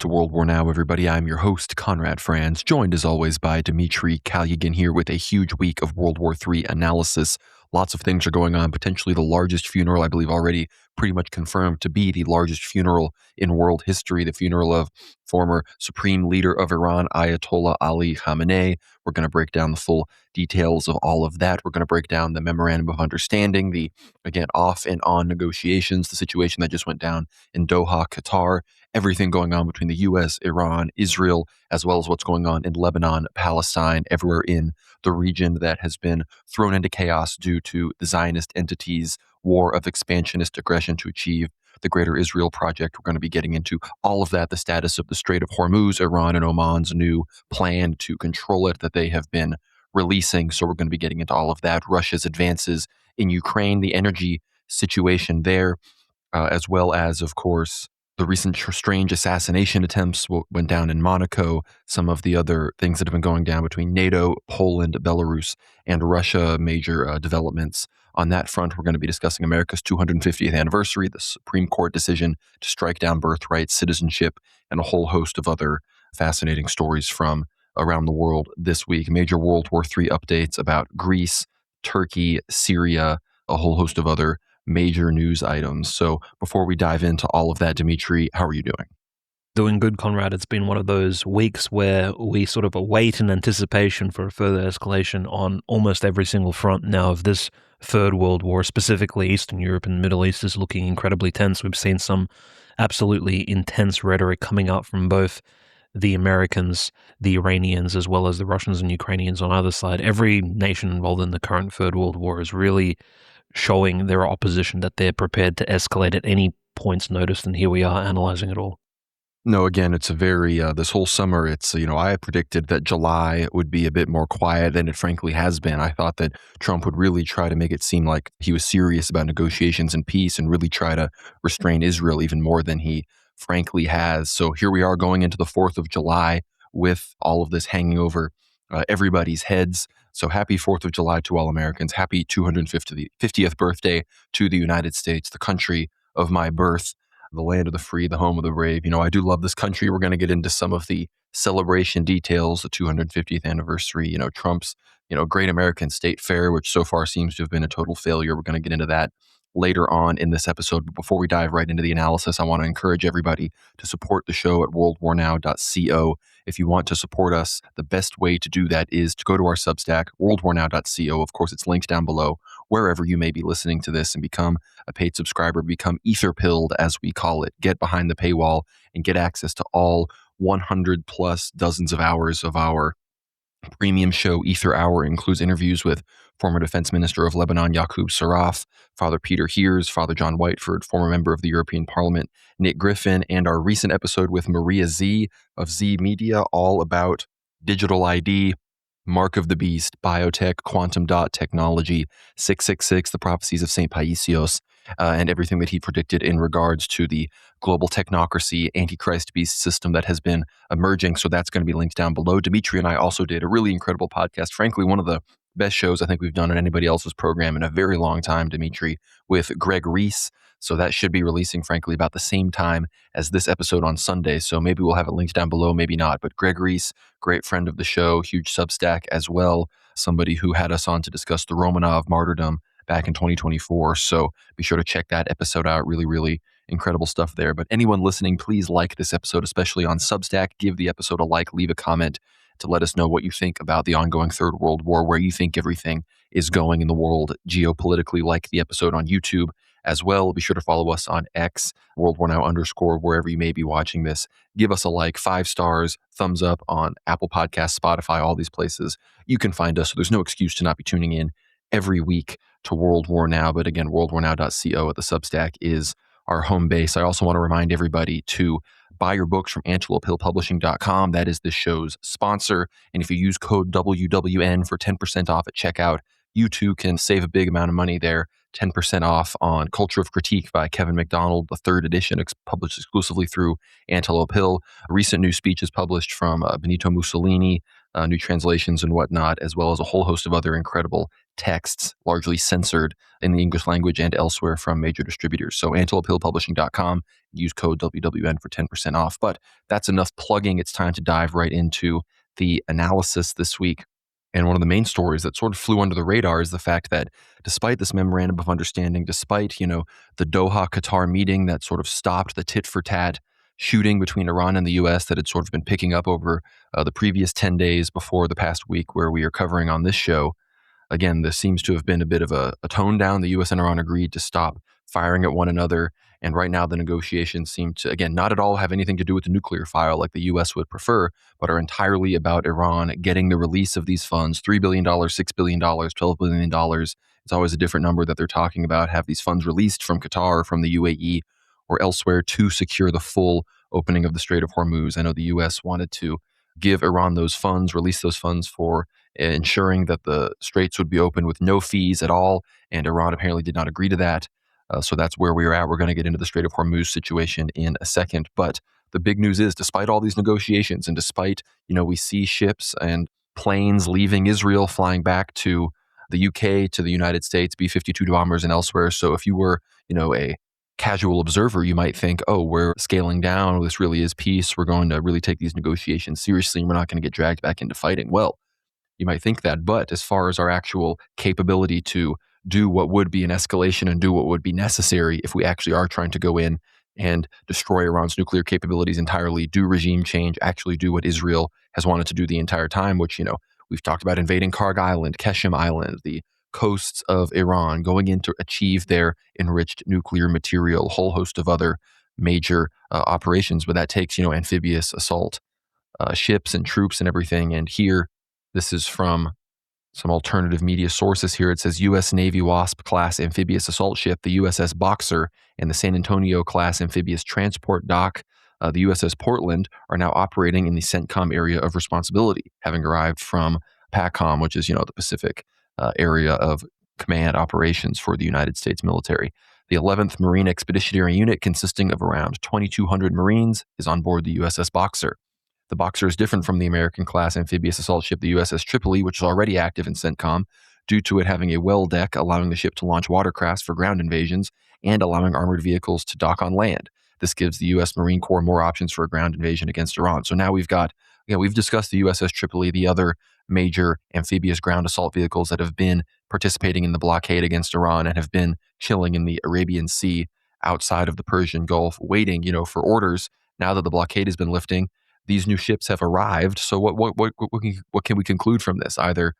to World War Now, everybody. I'm your host, Conrad Franz, joined as always by Dmitry Kalugin here with a huge week of World War III analysis. Lots of things are going on, potentially the largest funeral, I believe already pretty much confirmed to be the largest funeral in world history, the funeral of former Supreme Leader of Iran, Ayatollah Ali Khamenei. We're going to break down the full details of all of that. We're going to break down the Memorandum of Understanding, the, again, off and on negotiations, the situation that just went down in Doha, Qatar, everything going on between the U.S., Iran, Israel, as well as what's going on in Lebanon, Palestine, everywhere in the region that has been thrown into chaos due to the Zionist entities' war of expansionist aggression to achieve the Greater Israel Project. We're going to be getting into all of that, the status of the Strait of Hormuz, Iran and Oman's new plan to control it that they have been releasing. So we're going to be getting into all of that. Russia's advances in Ukraine, the energy situation there, as well as, of course, the recent strange assassination attempts went down in Monaco, some of the other things that have been going down between NATO, Poland, Belarus, and Russia, major developments. On that front, we're going to be discussing America's 250th anniversary, the Supreme Court decision to strike down birthright, citizenship, and a whole host of other fascinating stories from around the world this week. Major World War III updates about Greece, Turkey, Syria, a whole host of other major news items. So before we dive into all of that, Dmitry, how are you doing? Doing good, Conrad. It's been one of those weeks where we sort of await in anticipation for a further escalation on almost every single front now of this third world war. Specifically, Eastern Europe and the Middle East is looking incredibly tense. We've seen some absolutely intense rhetoric coming out from both the Americans, the Iranians, as well as the Russians and Ukrainians on either side. Every nation involved in the current third world war is really showing their opposition that they're prepared to escalate at any point's notice, and here we are analyzing it all. No, again, it's a very, this whole summer, it's, I predicted that July would be a bit more quiet than it frankly has been. I thought that Trump would really try to make it seem like he was serious about negotiations and peace and really try to restrain Israel even more than he frankly has. So here we are going into the 4th of July with all of this hanging over everybody's heads. So happy 4th of July to all Americans. Happy 250th birthday to the United States, the country of my birth, the land of the free, the home of the brave. I do love this country. We're going to get into some of the celebration details, the 250th anniversary, Trump's, Great American State Fair, which so far seems to have been a total failure. We're going to get into that later on in this episode. But before we dive right into the analysis, I want to encourage everybody to support the show at worldwarnow.co. If you want to support us, the best way to do that is to go to our Substack, worldwarnow.co. Of course, it's linked down below, wherever you may be listening to this, and become a paid subscriber, become ether-pilled, as we call it. Get behind the paywall and get access to all 100 plus dozens of hours of our premium show. Ether Hour includes interviews with former Defense Minister of Lebanon, Yaqub Saraf, Father Peter Heers, Father John Whiteford, former member of the European Parliament, Nick Griffin, and our recent episode with Maria Z of Z Media, all about digital ID, Mark of the Beast, biotech, quantum dot technology, 666, the prophecies of St. Paisios, and everything that he predicted in regards to the global technocracy, Antichrist beast system that has been emerging. So that's going to be linked down below. Dmitry and I also did a really incredible podcast, frankly, one of the best shows I think we've done on anybody else's program in a very long time, Dmitry, with Greg Reese. So that should be releasing, frankly, about the same time as this episode on Sunday. So maybe we'll have it linked down below, maybe not. But Greg Reese, great friend of the show, huge Substack as well, somebody who had us on to discuss the Romanov martyrdom back in 2024. So be sure to check that episode out. Really, really incredible stuff there. But anyone listening, please like this episode, especially on Substack. Give the episode a like, leave a comment to let us know what you think about the ongoing Third World War, where you think everything is going in the world geopolitically. Like the episode on YouTube as well. Be sure to follow us on X, @WorldWarNow_, wherever you may be watching this. Give us a like, 5 stars, thumbs up on Apple Podcasts, Spotify, all these places. You can find us, so there's no excuse to not be tuning in every week to World War Now. But again, worldwarnow.co at the Substack is our home base. I also want to remind everybody to buy your books from antelopehillpublishing.com. That is this show's sponsor. And if you use code WWN for 10% off at checkout, you too can save a big amount of money there. 10% off on Culture of Critique by Kevin MacDonald, the third edition, published exclusively through Antelope Hill. A recent new speech is published from Benito Mussolini, new translations and whatnot, as well as a whole host of other incredible texts, largely censored in the English language and elsewhere from major distributors. So antelopehillpublishing.com, use code WWN for 10% off. But that's enough plugging. It's time to dive right into the analysis this week. And one of the main stories that sort of flew under the radar is the fact that despite this memorandum of understanding, despite, the Doha Qatar meeting that sort of stopped the tit for tat shooting between Iran and the U.S. that had sort of been picking up over the previous 10 days before the past week where we are covering on this show. Again, this seems to have been a bit of a tone down. The U.S. and Iran agreed to stop firing at one another. And right now, the negotiations seem to, again, not at all have anything to do with the nuclear file like the U.S. would prefer, but are entirely about Iran getting the release of these funds, $3 billion, $6 billion, $12 billion. It's always a different number that they're talking about, have these funds released from Qatar, from the UAE, or elsewhere to secure the full opening of the Strait of Hormuz. I know the U.S. wanted to give Iran those funds, release those funds for ensuring that the straits would be open with no fees at all, and Iran apparently did not agree to that. So that's where we are at. We're going to get into the Strait of Hormuz situation in a second. But the big news is, despite all these negotiations, and despite, we see ships and planes leaving Israel, flying back to the UK, to the United States, B-52 bombers and elsewhere. So if you were, a casual observer, you might think, oh, we're scaling down. This really is peace. We're going to really take these negotiations seriously, and we're not going to get dragged back into fighting. Well, you might think that, but as far as our actual capability to do what would be an escalation and do what would be necessary if we actually are trying to go in and destroy Iran's nuclear capabilities entirely, do regime change, actually do what Israel has wanted to do the entire time, which, we've talked about invading Karg Island, Keshem Island, the coasts of Iran, going in to achieve their enriched nuclear material, a whole host of other major operations, but that takes, amphibious assault ships and troops and everything. And here, this is from some alternative media sources here. It says U.S. Navy Wasp-class amphibious assault ship, the USS Boxer, and the San Antonio-class amphibious transport dock, the USS Portland, are now operating in the CENTCOM area of responsibility, having arrived from PACOM, which is, the Pacific area of command operations for the United States military. The 11th Marine Expeditionary Unit, consisting of around 2,200 Marines, is on board the USS Boxer. The Boxer is different from the American-class amphibious assault ship, the USS Tripoli, which is already active in CENTCOM, due to it having a well deck, allowing the ship to launch watercrafts for ground invasions and allowing armored vehicles to dock on land. This gives the U.S. Marine Corps more options for a ground invasion against Iran. So now we've discussed the USS Tripoli, the other major amphibious ground assault vehicles that have been participating in the blockade against Iran and have been chilling in the Arabian Sea outside of the Persian Gulf, waiting, for orders. Now that the blockade has been lifting, these new ships have arrived. So what can we conclude from this? Either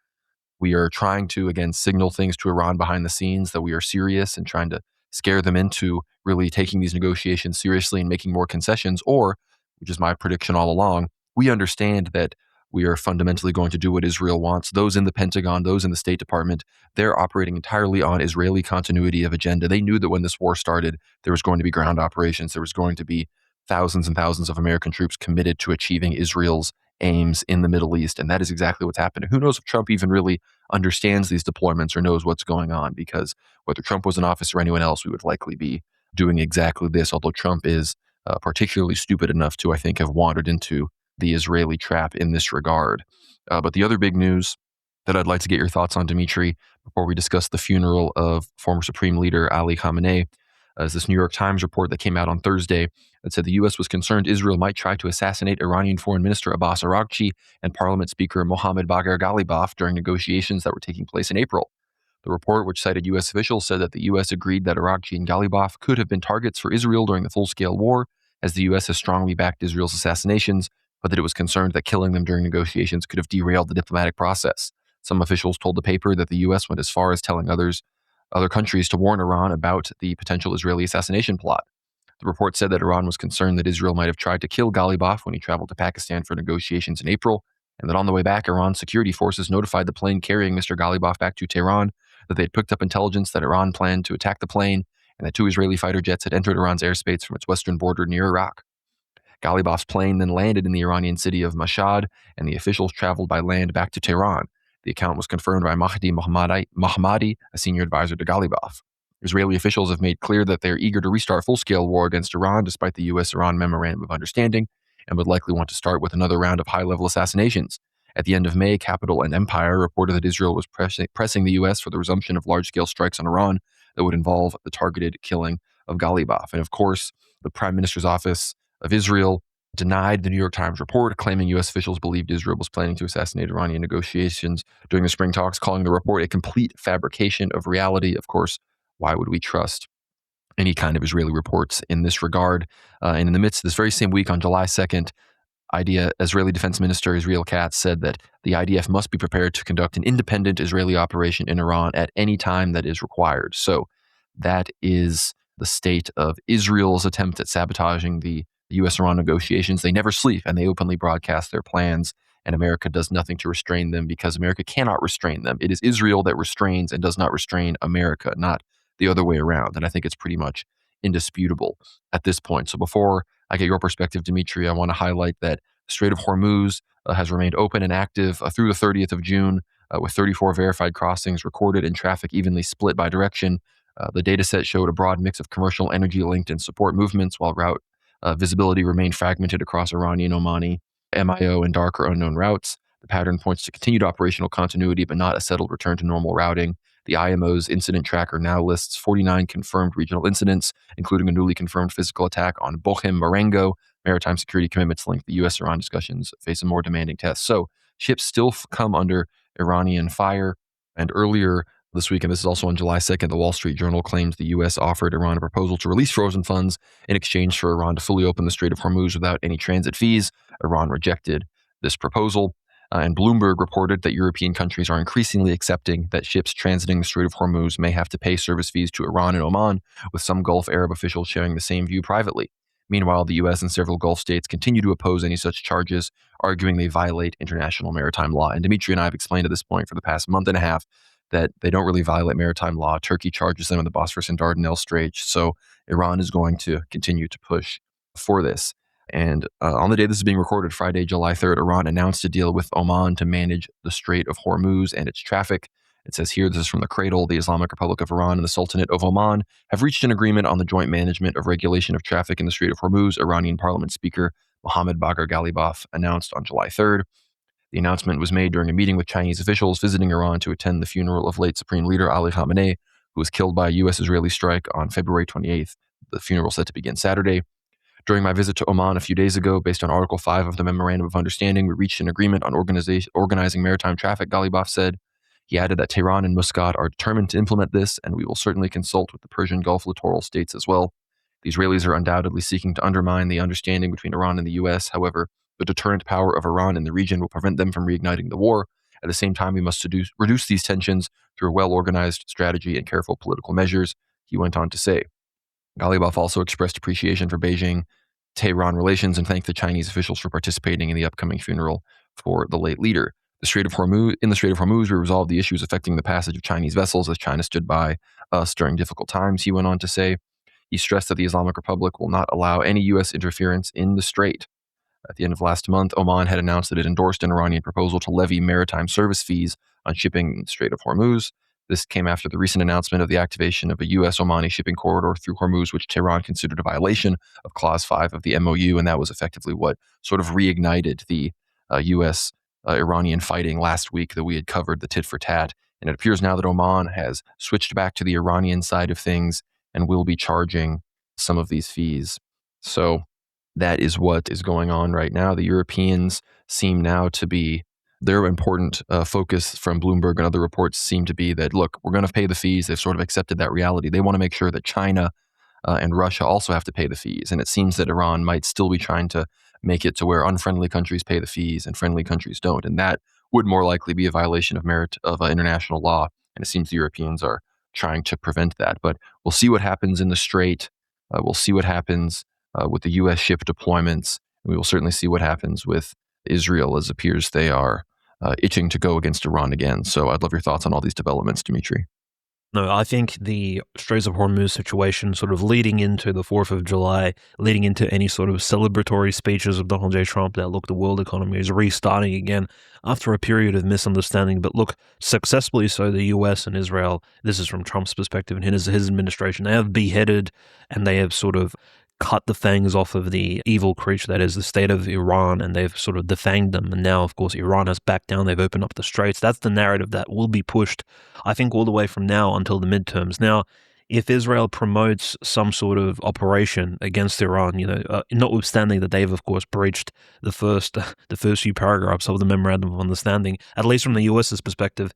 we are trying to, again, signal things to Iran behind the scenes that we are serious and trying to scare them into really taking these negotiations seriously and making more concessions, or, which is my prediction all along, we understand that we are fundamentally going to do what Israel wants. Those in the Pentagon, those in the State Department, they're operating entirely on Israeli continuity of agenda. They knew that when this war started, there was going to be ground operations. There was going to be thousands and thousands of American troops committed to achieving Israel's aims in the Middle East. And that is exactly what's happening. Who knows if Trump even really understands these deployments or knows what's going on, because whether Trump was in office or anyone else, we would likely be doing exactly this, although Trump is particularly stupid enough to, I think, have wandered into the Israeli trap in this regard. But the other big news that I'd like to get your thoughts on, Dmitry, before we discuss the funeral of former Supreme Leader Ali Khamenei, is this New York Times report that came out on Thursday that said the U.S. was concerned Israel might try to assassinate Iranian Foreign Minister Abbas Araghchi and Parliament Speaker Mohammad Bagher Ghalibaf during negotiations that were taking place in April. The report, which cited U.S. officials, said that the U.S. agreed that Araghchi and Ghalibaf could have been targets for Israel during the full-scale war, as the U.S. has strongly backed Israel's assassinations, but that it was concerned that killing them during negotiations could have derailed the diplomatic process. Some officials told the paper that the U.S. went as far as telling other countries to warn Iran about the potential Israeli assassination plot. The report said that Iran was concerned that Israel might have tried to kill Ghalibaf when he traveled to Pakistan for negotiations in April, and that on the way back, Iran's security forces notified the plane carrying Mr. Ghalibaf back to Tehran that they had picked up intelligence that Iran planned to attack the plane and that 2 Israeli fighter jets had entered Iran's airspace from its western border near Iraq. Ghalibaf's plane then landed in the Iranian city of Mashhad, and the officials traveled by land back to Tehran. The account was confirmed by Mahdi Mohammadi, a senior advisor to Ghalibaf. Israeli officials have made clear that they're eager to restart full-scale war against Iran despite the U.S.-Iran Memorandum of Understanding, and would likely want to start with another round of high-level assassinations. At the end of May, Capital and Empire reported that Israel was pressing the U.S. for the resumption of large-scale strikes on Iran that would involve the targeted killing of Ghalibaf. And of course, the Prime Minister's Office of Israel denied the New York Times report, claiming U.S. officials believed Israel was planning to assassinate Iranian negotiations during the spring talks, calling the report a complete fabrication of reality. Of course, why would we trust any kind of Israeli reports in this regard? And in the midst of this very same week, on July 2nd, Israeli Defense Minister Israel Katz said that the IDF must be prepared to conduct an independent Israeli operation in Iran at any time that is required. So that is the state of Israel's attempt at sabotaging the U.S.-Iran negotiations. They never sleep, and they openly broadcast their plans, and America does nothing to restrain them because America cannot restrain them. It is Israel that restrains and does not restrain America, not the other way around. And I think it's pretty much indisputable at this point. So before I get your perspective, Dmitry, I want to highlight that the Strait of Hormuz has remained open and active through the 30th of June, with 34 verified crossings recorded and traffic evenly split by direction. The data set showed a broad mix of commercial, energy-linked, and support movements, while route visibility remained fragmented across Iranian, Omani, MIO, and dark or unknown routes. The pattern points to continued operational continuity, but not a settled return to normal routing. The IMO's incident tracker now lists 49 confirmed regional incidents, including a newly confirmed physical attack on Bochum Marengo. Maritime security commitments linked the U.S.-Iran discussions face a more demanding test. So ships still come under Iranian fire. And earlier this week, and this is also on July 2nd, the Wall Street Journal claims the U.S. offered Iran a proposal to release frozen funds in exchange for Iran to fully open the Strait of Hormuz without any transit fees. Iran rejected this proposal. And Bloomberg reported that European countries are increasingly accepting that ships transiting the Strait of Hormuz may have to pay service fees to Iran and Oman, with some Gulf Arab officials sharing the same view privately. Meanwhile, the U.S. and several Gulf states continue to oppose any such charges, arguing they violate international maritime law. And Dmitry and I have explained at this point for the past month and a half that they don't really violate maritime law. Turkey charges them in the Bosphorus and Dardanelles Straits, so Iran is going to continue to push for this. And on the day this is being recorded, Friday, July 3rd, Iran announced a deal with Oman to manage the Strait of Hormuz and its traffic. It says here, this is from the Cradle, the Islamic Republic of Iran and the Sultanate of Oman have reached an agreement on the joint management of regulation of traffic in the Strait of Hormuz, Iranian Parliament Speaker Mohammad Bagher Ghalibaf announced on July 3rd. The announcement was made during a meeting with Chinese officials visiting Iran to attend the funeral of late Supreme Leader Ali Khamenei, who was killed by a U.S.-Israeli strike on February 28th. The funeral is set to begin Saturday. During my visit to Oman a few days ago, based on Article 5 of the Memorandum of Understanding, we reached an agreement on organizing maritime traffic, Ghalibaf said. He added that Tehran and Muscat are determined to implement this, and we will certainly consult with the Persian Gulf littoral states as well. The Israelis are undoubtedly seeking to undermine the understanding between Iran and the U.S. However, the deterrent power of Iran in the region will prevent them from reigniting the war. At the same time, we must reduce these tensions through a well-organized strategy and careful political measures, he went on to say. Ghalibaf also expressed appreciation for Beijing-Tehran relations and thanked the Chinese officials for participating in the upcoming funeral for the late leader. In the Strait of Hormuz, we resolved the issues affecting the passage of Chinese vessels as China stood by us during difficult times, he went on to say. He stressed that the Islamic Republic will not allow any U.S. interference in the strait. At the end of last month, Oman had announced that it endorsed an Iranian proposal to levy maritime service fees on shipping in the Strait of Hormuz. This came after the recent announcement of the activation of a U.S.-Omani shipping corridor through Hormuz, which Tehran considered a violation of Clause 5 of the MOU, and that was effectively what sort of reignited the U.S.-Iranian fighting last week that we had covered, the tit-for-tat. And it appears now that Oman has switched back to the Iranian side of things and will be charging some of these fees. So that is what is going on right now. The Europeans seem now to be, their important focus from Bloomberg and other reports seem to be that, look, we're going to pay the fees. They've sort of accepted that reality. They want to make sure that China and Russia also have to pay the fees. And it seems that Iran might still be trying to make it to where unfriendly countries pay the fees and friendly countries don't. And that would more likely be a violation of international law. And it seems the Europeans are trying to prevent that. But we'll see what happens in the Strait. We'll see what happens with the U.S. ship deployments. We will certainly see what happens with Israel, as it appears they are itching to go against Iran again. So I'd love your thoughts on all these developments, Dmitry. No, I think the Straits of Hormuz situation sort of leading into the 4th of July, leading into any sort of celebratory speeches of Donald J. Trump that, look, the world economy is restarting again after a period of misunderstanding. But look, successfully so, the US and Israel, this is from Trump's perspective and his administration, they have beheaded and they have sort of cut the fangs off of the evil creature that is the state of Iran, and they've sort of defanged them. And now, of course, Iran has backed down. They've opened up the straits. That's the narrative that will be pushed, I think, all the way from now until the midterms. Now, if Israel promotes some sort of operation against Iran, notwithstanding that they've, of course, breached the first few paragraphs of the Memorandum of Understanding, at least from the US's perspective,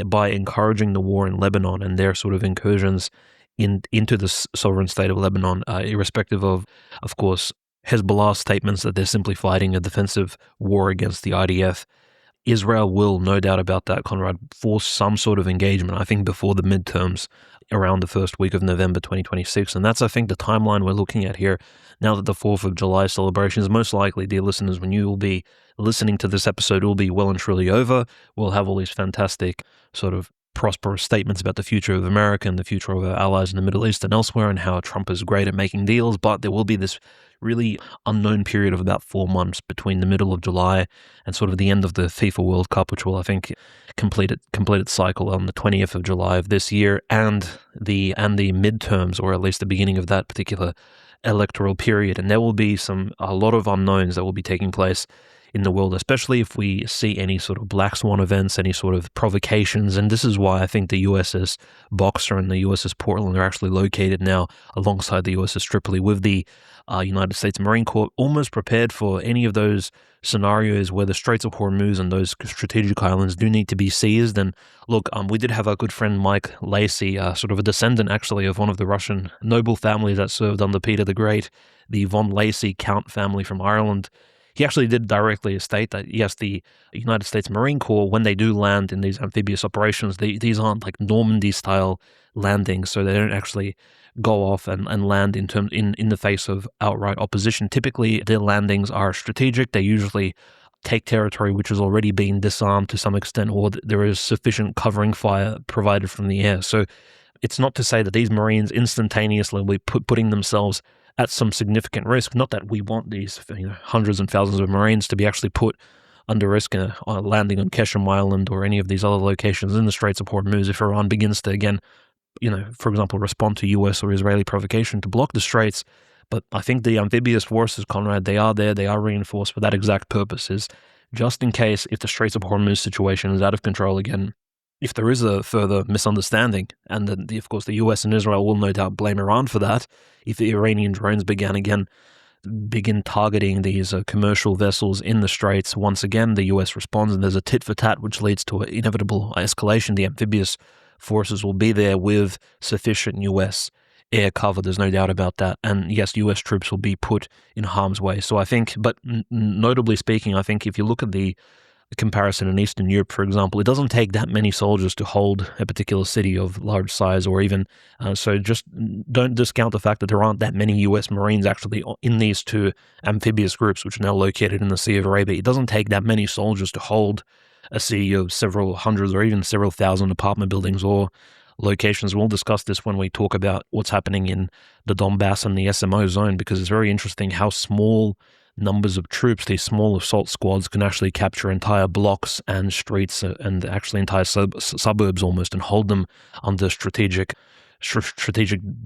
by encouraging the war in Lebanon and their sort of incursions into the sovereign state of Lebanon, irrespective of course, Hezbollah's statements that they're simply fighting a defensive war against the IDF. Israel will, no doubt about that, Conrad, force some sort of engagement, I think, before the midterms around the first week of November 2026. And that's, I think, the timeline we're looking at here. Now that the 4th of July celebration is most likely, dear listeners, when you will be listening to this episode, it will be well and truly over. We'll have all these fantastic sort of prosperous statements about the future of America and the future of our allies in the Middle East and elsewhere, and how Trump is great at making deals. But there will be this really unknown period of about 4 months between the middle of July and sort of the end of the FIFA World Cup, which will, I think, complete its cycle on the 20th of July of this year, and the midterms, or at least the beginning of that particular electoral period. And there will be a lot of unknowns that will be taking place in the world, especially if we see any sort of black swan events, any sort of provocations. And this is why I think the USS Boxer and the USS Portland are actually located now alongside the USS Tripoli, with the United States Marine Corps almost prepared for any of those scenarios where the Straits of Hormuz and those strategic islands do need to be seized. And look, we did have our good friend Mike Lacey, sort of a descendant actually of one of the Russian noble families that served under Peter the Great, the von Lacey Count family from Ireland. He actually did directly state that, yes, the United States Marine Corps, when they do land in these amphibious operations, these aren't like Normandy-style landings, so they don't actually go off and land in the face of outright opposition. Typically, their landings are strategic. They usually take territory which has already been disarmed to some extent, or there is sufficient covering fire provided from the air. So it's not to say that these Marines instantaneously will be putting themselves at some significant risk. Not that we want these hundreds and thousands of Marines to be actually put under risk landing on Keshem Island or any of these other locations in the Straits of Hormuz if Iran begins to, again, for example, respond to US or Israeli provocation to block the straits. But I think the amphibious forces, Conrad, they are there, they are reinforced for that exact purpose, is just in case if the Straits of Hormuz situation is out of control again, if there is a further misunderstanding, and then, of course, the US and Israel will no doubt blame Iran for that, if the Iranian drones begin targeting these commercial vessels in the straits, once again, the US responds, and there's a tit-for-tat, which leads to an inevitable escalation. The amphibious forces will be there with sufficient US air cover, there's no doubt about that. And yes, US troops will be put in harm's way. So I think, but notably speaking, I think if you look at the comparison in Eastern Europe, for example, it doesn't take that many soldiers to hold a particular city of large size, or even so just don't discount the fact that there aren't that many US Marines actually in these two amphibious groups, which are now located in the Sea of Arabia. It doesn't take that many soldiers to hold a city of several hundreds or even several thousand apartment buildings or locations. We'll discuss this when we talk about what's happening in the Donbass and the SMO zone, because it's very interesting how small numbers of troops, these small assault squads, can actually capture entire blocks and streets and actually entire suburbs almost, and hold them under strategic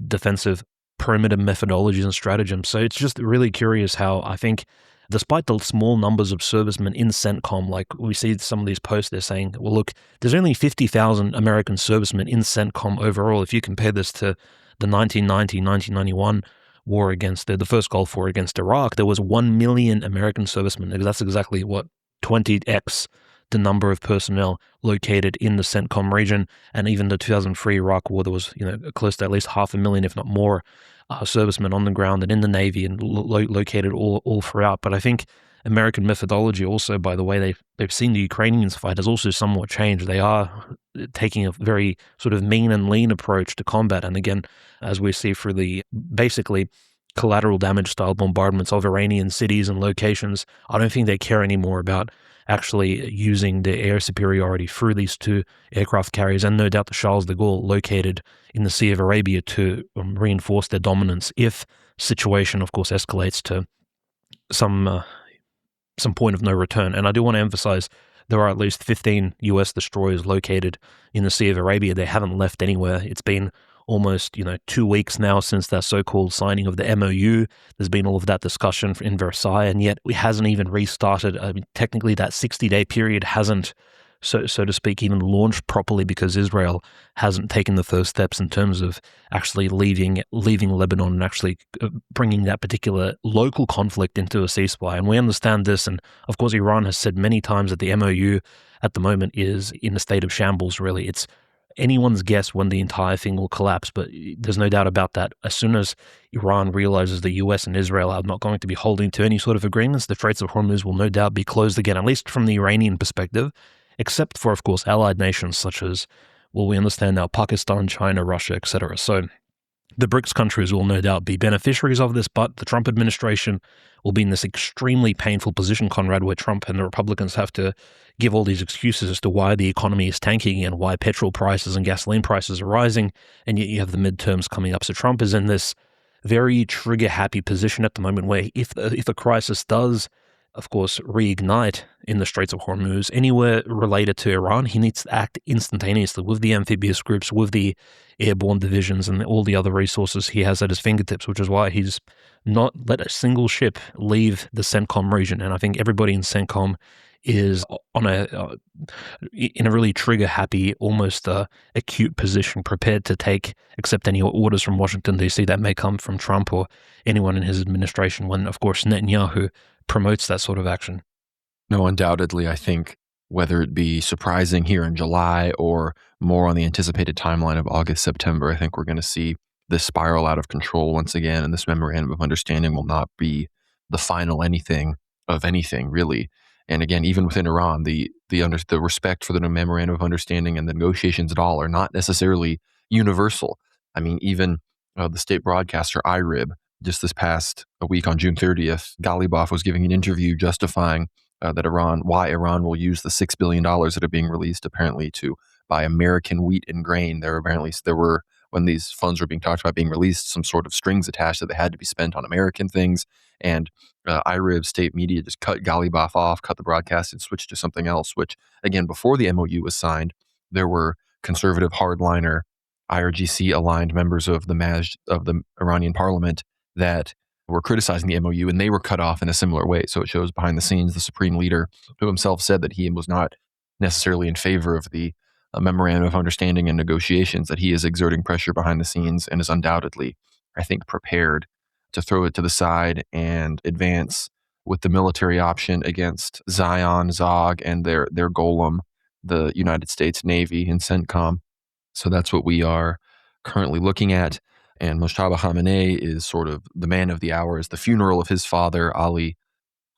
defensive perimeter methodologies and stratagems. So it's just really curious how I think, despite the small numbers of servicemen in CENTCOM, like we see some of these posts, they're saying, well, look, there's only 50,000 American servicemen in CENTCOM overall. If you compare this to the 1990-1991 war against the first Gulf War against Iraq, there was 1 million American servicemen. That's exactly what 20x the number of personnel located in the CENTCOM region. And even the 2003 Iraq War, there was close to at least 500,000, if not more, servicemen on the ground and in the Navy and located all throughout. But I think American methodology also, by the way they've seen the Ukrainians fight, has also somewhat changed. They are taking a very sort of mean and lean approach to combat. And again, as we see through the basically collateral damage style bombardments of Iranian cities and locations, I don't think they care anymore about actually using the air superiority through these two aircraft carriers, and no doubt the Charles de Gaulle located in the Sea of Arabia to reinforce their dominance if situation, of course, escalates to some point of no return. And I do want to emphasize there are at least 15 US destroyers located in the Sea of Arabia. They haven't left anywhere. It's been almost 2 weeks now since that so-called signing of the MOU. There's been all of that discussion in Versailles, and yet it hasn't even restarted. I mean, technically that 60-day period hasn't, so to speak, even launched properly because Israel hasn't taken the first steps in terms of actually leaving Lebanon and actually bringing that particular local conflict into a ceasefire. And we understand this, and of course Iran has said many times that the MOU at the moment is in a state of shambles, really. It's anyone's guess when the entire thing will collapse, but there's no doubt about that. As soon as Iran realizes the US and Israel are not going to be holding to any sort of agreements, the Straits of Hormuz will no doubt be closed again, at least from the Iranian perspective, except for, of course, allied nations such as, well, we understand now, Pakistan, China, Russia, etc. So the BRICS countries will no doubt be beneficiaries of this, but the Trump administration will be in this extremely painful position, Conrad, where Trump and the Republicans have to give all these excuses as to why the economy is tanking and why petrol prices and gasoline prices are rising, and yet you have the midterms coming up. So Trump is in this very trigger-happy position at the moment where if a crisis does, of course, reignite in the Straits of Hormuz, anywhere related to Iran, he needs to act instantaneously with the amphibious groups, with the airborne divisions, and all the other resources he has at his fingertips, which is why he's not let a single ship leave the CENTCOM region. And I think everybody in CENTCOM is in a really trigger-happy, almost acute position, prepared to accept any orders from Washington, D.C. that may come from Trump or anyone in his administration when, of course, Netanyahu promotes that sort of action. No, undoubtedly, I think whether it be surprising here in July or more on the anticipated timeline of August, September, I think we're going to see this spiral out of control once again, and this memorandum of understanding will not be the final anything of anything, really. And again, even within Iran, the respect for the memorandum of understanding and the negotiations at all are not necessarily universal. I mean, even the state broadcaster IRIB, just this past week on June 30th, Ghalibaf was giving an interview justifying why Iran will use the $6 billion that are being released apparently to buy American wheat and grain. There were, when these funds were being talked about being released, some sort of strings attached that they had to be spent on American things. And IRIB state media just cut Ghalibaf off, cut the broadcast, and switched to something else, which, again, before the MOU was signed, there were conservative hardliner IRGC-aligned members of the Iranian parliament that were criticizing the MOU, and they were cut off in a similar way. So it shows behind the scenes the supreme leader, who himself said that he was not necessarily in favor of the memorandum of understanding and negotiations, that he is exerting pressure behind the scenes and is undoubtedly, I think, prepared to throw it to the side and advance with the military option against Zion, Zog, and their golem, the United States Navy in CENTCOM. So that's what we are currently looking at. And Mojtaba Khamenei is sort of the man of the hour, as the funeral of his father, Ali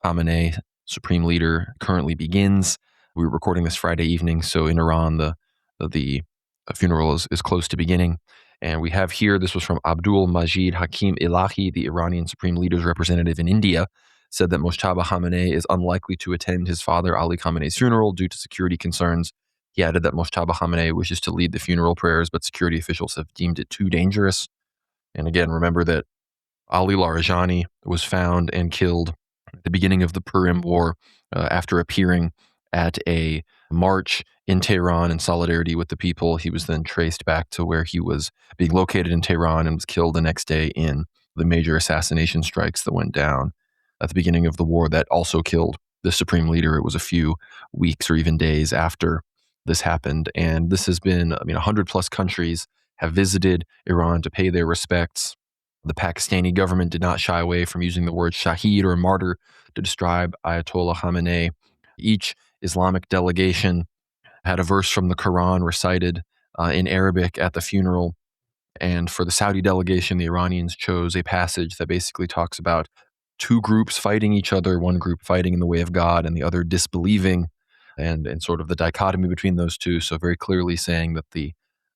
Khamenei, supreme leader, currently begins. We were recording this Friday evening, so in Iran, the funeral is close to beginning. And we have here, this was from Abdul Majid Hakim Ilahi, the Iranian supreme leader's representative in India, said that Mojtaba Khamenei is unlikely to attend his father Ali Khamenei's funeral due to security concerns. He added that Mojtaba Khamenei wishes to lead the funeral prayers, but security officials have deemed it too dangerous. And again, remember that Ali Larijani was found and killed at the beginning of the Purim War after appearing at a march in Tehran in solidarity with the people. He was then traced back to where he was being located in Tehran and was killed the next day in the major assassination strikes that went down at the beginning of the war that also killed the supreme leader. It was a few weeks or even days after this happened. And this has been, 100 plus countries have visited Iran to pay their respects. The Pakistani government did not shy away from using the word shaheed or martyr to describe Ayatollah Khamenei. Each Islamic delegation had a verse from the Quran recited in Arabic at the funeral. And for the Saudi delegation, the Iranians chose a passage that basically talks about two groups fighting each other, one group fighting in the way of God and the other disbelieving, and sort of the dichotomy between those two. So very clearly saying that the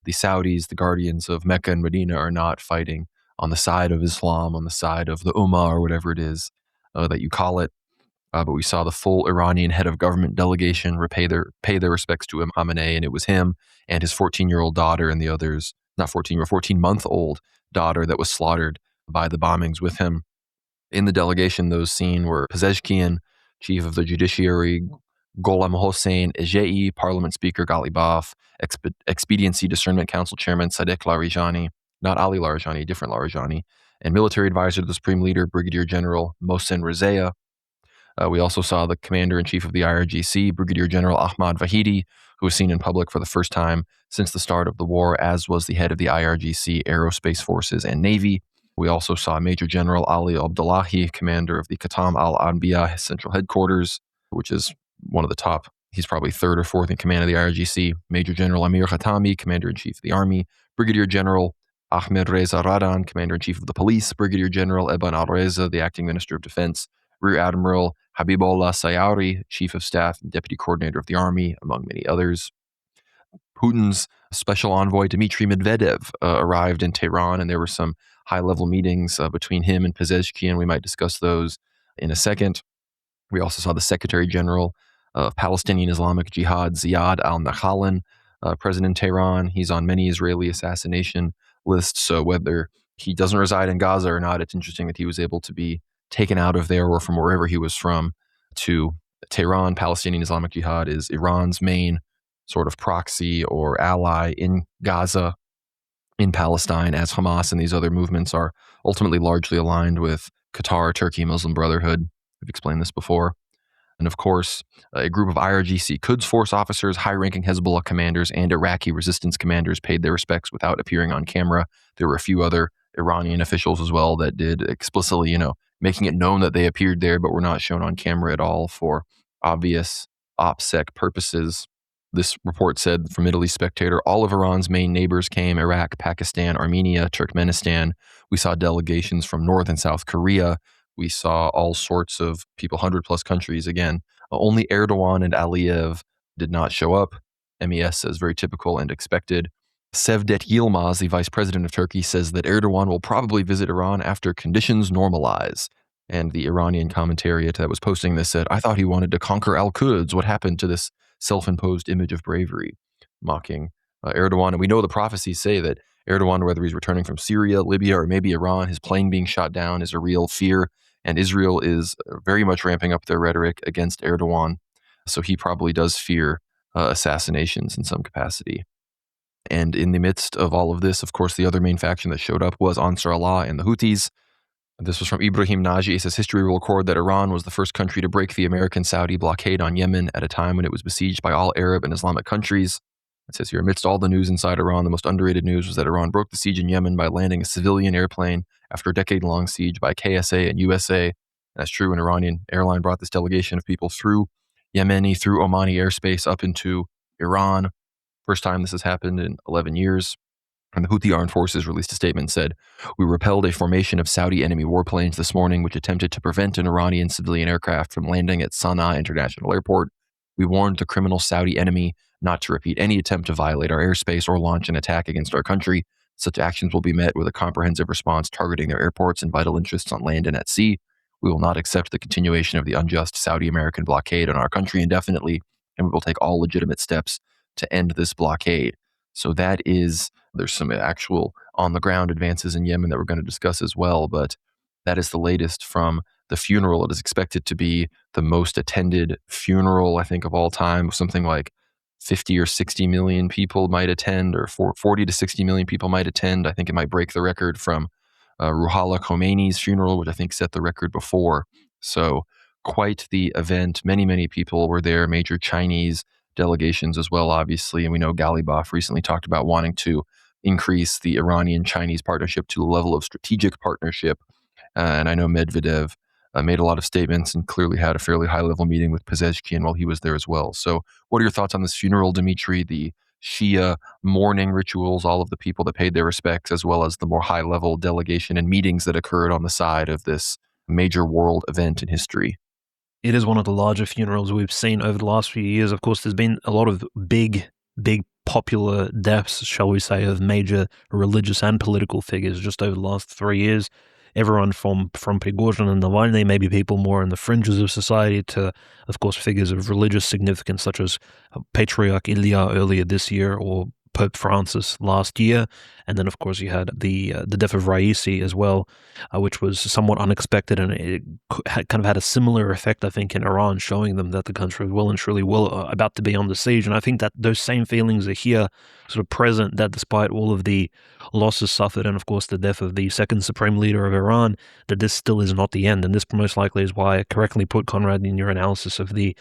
Saudis, the guardians of Mecca and Medina, are not fighting on the side of Islam, on the side of the Ummah or whatever it is that you call it. But we saw the full Iranian head of government delegation pay their respects to Khamenei, and it was him and his 14-year-old daughter and the others, not 14-month-old daughter that was slaughtered by the bombings with him. In the delegation, those seen were Pezeshkian, chief of the judiciary, Gholam Hossein Ejei, Parliament Speaker Ghalibaf, Expediency Discernment Council Chairman Sadek Larijani, not Ali Larijani, different Larijani, and military advisor to the Supreme Leader, Brigadier General Mohsen Rezea. We also saw the commander-in-chief of the IRGC, Brigadier General Ahmad Vahidi, who was seen in public for the first time since the start of the war, as was the head of the IRGC Aerospace Forces and Navy. We also saw Major General Ali Abdullahi, commander of the Qatam al-Anbiya Central Headquarters, which is one of the top. He's probably third or fourth in command of the IRGC. Major General Amir Khatami, commander-in-chief of the Army. Brigadier General Ahmed Reza Radan, commander-in-chief of the police. Brigadier General Eban al-Reza, the acting minister of defense. Rear Admiral Habibullah Sayari, chief of staff and deputy coordinator of the army, among many others. Putin's special envoy Dmitry Medvedev arrived in Tehran, and there were some high-level meetings between him and Pezeshkian. We might discuss those in a second. We also saw the Secretary General of Palestinian Islamic Jihad, Ziad al-Nakhalan, present in Tehran. He's on many Israeli assassination lists, so whether he doesn't reside in Gaza or not, it's interesting that he was able to be taken out of there or from wherever he was from to Tehran. Palestinian Islamic Jihad is Iran's main sort of proxy or ally in Gaza, in Palestine, as Hamas and these other movements are ultimately largely aligned with Qatar, Turkey, Muslim Brotherhood. We've explained this before. And of course, a group of IRGC Quds Force officers, high-ranking Hezbollah commanders, and Iraqi resistance commanders paid their respects without appearing on camera. There were a few other Iranian officials as well that did explicitly, making it known that they appeared there, but were not shown on camera at all for obvious OPSEC purposes. This report said from Middle East Spectator, all of Iran's main neighbors came: Iraq, Pakistan, Armenia, Turkmenistan. We saw delegations from North and South Korea. We saw all sorts of people, 100-plus countries. Again, only Erdogan and Aliyev did not show up. MES says very typical and expected. Cevdet Yilmaz, the vice president of Turkey, says that Erdogan will probably visit Iran after conditions normalize. And the Iranian commentariat that was posting this said, I thought he wanted to conquer Al-Quds. What happened to this self-imposed image of bravery? Mocking Erdogan. And we know the prophecies say that Erdogan, whether he's returning from Syria, Libya, or maybe Iran, his plane being shot down is a real fear. And Israel is very much ramping up their rhetoric against Erdogan. So he probably does fear assassinations in some capacity. And in the midst of all of this, of course, the other main faction that showed up was Ansarallah and the Houthis. This was from Ibrahim Naji. It says, history will record that Iran was the first country to break the American-Saudi blockade on Yemen at a time when it was besieged by all Arab and Islamic countries. It says here, amidst all the news inside Iran, the most underrated news was that Iran broke the siege in Yemen by landing a civilian airplane after a decade-long siege by KSA and USA. That's true. An Iranian airline brought this delegation of people through Yemeni, through Omani airspace up into Iran. First time this has happened in 11 years. And the Houthi armed forces released a statement and said, we repelled a formation of Saudi enemy warplanes this morning which attempted to prevent an Iranian civilian aircraft from landing at Sana'a International Airport. We warned the criminal Saudi enemy not to repeat any attempt to violate our airspace or launch an attack against our country. Such actions will be met with a comprehensive response targeting their airports and vital interests on land and at sea. We will not accept the continuation of the unjust Saudi-American blockade on our country indefinitely, and we will take all legitimate steps to end this blockade. So there's some actual on-the-ground advances in Yemen that we're going to discuss as well, but that is the latest from the funeral. It is expected to be the most attended funeral, I think, of all time. Something like 50 or 60 million people might attend, or 40 to 60 million people might attend. I think it might break the record from Ruhollah Khomeini's funeral, which I think set the record before. So quite the event. Many, many people were there, major Chinese delegations as well, obviously. And we know Ghalibaf recently talked about wanting to increase the Iranian-Chinese partnership to the level of strategic partnership. And I know Medvedev made a lot of statements and clearly had a fairly high-level meeting with Pezeshkian while he was there as well. So what are your thoughts on this funeral, Dmitry, the Shia mourning rituals, all of the people that paid their respects, as well as the more high-level delegation and meetings that occurred on the side of this major world event in history? It is one of the larger funerals we've seen over the last few years. Of course, there's been a lot of big popular deaths, shall we say, of major religious and political figures just over the last 3 years. everyone from Prigozhin and Navalny, maybe people more in the fringes of society, to, of course, figures of religious significance such as Patriarch Ilya earlier this year or Pope Francis last year. And then, of course, you had the death of Raisi as well, which was somewhat unexpected, and it kind of had a similar effect, I think, in Iran, showing them that the country was well and truly about to be under siege. And I think that those same feelings are here, sort of present, that despite all of the losses suffered and, of course, the death of the second supreme leader of Iran, that this still is not the end. And this most likely is why I correctly put, Conrad, in your analysis of the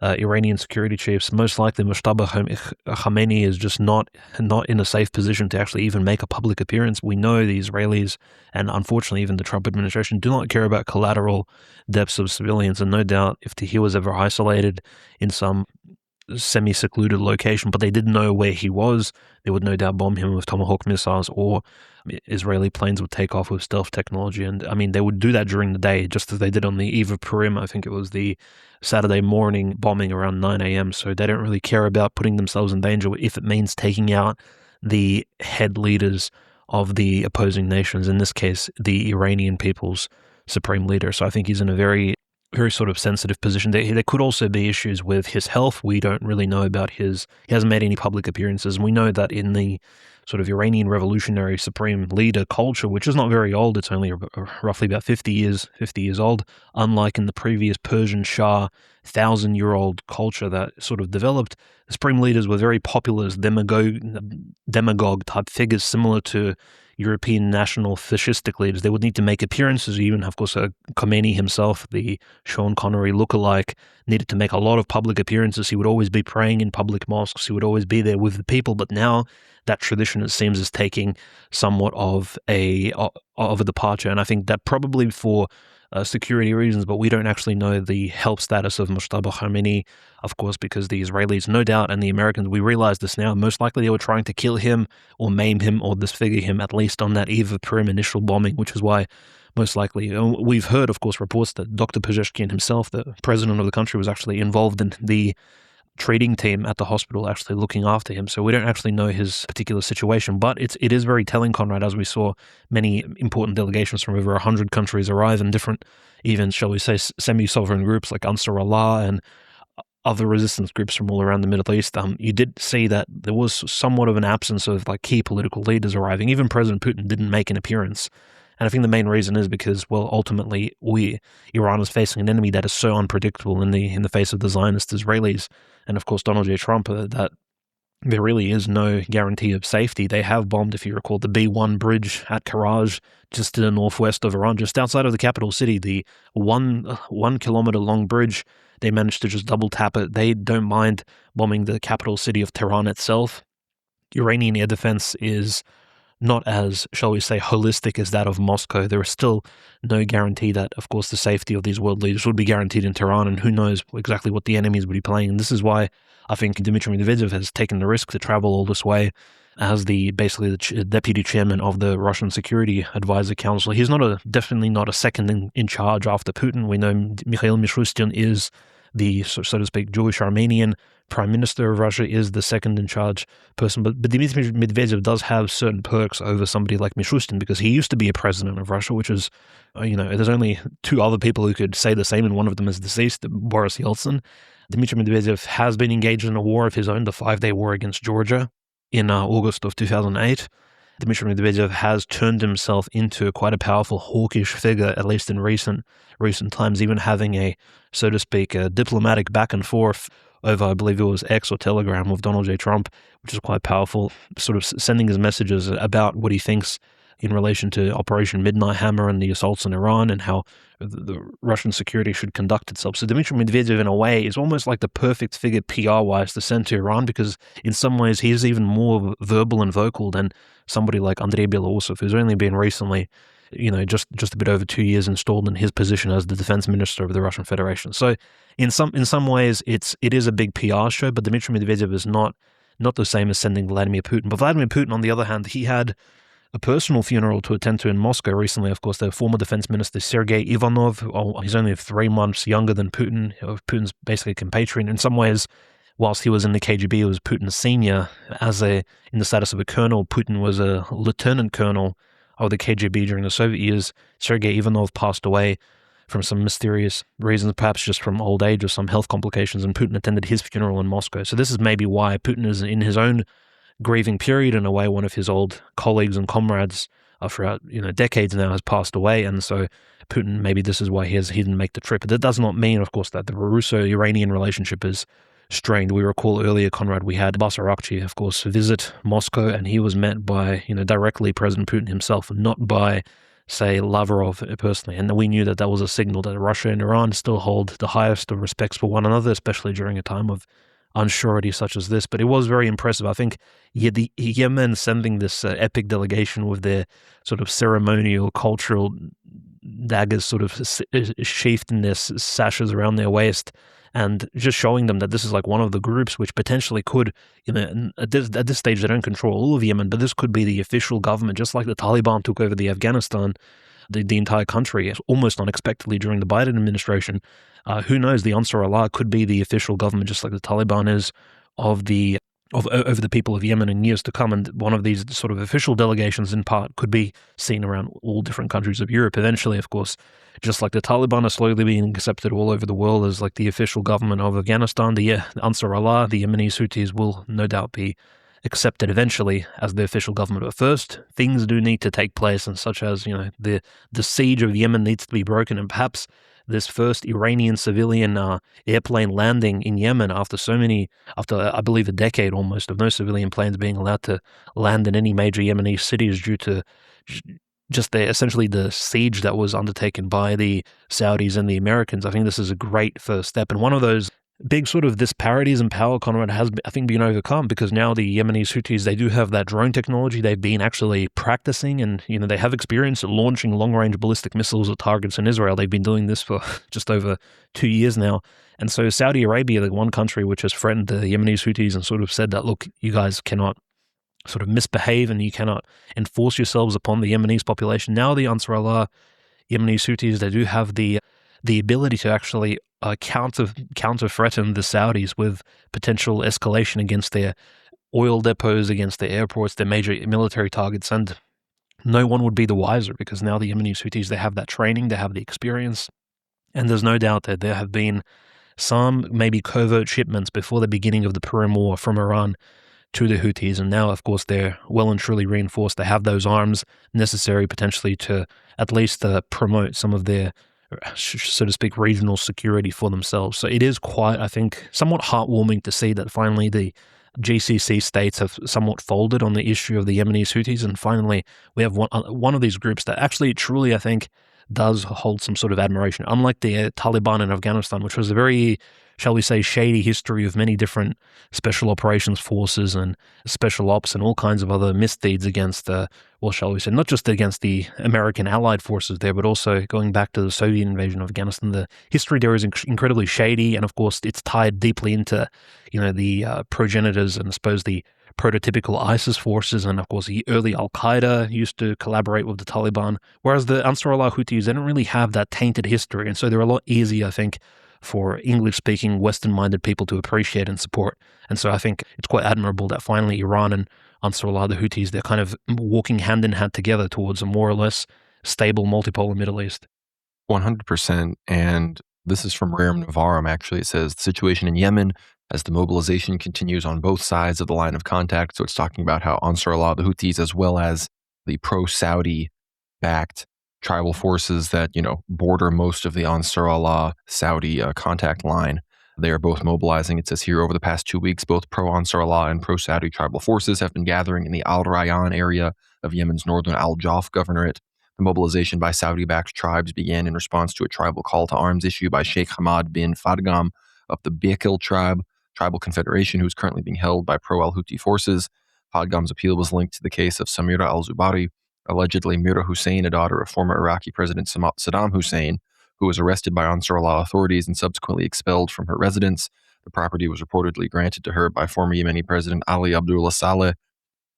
Iranian security chiefs, most likely Mujtaba Khamenei is just not in a safe position to actually even make a public appearance. We know the Israelis, and unfortunately even the Trump administration, do not care about collateral deaths of civilians. And no doubt if he was ever isolated in some semi-secluded location, but they didn't know where he was, they would no doubt bomb him with Tomahawk missiles, or Israeli planes would take off with stealth technology. And I mean, they would do that during the day, just as they did on the eve of Purim. I think it was the Saturday morning bombing around 9 a.m. So they don't really care about putting themselves in danger if it means taking out the head leaders of the opposing nations, in this case, the Iranian people's supreme leader. So I think he's in a very sort of sensitive position. There could also be issues with his health. We don't really know about he hasn't made any public appearances. And we know that in the sort of Iranian revolutionary supreme leader culture, which is not very old, it's only roughly about 50 years old, unlike in the previous Persian Shah 1,000-year-old culture that sort of developed, the supreme leaders were very popular as demagogue type figures, similar to European national fascistic leaders. They would need to make appearances. Even, of course, Khamenei himself, the Sean Connery lookalike, needed to make a lot of public appearances. He would always be praying in public mosques. He would always be there with the people. But now that tradition, it seems, is taking somewhat of a departure. And I think that probably for security reasons, but we don't actually know the health status of Mujtaba Khamenei, of course, because the Israelis, no doubt, and the Americans, we realize this now, most likely they were trying to kill him or maim him or disfigure him, at least on that eve of Purim initial bombing, which is why most likely, we've heard, of course, reports that Dr. Pezeshkian himself, the president of the country, was actually involved in the treating team at the hospital actually looking after him. So we don't actually know his particular situation, but it is very telling, Conrad, as we saw many important delegations from over 100 countries arrive, and different, even, shall we say, semi-sovereign groups like Ansarallah and other resistance groups from all around the Middle East. You did see that there was somewhat of an absence of like key political leaders arriving. Even President Putin didn't make an appearance. And I think the main reason is because, well, ultimately, Iran is facing an enemy that is so unpredictable in the face of the Zionist Israelis, and of course Donald J. Trump, that there really is no guarantee of safety. They have bombed, if you recall, the B1 bridge at Karaj, just to the northwest of Iran, just outside of the capital city. The 1 kilometer long bridge, they managed to just double tap it. They don't mind bombing the capital city of Tehran itself. Iranian air defense is not as, shall we say, holistic as that of Moscow. There is still no guarantee that, of course, the safety of these world leaders would be guaranteed in Tehran, and who knows exactly what the enemies would be playing. And this is why I think Dmitry Medvedev has taken the risk to travel all this way as basically the deputy chairman of the Russian Security Advisor Council. He's definitely not a second in charge after Putin. We know Mikhail Mishustin is the, so to speak, Jewish Armenian prime minister of Russia, is the second in charge person. But Dmitry Medvedev does have certain perks over somebody like Mishustin, because he used to be a president of Russia, which is, there's only two other people who could say the same, and one of them is deceased, Boris Yeltsin. Dmitry Medvedev has been engaged in a war of his own, the 5-day war against Georgia in August of 2008. Dmitry Medvedev has turned himself into quite a powerful hawkish figure, at least in recent times, even having a, so to speak, a diplomatic back and forth over, I believe it was X or Telegram, with Donald J. Trump, which is quite powerful, sort of sending his messages about what he thinks in relation to Operation Midnight Hammer and the assaults in Iran, and how the Russian security should conduct itself. So Dmitry Medvedev, in a way, is almost like the perfect figure PR-wise to send to Iran, because in some ways he is even more verbal and vocal than somebody like Andrei Belousov, who's only been recently, just a bit over 2 years installed in his position as the defense minister of the Russian Federation. So in some ways it is a big PR show, but Dmitry Medvedev is not the same as sending Vladimir Putin. But Vladimir Putin, on the other hand, he had a personal funeral to attend to in Moscow recently. Of course, the former defense minister Sergei Ivanov, he's only 3 months younger than Putin. Putin's basically a compatriot. In some ways, whilst he was in the KGB, he was Putin's senior. In the status of a colonel, Putin was a lieutenant colonel of the KGB during the Soviet years. Sergei Ivanov passed away from some mysterious reasons, perhaps just from old age or some health complications, and Putin attended his funeral in Moscow. So this is maybe why Putin is in his own grieving period. In a way, one of his old colleagues and comrades throughout decades now has passed away, and so Putin, maybe this is why he didn't make the trip. But that does not mean, of course, that the Russo-Iranian relationship is strained. We recall earlier, Conrad, we had Abbas Araghchi, of course, visit Moscow, and he was met by directly President Putin himself, not by, say, Lavrov personally. And we knew that that was a signal that Russia and Iran still hold the highest of respects for one another, especially during a time of unsurety such as this. But it was very impressive. I think the Yemen sending this epic delegation with their sort of ceremonial, cultural daggers sort of sheathed in their sashes around their waist, and just showing them that this is like one of the groups which potentially could, at this stage they don't control all of Yemen, but this could be the official government, just like the Taliban took over the Afghanistan, the entire country, almost unexpectedly during the Biden administration. Who knows, the Ansarallah could be the official government, just like the Taliban is, over the people of Yemen in years to come. And one of these sort of official delegations, in part, could be seen around all different countries of Europe. Eventually, of course, just like the Taliban are slowly being accepted all over the world as like the official government of Afghanistan, the Ansarallah, the Yemeni Houthis, will no doubt be accepted eventually as the official government. But first, things do need to take place, and such as the siege of Yemen needs to be broken, and perhaps this first Iranian civilian airplane landing in Yemen after I believe a decade almost of no civilian planes being allowed to land in any major Yemeni cities due to just essentially the siege that was undertaken by the Saudis and the Americans. I think this is a great first step, and one of those big sort of disparities in power, Conrad, has, I think, been overcome, because now the Yemeni Houthis, they do have that drone technology. They've been actually practicing, and they have experience at launching long-range ballistic missiles at targets in Israel. They've been doing this for just over 2 years now. And so Saudi Arabia, the one country which has threatened the Yemeni Houthis and sort of said that, look, you guys cannot sort of misbehave and you cannot enforce yourselves upon the Yemeni population. Now the Ansarallah Yemeni Houthis, they do have the ability to actually counter-threaten the Saudis with potential escalation against their oil depots, against their airports, their major military targets, and no one would be the wiser, because now the Yemeni Houthis, they have that training, they have the experience, and there's no doubt that there have been some maybe covert shipments before the beginning of the Purim War from Iran to the Houthis, and now, of course, they're well and truly reinforced. They have those arms necessary potentially to at least promote some of their, so to speak, regional security for themselves. So it is quite, I think, somewhat heartwarming to see that finally the GCC states have somewhat folded on the issue of the Yemeni Houthis, and finally we have one of these groups that actually truly, I think, does hold some sort of admiration. Unlike the Taliban in Afghanistan, which was a very, shall we say, shady history of many different special operations forces and special ops and all kinds of other misdeeds against, shall we say, not just against the American allied forces there, but also going back to the Soviet invasion of Afghanistan. The history there is incredibly shady, and of course it's tied deeply into, the progenitors and I suppose the prototypical ISIS forces, and of course the early Al-Qaeda used to collaborate with the Taliban, whereas the Ansarallah Houthis, they don't really have that tainted history, and so they're a lot easier, I think, for English-speaking, Western-minded people to appreciate and support. And so I think it's quite admirable that finally Iran and Ansarallah, the Houthis, they're kind of walking hand in hand together towards a more or less stable multipolar Middle East. 100%. And this is from Rerum Novarum, actually. It says, the situation in Yemen as the mobilization continues on both sides of the line of contact. So it's talking about how Ansarallah, the Houthis, as well as the pro-Saudi backed tribal forces that, border most of the Ansarallah Saudi contact line, they are both mobilizing. It says here, over the past 2 weeks, both pro-Ansarallah and pro-Saudi tribal forces have been gathering in the Al Rayyan area of Yemen's northern Al Jawf governorate. The mobilization by Saudi-backed tribes began in response to a tribal call to arms issued by Sheikh Hamad bin Fadgam of the Bekil tribal confederation, who is currently being held by pro-al-Houthi forces. Fadgam's appeal was linked to the case of Samira al-Zubari, allegedly Mira Hussein, a daughter of former Iraqi President Saddam Hussein, who was arrested by Ansarallah authorities and subsequently expelled from her residence. The property was reportedly granted to her by former Yemeni President Ali Abdullah Saleh,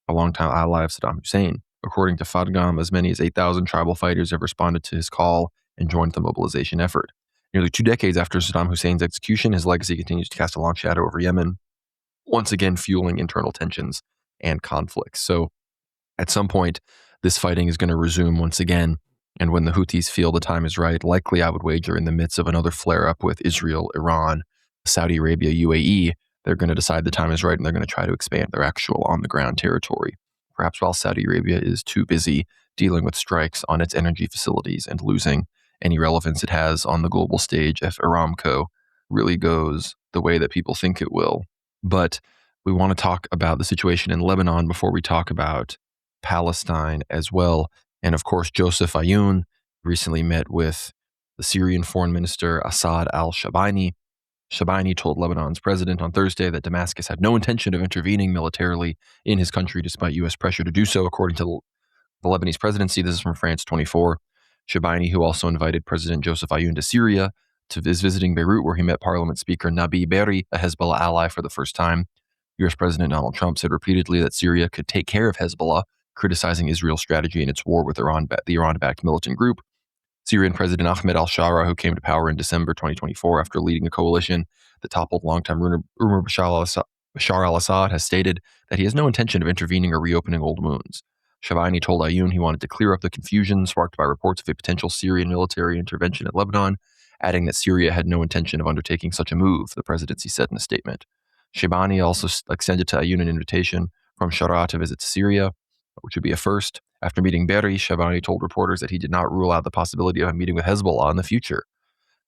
a longtime ally of Saddam Hussein. According to Fadgam, as many as 8,000 tribal fighters have responded to his call and joined the mobilization effort. Nearly 2 decades after Saddam Hussein's execution, his legacy continues to cast a long shadow over Yemen, once again fueling internal tensions and conflicts. So at some point, this fighting is going to resume once again. And when the Houthis feel the time is right, likely I would wager in the midst of another flare-up with Israel, Iran, Saudi Arabia, UAE, they're going to decide the time is right and they're going to try to expand their actual on-the-ground territory. Perhaps while Saudi Arabia is too busy dealing with strikes on its energy facilities and losing any relevance it has on the global stage if Aramco really goes the way that people think it will. But we want to talk about the situation in Lebanon before we talk about Palestine as well. And of course, Joseph Ayoun recently met with the Syrian foreign minister Assad al-Shabani. Shabani told Lebanon's president on Thursday that Damascus had no intention of intervening militarily in his country despite U.S. pressure to do so, according to the Lebanese presidency. This is from France 24. Shabani, who also invited President Joseph Ayoun to Syria, is visiting Beirut, where he met Parliament Speaker Nabi Berri, a Hezbollah ally, for the first time. U.S. President Donald Trump said repeatedly that Syria could take care of Hezbollah, criticizing Israel's strategy in its war with the Iran-backed militant group. Syrian President Ahmed al-Shara, who came to power in December 2024 after leading a coalition that toppled longtime ruler Bashar al-Assad, has stated that he has no intention of intervening or reopening old wounds. Shabani told Ayoun he wanted to clear up the confusion sparked by reports of a potential Syrian military intervention in Lebanon, adding that Syria had no intention of undertaking such a move, the presidency said in a statement. Shabani also extended to Ayoun an invitation from Shara to visit Syria, which would be a first. After meeting Berri, Shabani told reporters that he did not rule out the possibility of a meeting with Hezbollah in the future.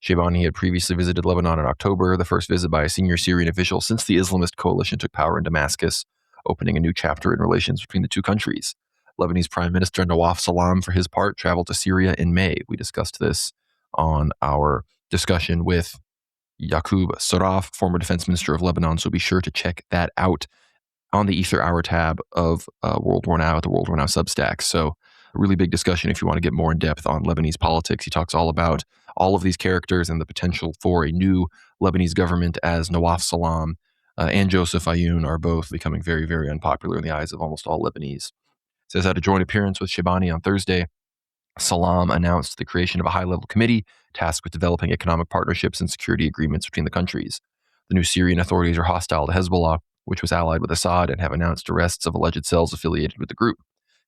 Shabani had previously visited Lebanon in October, the first visit by a senior Syrian official since the Islamist coalition took power in Damascus, opening a new chapter in relations between the two countries. Lebanese Prime Minister Nawaf Salam, for his part, traveled to Syria in May. We discussed this on our discussion with Yaqub Sarraf, former defense minister of Lebanon, so be sure to check that out on the Ether Hour tab of World War Now at the World War Now Substack. So a really big discussion if you want to get more in depth on Lebanese politics. He talks all about all of these characters and the potential for a new Lebanese government as Nawaf Salam and Joseph Ayoun are both becoming very, very unpopular in the eyes of almost all Lebanese. It says at a joint appearance with Shabani on Thursday, Salam announced the creation of a high-level committee tasked with developing economic partnerships and security agreements between the countries. The new Syrian authorities are hostile to Hezbollah, which was allied with Assad, and have announced arrests of alleged cells affiliated with the group.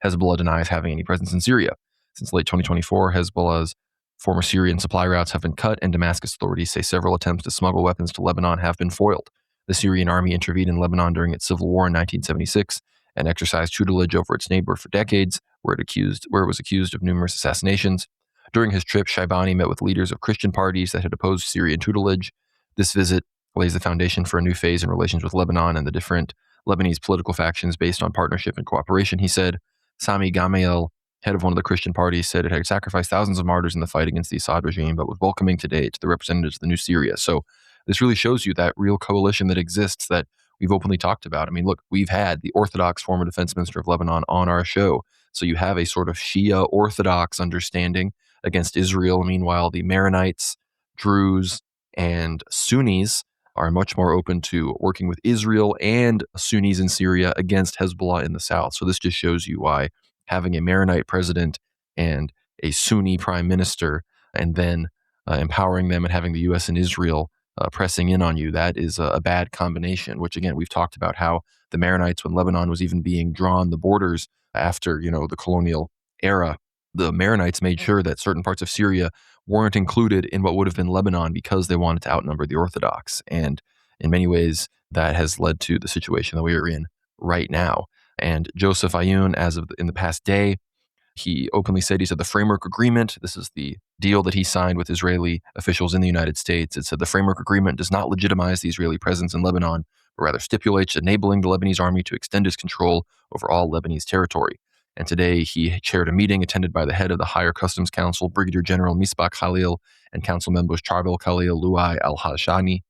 Hezbollah denies having any presence in Syria. Since late 2024, Hezbollah's former Syrian supply routes have been cut, and Damascus authorities say several attempts to smuggle weapons to Lebanon have been foiled. The Syrian army intervened in Lebanon during its civil war in 1976 and exercised tutelage over its neighbor for decades, where it was accused of numerous assassinations. During his trip, Shaibani met with leaders of Christian parties that had opposed Syrian tutelage. This visit lays the foundation for a new phase in relations with Lebanon and the different Lebanese political factions based on partnership and cooperation, he said. Sami Gamael, head of one of the Christian parties, said it had sacrificed thousands of martyrs in the fight against the Assad regime, but was welcoming today to the representatives of the new Syria. So this really shows you that real coalition that exists that we've openly talked about. I mean, look, we've had the Orthodox former defense minister of Lebanon on our show. So you have a sort of Shia Orthodox understanding against Israel. Meanwhile, the Maronites, Druze, and Sunnis are much more open to working with Israel and Sunnis in Syria against Hezbollah in the south. So this just shows you why having a Maronite president and a Sunni prime minister and then empowering them and having the U.S. and Israel pressing in on you, that is a bad combination, which again, we've talked about how the Maronites, when Lebanon was even being drawn the borders after, the colonial era, the Maronites made sure that certain parts of Syria weren't included in what would have been Lebanon because they wanted to outnumber the Orthodox. And in many ways, that has led to the situation that we are in right now. And Joseph Ayoun, in the past day, he openly said, the framework agreement, this is the deal that he signed with Israeli officials in the United States. It said the framework agreement does not legitimize the Israeli presence in Lebanon, but rather stipulates enabling the Lebanese army to extend its control over all Lebanese territory. And today he chaired a meeting attended by the head of the Higher Customs Council, Brigadier General Misbah Khalil, and Council members Charbel Khalil, Luai al-Hashani.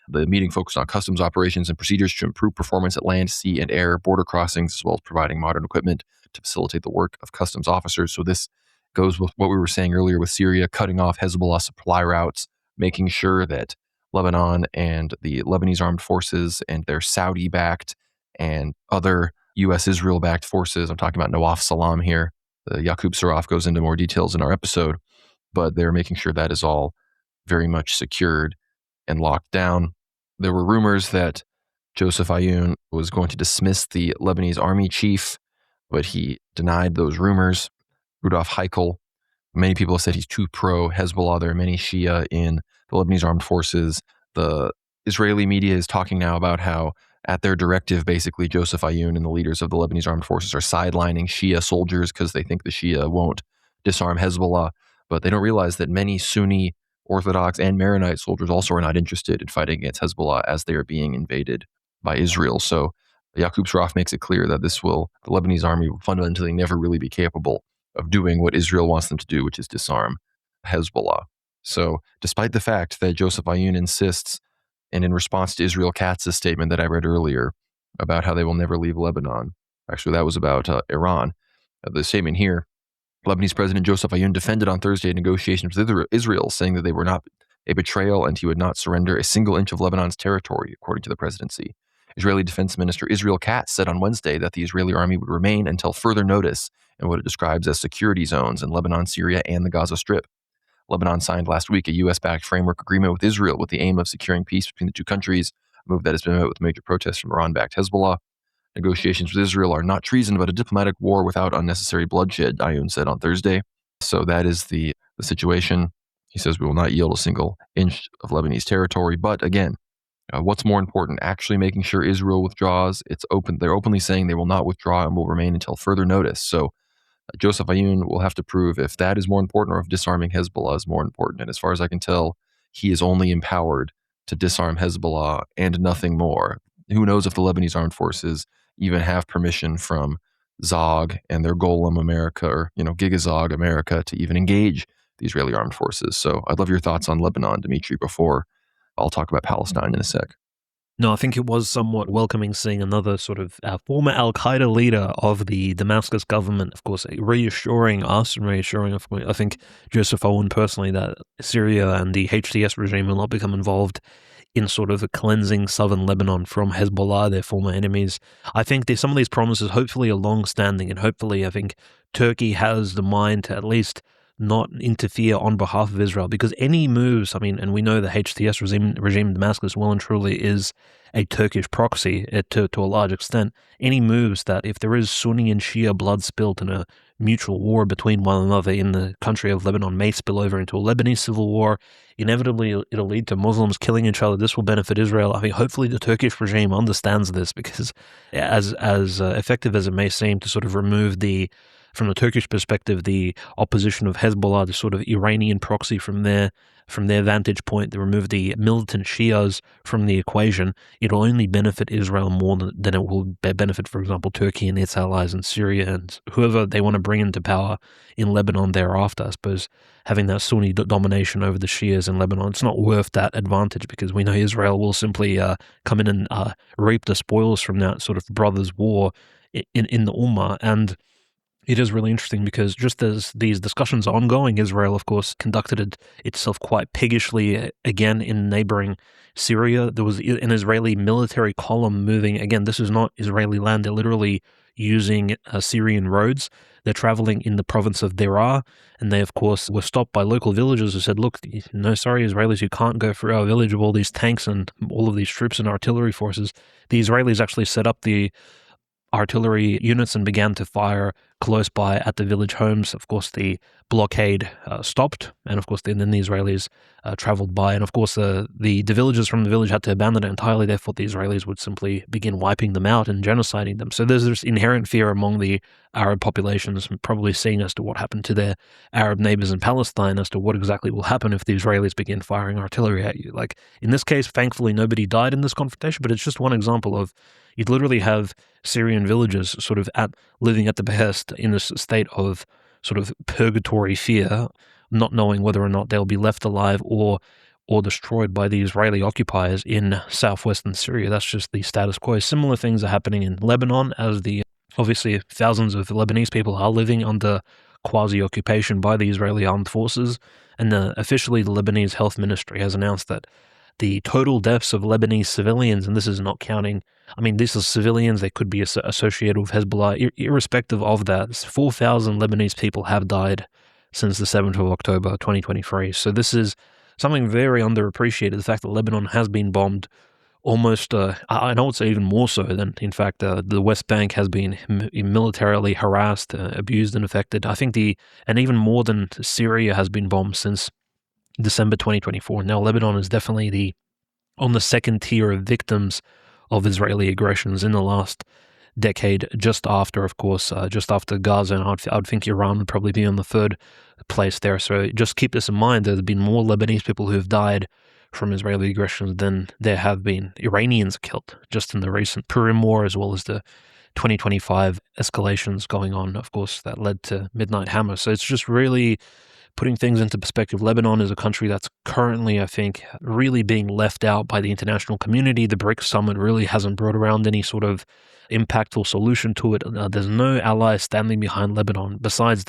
The meeting focused on customs operations and procedures to improve performance at land, sea, and air border crossings, as well as providing modern equipment to facilitate the work of customs officers. So this goes with what we were saying earlier with Syria, cutting off Hezbollah supply routes, making sure that Lebanon and the Lebanese armed forces and their Saudi-backed and other U.S. Israel-backed forces, I'm talking about Nawaf Salam here, Yaqub Sarraf goes into more details in our episode, but they're making sure that is all very much secured and locked down. There were rumors that Joseph Ayoun was going to dismiss the Lebanese army chief but he denied those rumors. Rudolf Heikel, many people have said he's too pro-Hezbollah. There are many Shia in the Lebanese armed forces. The Israeli media is talking now about how, at their directive, basically, Joseph Ayoun and the leaders of the Lebanese armed forces are sidelining Shia soldiers because they think the Shia won't disarm Hezbollah. But they don't realize that many Sunni, Orthodox, and Maronite soldiers also are not interested in fighting against Hezbollah as they are being invaded by Israel. So Yaqub Sharaf makes it clear that the Lebanese army will fundamentally never really be capable of doing what Israel wants them to do, which is disarm Hezbollah. So despite the fact that Joseph Ayoun insists, and in response to Israel Katz's statement that I read earlier about how they will never leave Lebanon, actually that was about Iran, the statement here, Lebanese President Joseph Ayoun defended on Thursday negotiations with Israel, saying that they were not a betrayal and he would not surrender a single inch of Lebanon's territory, according to the presidency. Israeli Defense Minister Israel Katz said on Wednesday that the Israeli army would remain until further notice in what it describes as security zones in Lebanon, Syria, and the Gaza Strip. Lebanon signed last week a U.S.-backed framework agreement with Israel with the aim of securing peace between the two countries, a move that has been met with major protests from Iran-backed Hezbollah. Negotiations with Israel are not treason, but a diplomatic war without unnecessary bloodshed, Ayoun said on Thursday. So that is the situation. He says we will not yield a single inch of Lebanese territory. But again, what's more important, actually making sure Israel withdraws? They're openly saying they will not withdraw and will remain until further notice. So Joseph Ayoun will have to prove if that is more important or if disarming Hezbollah is more important. And as far as I can tell, he is only empowered to disarm Hezbollah and nothing more. Who knows if the Lebanese armed forces even have permission from Zog and their Golem America or, Gigazog America to even engage the Israeli armed forces. So I'd love your thoughts on Lebanon, Dmitry, before I'll talk about Palestine in a sec. No, I think it was somewhat welcoming seeing another sort of former al-Qaeda leader of the Damascus government, of course, reassuring us and reassuring, I think, Joseph Aoun personally, that Syria and the HTS regime will not become involved in sort of cleansing southern Lebanon from Hezbollah, their former enemies. I think some of these promises hopefully are long-standing, and hopefully I think Turkey has the mind to at least not interfere on behalf of Israel, because any moves, and we know the HTS regime in Damascus well and truly is a Turkish proxy to a large extent. Any moves that, if there is Sunni and Shia blood spilt in a mutual war between one another in the country of Lebanon, may spill over into a Lebanese civil war. Inevitably, it'll lead to Muslims killing each other. This will benefit Israel. Hopefully the Turkish regime understands this, because as effective as it may seem to sort of remove from the Turkish perspective, the opposition of Hezbollah, the sort of Iranian proxy from their vantage point, to remove the militant Shias from the equation, it'll only benefit Israel more than it will benefit, for example, Turkey and its allies in Syria and whoever they want to bring into power in Lebanon thereafter. I suppose having that Sunni domination over the Shias in Lebanon, it's not worth that advantage, because we know Israel will simply come in and reap the spoils from that sort of brothers' war in the Ummah. And it is really interesting because just as these discussions are ongoing, Israel, of course, conducted itself quite piggishly again in neighboring Syria. There was an Israeli military column moving. Again, this is not Israeli land. They're literally using Syrian roads. They're traveling in the province of Deraa, and they, of course, were stopped by local villagers who said, look, no, sorry, Israelis, you can't go through our village with all these tanks and all of these troops and artillery forces. The Israelis actually set up the artillery units and began to fire close by at the village homes. Of course, the blockade stopped, and of course, then the Israelis traveled by, and of course, the villagers from the village had to abandon it entirely. They thought the Israelis would simply begin wiping them out and genociding them. So there's this inherent fear among the Arab populations, probably seeing as to what happened to their Arab neighbors in Palestine, as to what exactly will happen if the Israelis begin firing artillery at you. Like in this case, thankfully, nobody died in this confrontation, but it's just one example of you'd literally have Syrian villagers sort of living at the behest in this state of sort of purgatory fear, not knowing whether or not they'll be left alive or destroyed by the Israeli occupiers in southwestern Syria. That's just the status quo. Similar things are happening in Lebanon, as obviously thousands of Lebanese people are living under quasi-occupation by the Israeli armed forces, and officially the Lebanese Health Ministry has announced that the total deaths of Lebanese civilians, and this is not counting, these are civilians, they could be associated with Hezbollah, irrespective of that, 4,000 Lebanese people have died since the 7th of October 2023. So this is something very underappreciated, the fact that Lebanon has been bombed almost, I would say even more so than, in fact, the West Bank has been militarily harassed, abused, and affected. I think and even more than Syria has been bombed since December 2024. Now, Lebanon is definitely on the second tier of victims of Israeli aggressions in the last decade, just after, of course, just after Gaza, and I'd think Iran would probably be on the third place there. So just keep this in mind. There have been more Lebanese people who have died from Israeli aggressions than there have been Iranians killed, just in the recent Purim War, as well as the 2025 escalations going on, of course, that led to Midnight Hammer. So it's just really putting things into perspective. Lebanon is a country that's currently, I think, really being left out by the international community. The BRICS summit really hasn't brought around any sort of impactful solution to it. There's no allies standing behind Lebanon besides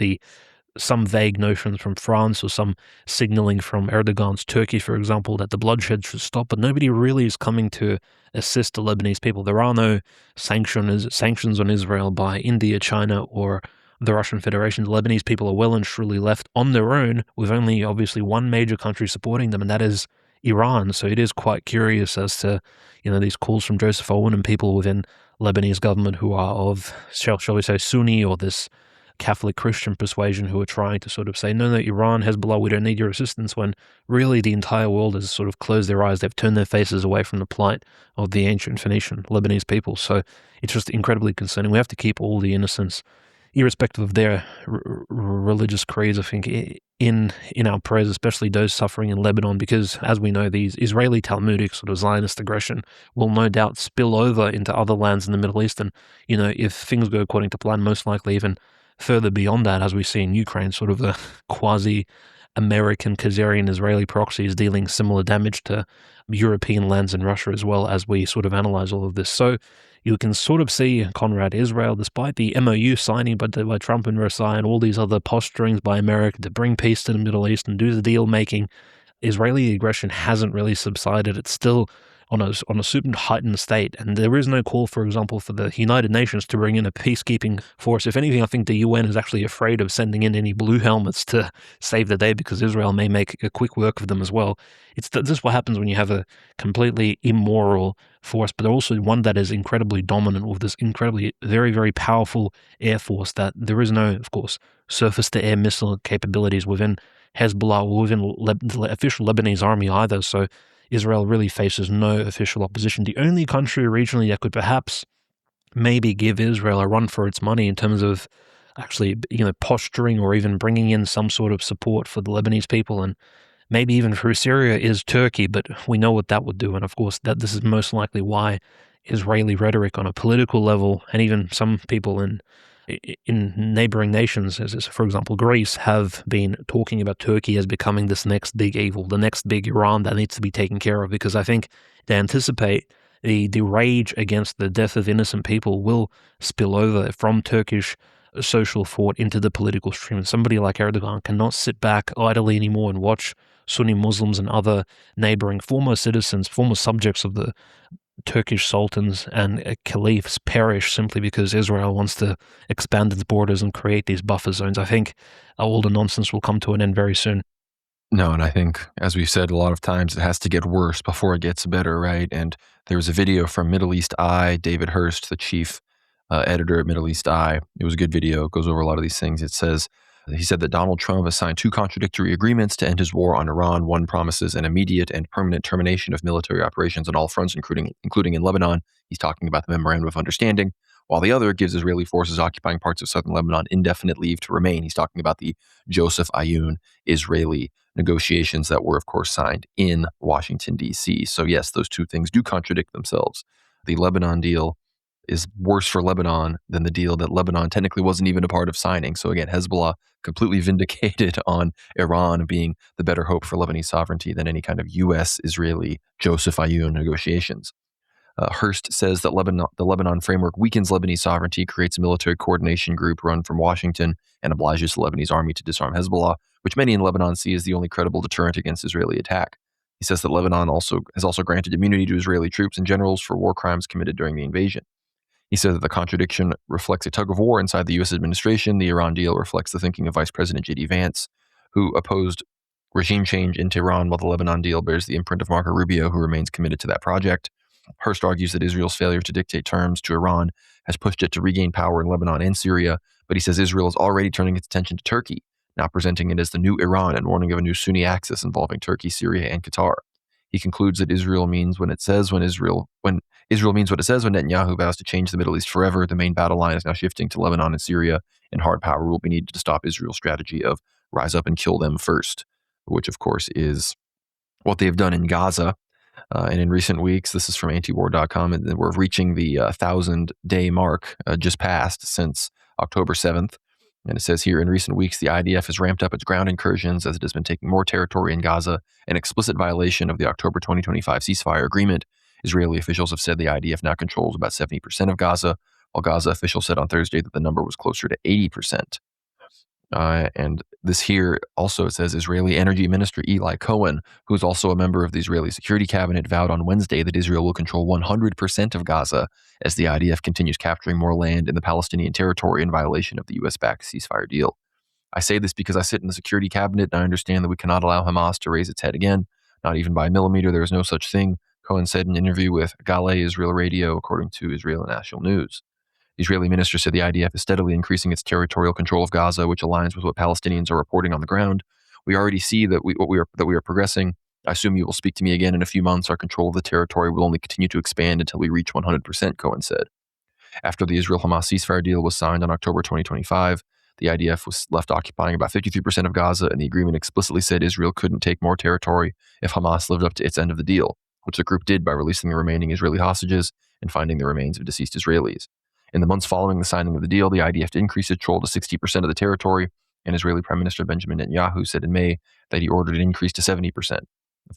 some vague notions from France or some signaling from Erdogan's Turkey, for example, that the bloodshed should stop, but nobody really is coming to assist the Lebanese people. There are no sanctions on Israel by India, China, or the Russian Federation. The Lebanese people are well and truly left on their own, with only obviously one major country supporting them, and that is Iran. So it is quite curious as to, these calls from Joseph Owen and people within Lebanese government who are of, shall we say, Sunni or this Catholic Christian persuasion, who are trying to sort of say, no, Iran, Hezbollah, we don't need your assistance, when really the entire world has sort of closed their eyes. They've turned their faces away from the plight of the ancient Phoenician Lebanese people. So it's just incredibly concerning. We have to keep all the innocents, irrespective of their religious creeds, I think, in our prayers, especially those suffering in Lebanon, because as we know, these Israeli Talmudic sort of Zionist aggression will no doubt spill over into other lands in the Middle East. And, if things go according to plan, most likely even further beyond that, as we see in Ukraine, sort of the quasi-American Khazarian Israeli proxies dealing similar damage to European lands and Russia as well, as we sort of analyze all of this. So you can sort of see, Conrad, Israel, despite the MOU signing by Trump and Versailles and all these other posturings by America to bring peace to the Middle East and do the deal making, Israeli aggression hasn't really subsided. It's still on a super heightened state, and there is no call, for example, for the United Nations to bring in a peacekeeping force. If anything, I think the UN is actually afraid of sending in any blue helmets to save the day, because Israel may make a quick work of them as well. This is what happens when you have a completely immoral force, but also one that is incredibly dominant, with this incredibly, very, very powerful air force, that there is no, of course, surface-to-air missile capabilities within Hezbollah or within the official Lebanese army either. So Israel really faces no official opposition. The only country regionally that could perhaps maybe give Israel a run for its money in terms of actually, posturing or even bringing in some sort of support for the Lebanese people, and maybe even through Syria, is Turkey. But we know what that would do. And of course, this is most likely why Israeli rhetoric on a political level, and even some people in neighboring nations, as for example Greece, have been talking about Turkey as becoming this next big evil, the next big Iran that needs to be taken care of, because I think they anticipate the rage against the death of innocent people will spill over from Turkish social thought into the political stream. And somebody like Erdogan cannot sit back idly anymore and watch Sunni Muslims and other neighboring former citizens, former subjects of the Turkish sultans and caliphs perish simply because Israel wants to expand its borders and create these buffer zones. I think all the nonsense will come to an end very soon. No, and I think, as we've said a lot of times, it has to get worse before it gets better, right? And there was a video from Middle East Eye, David Hurst, the chief editor at Middle East Eye. It was a good video. It goes over a lot of these things. He said that Donald Trump has signed 2 contradictory agreements to end his war on Iran. One promises an immediate and permanent termination of military operations on all fronts, including in Lebanon. He's talking about the Memorandum of Understanding, while the other gives Israeli forces occupying parts of southern Lebanon indefinite leave to remain. He's talking about the Joseph Aoun Israeli negotiations that were, of course, signed in Washington, D.C. So yes, those two things do contradict themselves. The Lebanon deal is worse for Lebanon than the deal that Lebanon technically wasn't even a part of signing. So again, Hezbollah completely vindicated on Iran being the better hope for Lebanese sovereignty than any kind of U.S.-Israeli Joseph Aoun negotiations. Hurst says that the Lebanon framework weakens Lebanese sovereignty, creates a military coordination group run from Washington, and obliges the Lebanese army to disarm Hezbollah, which many in Lebanon see as the only credible deterrent against Israeli attack. He says that Lebanon has also granted immunity to Israeli troops and generals for war crimes committed during the invasion. He said that the contradiction reflects a tug of war inside the U.S. administration. The Iran deal reflects the thinking of Vice President J.D. Vance, who opposed regime change in Tehran, while the Lebanon deal bears the imprint of Marco Rubio, who remains committed to that project. Hurst argues that Israel's failure to dictate terms to Iran has pushed it to regain power in Lebanon and Syria, but he says Israel is already turning its attention to Turkey, now presenting it as the new Iran and warning of a new Sunni axis involving Turkey, Syria, and Qatar. He concludes that Israel means when Israel means what it says when Netanyahu vows to change the Middle East forever. The main battle line is now shifting to Lebanon and Syria, and hard power will be needed to stop Israel's strategy of rise up and kill them first, which of course is what they have done in Gaza. And in recent weeks, this is from antiwar.com, and we're reaching the 1,000-day mark just passed since October 7th. And it says here, in recent weeks, the IDF has ramped up its ground incursions as it has been taking more territory in Gaza, an explicit violation of the October 2025 ceasefire agreement. Israeli officials have said the IDF now controls about 70% of Gaza, while Gaza officials said on Thursday that the number was closer to 80%. And this here also says Israeli Energy Minister Eli Cohen, who is also a member of the Israeli Security Cabinet, vowed on Wednesday that Israel will control 100% of Gaza as the IDF continues capturing more land in the Palestinian territory in violation of the U.S.-backed ceasefire deal. I say this because I sit in the Security Cabinet and I understand that we cannot allow Hamas to raise its head again, not even by a millimeter. There is no such thing, Cohen said in an interview with Galei Israel Radio, according to Israeli National News. The Israeli minister said the IDF is steadily increasing its territorial control of Gaza, which aligns with what Palestinians are reporting on the ground. We already see that we are progressing. I assume you will speak to me again in a few months. Our control of the territory will only continue to expand until we reach 100%, Cohen said. After the Israel-Hamas ceasefire deal was signed on October 2025, the IDF was left occupying about 53% of Gaza, and the agreement explicitly said Israel couldn't take more territory if Hamas lived up to its end of the deal, which the group did by releasing the remaining Israeli hostages and finding the remains of deceased Israelis. In the months following the signing of the deal, the IDF increased its control to 60% of the territory, and Israeli Prime Minister Benjamin Netanyahu said in May that he ordered an increase to 70%.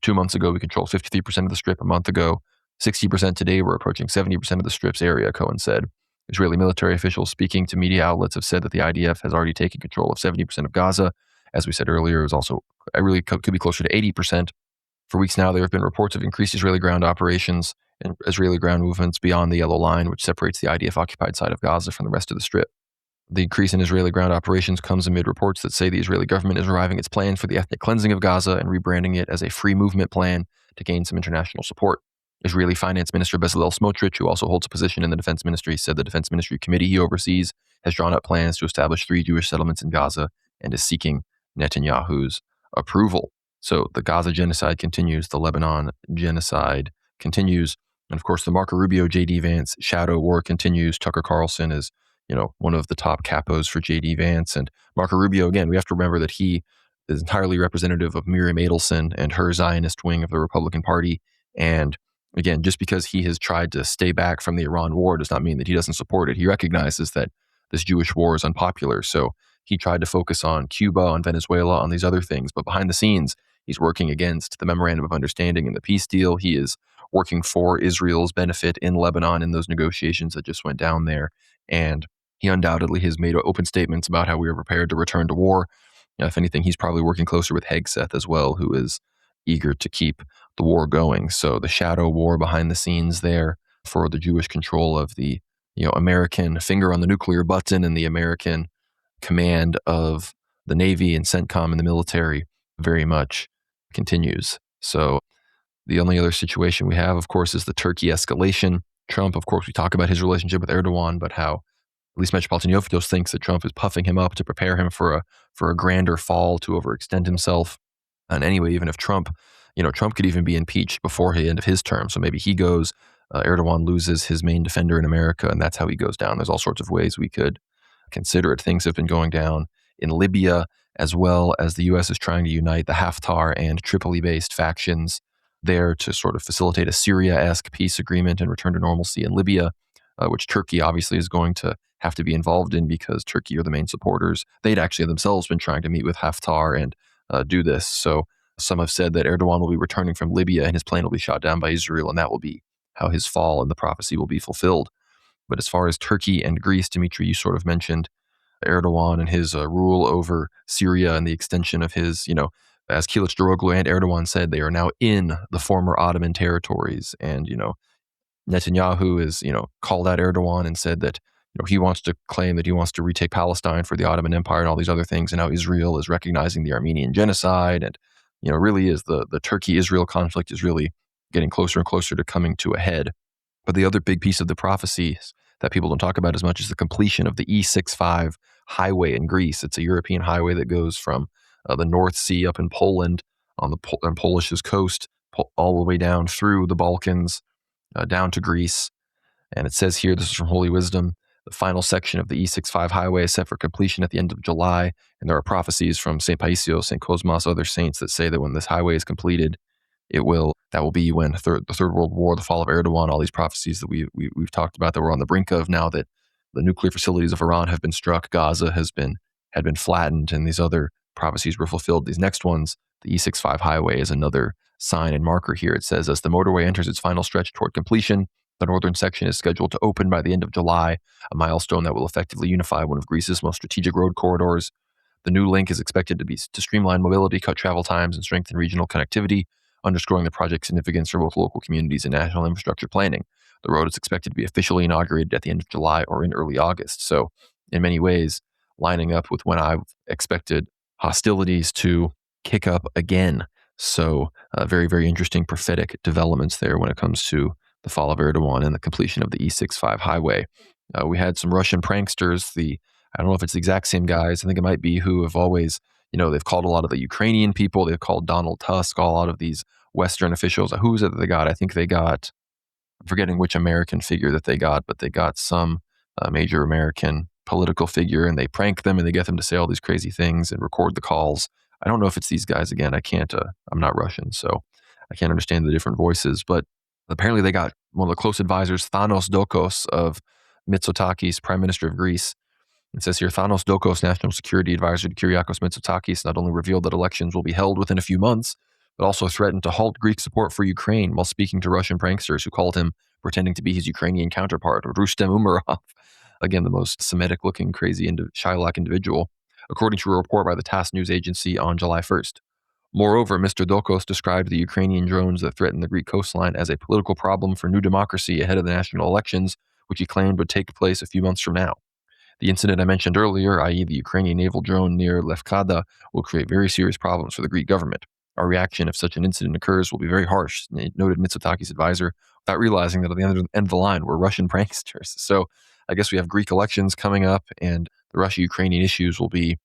2 months ago, we controlled 53% of the Strip. A month ago, 60% today, we're approaching 70% of the Strip's area, Cohen said. Israeli military officials speaking to media outlets have said that the IDF has already taken control of 70% of Gaza. As we said earlier, it was also could be closer to 80%. For weeks now, there have been reports of increased Israeli ground operations and Israeli ground movements beyond the yellow line, which separates the IDF-occupied side of Gaza from the rest of the Strip. The increase in Israeli ground operations comes amid reports that say the Israeli government is reviving its plans for the ethnic cleansing of Gaza and rebranding it as a free movement plan to gain some international support. Israeli Finance Minister Bezalel Smotrich, who also holds a position in the Defense Ministry, said the Defense Ministry committee he oversees has drawn up plans to establish 3 Jewish settlements in Gaza and is seeking Netanyahu's approval. So the Gaza genocide continues, the Lebanon genocide continues, and of course the Marco Rubio, J.D. Vance shadow war continues. Tucker Carlson is, one of the top capos for J.D. Vance, and Marco Rubio, again, we have to remember that he is entirely representative of Miriam Adelson and her Zionist wing of the Republican Party. And again, just because he has tried to stay back from the Iran war does not mean that he doesn't support it. He recognizes that this Jewish war is unpopular. So he tried to focus on Cuba, on Venezuela, on these other things. But behind the scenes, he's working against the Memorandum of Understanding and the peace deal. He is working for Israel's benefit in Lebanon in those negotiations that just went down there. And he undoubtedly has made open statements about how we are prepared to return to war. If anything, he's probably working closer with Hegseth as well, who is eager to keep the war going. So the shadow war behind the scenes there for the Jewish control of the American finger on the nuclear button and the American command of the Navy and CENTCOM and the military very much continues. So the only other situation we have, of course, is the Turkey escalation. Trump, of course, we talk about his relationship with Erdogan, but how at least Metropolitan Yoftos thinks that Trump is puffing him up to prepare him for a grander fall, to overextend himself. And anyway, even if Trump could even be impeached before the end of his term. So maybe he goes, Erdogan loses his main defender in America, and that's how he goes down. There's all sorts of ways we could consider it. Things have been going down in Libya, as well as the U.S. is trying to unite the Haftar and Tripoli-based factions there to sort of facilitate a Syria-esque peace agreement and return to normalcy in Libya, which Turkey obviously is going to have to be involved in because Turkey are the main supporters. They'd actually themselves been trying to meet with Haftar and do this. So some have said that Erdogan will be returning from Libya and his plane will be shot down by Israel, and that will be how his fall and the prophecy will be fulfilled. But as far as Turkey and Greece, Dmitry, you sort of mentioned Erdogan and his rule over Syria and the extension of his, as Kılıç Daroglu and Erdogan said, they are now in the former Ottoman territories. And, Netanyahu is, called out Erdogan and said that, he wants to claim that he wants to retake Palestine for the Ottoman Empire and all these other things. And now Israel is recognizing the Armenian genocide. And, really is the Turkey-Israel conflict is really getting closer and closer to coming to a head. But the other big piece of the prophecies that people don't talk about as much is the completion of the E65 highway in Greece. It's a European highway that goes from the North Sea up in Poland on Polish's coast, all the way down through the Balkans, down to Greece. And it says here, this is from Holy Wisdom, the final section of the E65 highway is set for completion at the end of July. And there are prophecies from St. Paisios, St. Cosmas, other saints that say that when this highway is completed, that will be when the Third World War, the fall of Erdogan, all these prophecies that we've talked about that we're on the brink of now, that the nuclear facilities of Iran have been struck, Gaza had been flattened, and these other prophecies were fulfilled. These next ones, the E65 highway is another sign and marker here. It says, as the motorway enters its final stretch toward completion, the northern section is scheduled to open by the end of July, a milestone that will effectively unify one of Greece's most strategic road corridors. The new link is expected to streamline mobility, cut travel times, and strengthen regional connectivity, underscoring the project's significance for both local communities and national infrastructure planning. The road is expected to be officially inaugurated at the end of July or in early August. So, in many ways, lining up with when I've expected hostilities to kick up again. So, very, very interesting prophetic developments there when it comes to the fall of Erdogan and the completion of the E65 highway. We had some Russian pranksters, I don't know if it's the exact same guys, I think it might be, who have always, they've called a lot of the Ukrainian people, they've called Donald Tusk, a lot of these Western officials. Who is it that they got? I think they got, I'm forgetting which American figure that they got, but they got some major American political figure, and they prank them and they get them to say all these crazy things and record the calls. I don't know if it's these guys again. I'm not Russian, so I can't understand the different voices, but apparently they got one of the close advisors, Thanos Dokos of Mitsotakis, Prime Minister of Greece. It says here, Thanos Dokos, National Security Advisor to Kyriakos Mitsotakis, not only revealed that elections will be held within a few months, but also threatened to halt Greek support for Ukraine while speaking to Russian pranksters who called him pretending to be his Ukrainian counterpart, Rustem Umerov. Again, the most Semitic-looking, crazy Shylock individual, according to a report by the TASS news agency on July 1st. Moreover, Mr. Dokos described the Ukrainian drones that threatened the Greek coastline as a political problem for New Democracy ahead of the national elections, which he claimed would take place a few months from now. The incident I mentioned earlier, i.e. the Ukrainian naval drone near Lefkada, will create very serious problems for the Greek government. Our reaction if such an incident occurs will be very harsh, noted Mitsotakis' advisor, without realizing that at the end of the line were Russian pranksters. So I guess we have Greek elections coming up, and the Russia-Ukrainian issues will be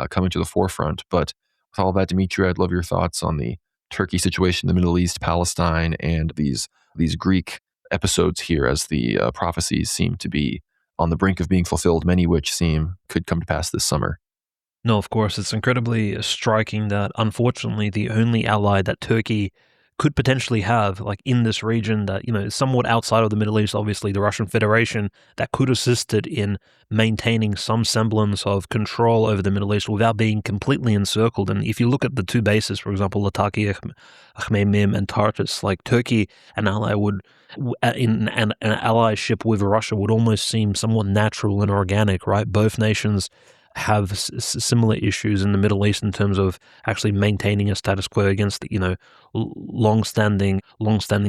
coming to the forefront. But with all that, Dmitry, I'd love your thoughts on the Turkey situation, the Middle East, Palestine, and these Greek episodes here as the prophecies seem to be on the brink of being fulfilled, many which could come to pass this summer. No, of course, it's incredibly striking that, unfortunately, the only ally that Turkey could potentially have, like in this region that, is somewhat outside of the Middle East, obviously the Russian Federation, that could assisted in maintaining some semblance of control over the Middle East without being completely encircled. And if you look at the two bases, for example, Latakia, Khamenei, and Tartus, like Turkey, an ally in an allyship with Russia would almost seem somewhat natural and organic, right? Both nations have similar issues in the Middle East in terms of actually maintaining a status quo against, long-standing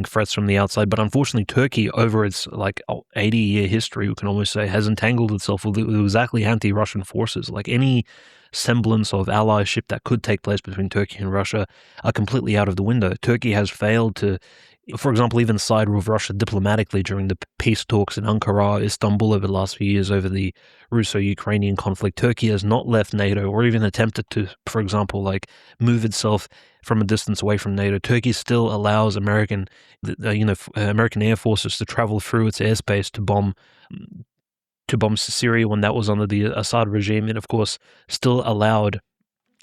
threats from the outside. But unfortunately, Turkey, over its 80-year history, we can almost say, has entangled itself with exactly anti-Russian forces. Like any semblance of allyship that could take place between Turkey and Russia are completely out of the window. Turkey has failed to, for example, even side with Russia diplomatically during the peace talks in Ankara, Istanbul over the last few years over the Russo-Ukrainian conflict. Turkey has not left NATO or even attempted to, for example, move itself from a distance away from NATO. Turkey still allows American air forces to travel through its airspace to bomb Syria when that was under the Assad regime. It, of course, still allowed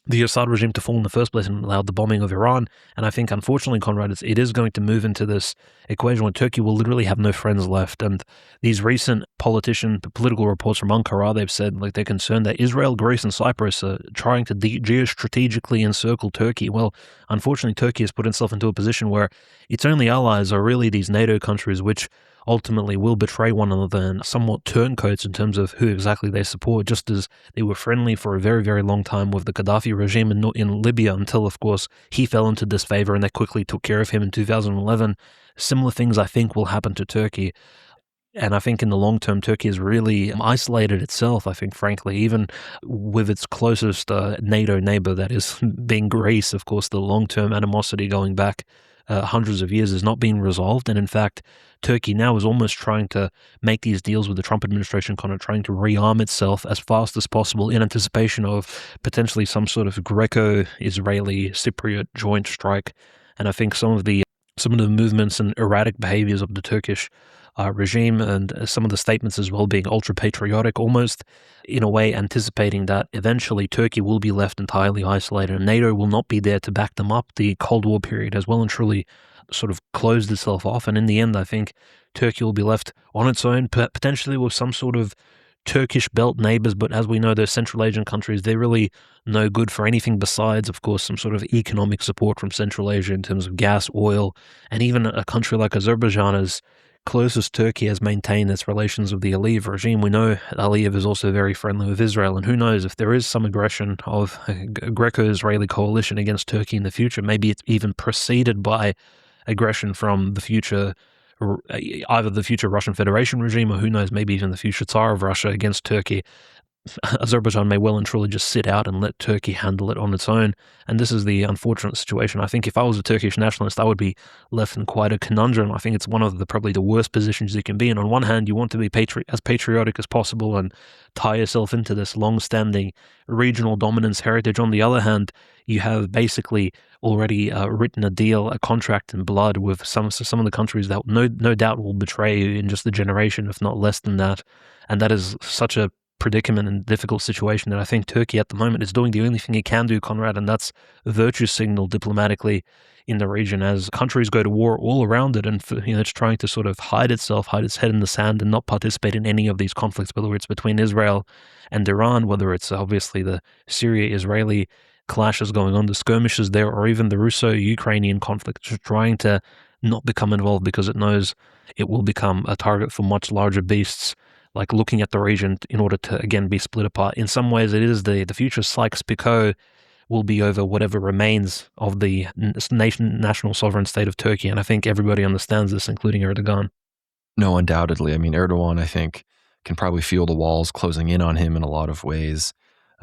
the Assad regime to fall in the first place and allowed the bombing of Iran. And I think, unfortunately, Conrad, it is going to move into this equation where Turkey will literally have no friends left. And these recent political reports from Ankara, they've said they're concerned that Israel, Greece, and Cyprus are trying to geostrategically encircle Turkey. Well, unfortunately, Turkey has put itself into a position where its only allies are really these NATO countries, which ultimately will betray one another and somewhat turncoats in terms of who exactly they support, just as they were friendly for a very, very long time with the Gaddafi regime in Libya until, of course, he fell into disfavor and they quickly took care of him in 2011. Similar things, I think, will happen to Turkey. And I think in the long term, Turkey has really isolated itself, I think, frankly, even with its closest NATO neighbor, that is being Greece. Of course, the long-term animosity going back hundreds of years has not been resolved. And in fact, Turkey now is almost trying to make these deals with the Trump administration, kind of trying to rearm itself as fast as possible in anticipation of potentially some sort of Greco-Israeli Cypriot joint strike. And I think some of the movements and erratic behaviors of the Turkish regime, and some of the statements as well being ultra-patriotic, almost in a way anticipating that eventually Turkey will be left entirely isolated and NATO will not be there to back them up. The Cold War period has well and truly sort of closed itself off, and in the end I think Turkey will be left on its own, potentially with some sort of Turkish belt neighbors, but as we know, those Central Asian countries, they're really no good for anything besides, of course, some sort of economic support from Central Asia in terms of gas, oil, and even a country like Azerbaijan, as close as Turkey has maintained its relations with the Aliyev regime. We know Aliyev is also very friendly with Israel, and who knows, if there is some aggression of a Greco-Israeli coalition against Turkey in the future, maybe it's even preceded by aggression from the future, either the future Russian Federation regime, or who knows, maybe even the future Tsar of Russia against Turkey. Azerbaijan may well and truly just sit out and let Turkey handle it on its own. And this is the unfortunate situation. I think if I was a Turkish nationalist, I would be left in quite a conundrum. I think it's one of the probably the worst positions you can be in. On one hand, you want to be as patriotic as possible and tie yourself into this long-standing regional dominance heritage. On the other hand, you have basically already written a deal, a contract in blood with some of the countries that no doubt will betray you in just a generation, if not less than that. And that is such a predicament and difficult situation that I think Turkey at the moment is doing the only thing it can do, Conrad, and that's virtue signal diplomatically in the region as countries go to war all around it, and it's trying to sort of hide its head in the sand and not participate in any of these conflicts, whether it's between Israel and Iran, whether it's obviously the Syria-Israeli clashes going on, the skirmishes there, or even the Russo-Ukrainian conflict, just trying to not become involved because it knows it will become a target for much larger beasts, like looking at the region in order to, again, be split apart. In some ways, it is the future Sykes-Picot will be over whatever remains of the national sovereign state of Turkey, and I think everybody understands this, including Erdogan. No, undoubtedly. I mean, Erdogan, I think, can probably feel the walls closing in on him in a lot of ways,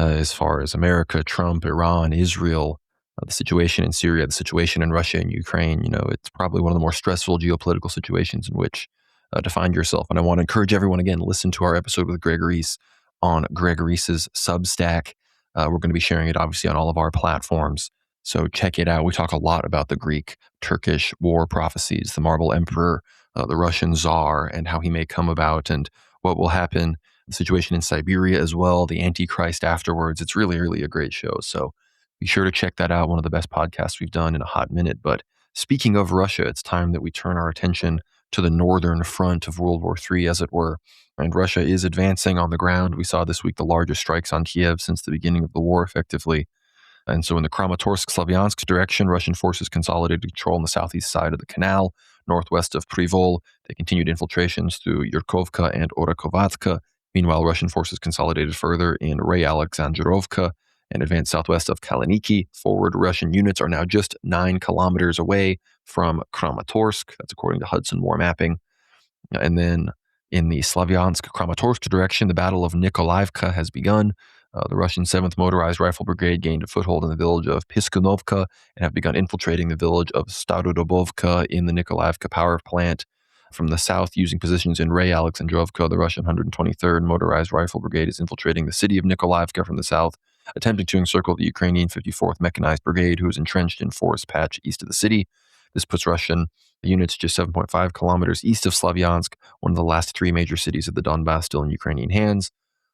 as far as America, Trump, Iran, Israel, the situation in Syria, the situation in Russia and Ukraine. It's probably one of the more stressful geopolitical situations in which to find yourself. And I want to encourage everyone, again, listen to our episode with Greg Reese on Greg Reese's Substack. We're going to be sharing it, obviously, on all of our platforms. So check it out. We talk a lot about the Greek-Turkish war prophecies, the Marble Emperor, the Russian Tsar, and how he may come about and what will happen, the situation in Siberia as well, the Antichrist afterwards. It's really, really a great show. So be sure to check that out. One of the best podcasts we've done in a hot minute. But speaking of Russia, it's time that we turn our attention to the northern front of World War III, as it were. And Russia is advancing on the ground. We saw this week the largest strikes on Kiev since the beginning of the war, effectively. And so in the Kramatorsk-Slavyansk direction, Russian forces consolidated control on the southeast side of the canal, northwest of Privol. They continued infiltrations through Yurkovka and Orakovatka. Meanwhile, Russian forces consolidated further in Ray-Alexandrovka and advanced southwest of Kaliniki. Forward Russian units are now just 9 kilometers away from Kramatorsk. That's according to Hudson War mapping. And then in the Slavyansk-Kramatorsk direction, the Battle of Nikolaevka has begun. The Russian 7th Motorized Rifle Brigade gained a foothold in the village of Piskunovka and have begun infiltrating the village of Starodobovka in the Nikolaevka power plant. From the south, using positions in Ray-Alexandrovka, the Russian 123rd Motorized Rifle Brigade is infiltrating the city of Nikolaevka from the south, attempting to encircle the Ukrainian 54th Mechanized Brigade, who is entrenched in forest patch east of the city. This puts Russian units just 7.5 kilometers east of Slavyansk, one of the last 3 major cities of the Donbass still in Ukrainian hands.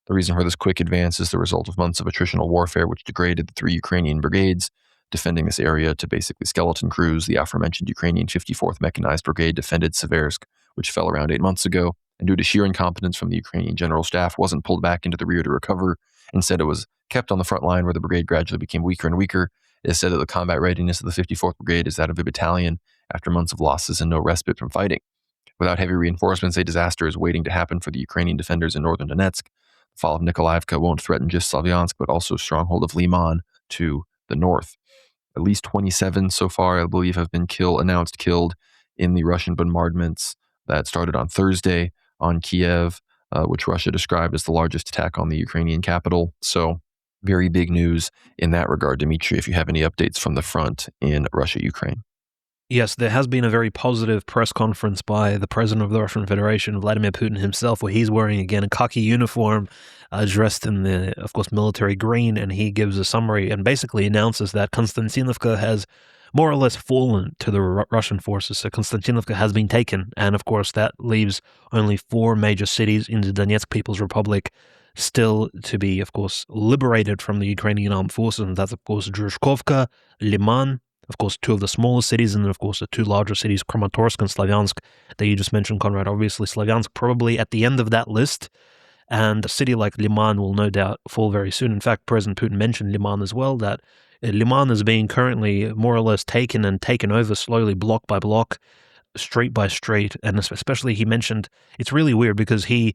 The reason for this quick advance is the result of months of attritional warfare, which degraded the 3 Ukrainian brigades defending this area to basically skeleton crews. The aforementioned Ukrainian 54th Mechanized Brigade defended Seversk, which fell around 8 months ago, and due to sheer incompetence from the Ukrainian general staff, wasn't pulled back into the rear to recover. Instead, it was kept on the front line, where the brigade gradually became weaker and weaker. It is said that the combat readiness of the 54th Brigade is that of a battalion after months of losses and no respite from fighting. Without heavy reinforcements, a disaster is waiting to happen for the Ukrainian defenders in northern Donetsk. The fall of Nikolaevka won't threaten just Slavyansk, but also stronghold of Liman to the north. At least 27 so far, I believe, have been announced killed in the Russian bombardments that started on Thursday on Kiev, which Russia described as the largest attack on the Ukrainian capital. So very big news in that regard. Dmitry, if you have any updates from the front in Russia, Ukraine. Yes, there has been a very positive press conference by the president of the Russian Federation, Vladimir Putin himself, where he's wearing, again, a khaki uniform, dressed in the, of course, military green, and he gives a summary and basically announces that Konstantinovka has more or less fallen to the Russian forces. So Konstantinovka has been taken, and of course that leaves only 4 major cities in the Donetsk People's Republic still to be, of course, liberated from the Ukrainian armed forces, and that's, of course, Zhuzhkovka, Liman, of course, 2 of the smallest cities, and then, of course, the 2 larger cities, Kramatorsk and Slavyansk, that you just mentioned, Conrad. Obviously, Slavyansk probably at the end of that list, and a city like Liman will no doubt fall very soon. In fact, President Putin mentioned Liman as well, that Liman is being currently more or less taken and taken over slowly, block by block, street by street, and especially he mentioned, it's really weird because he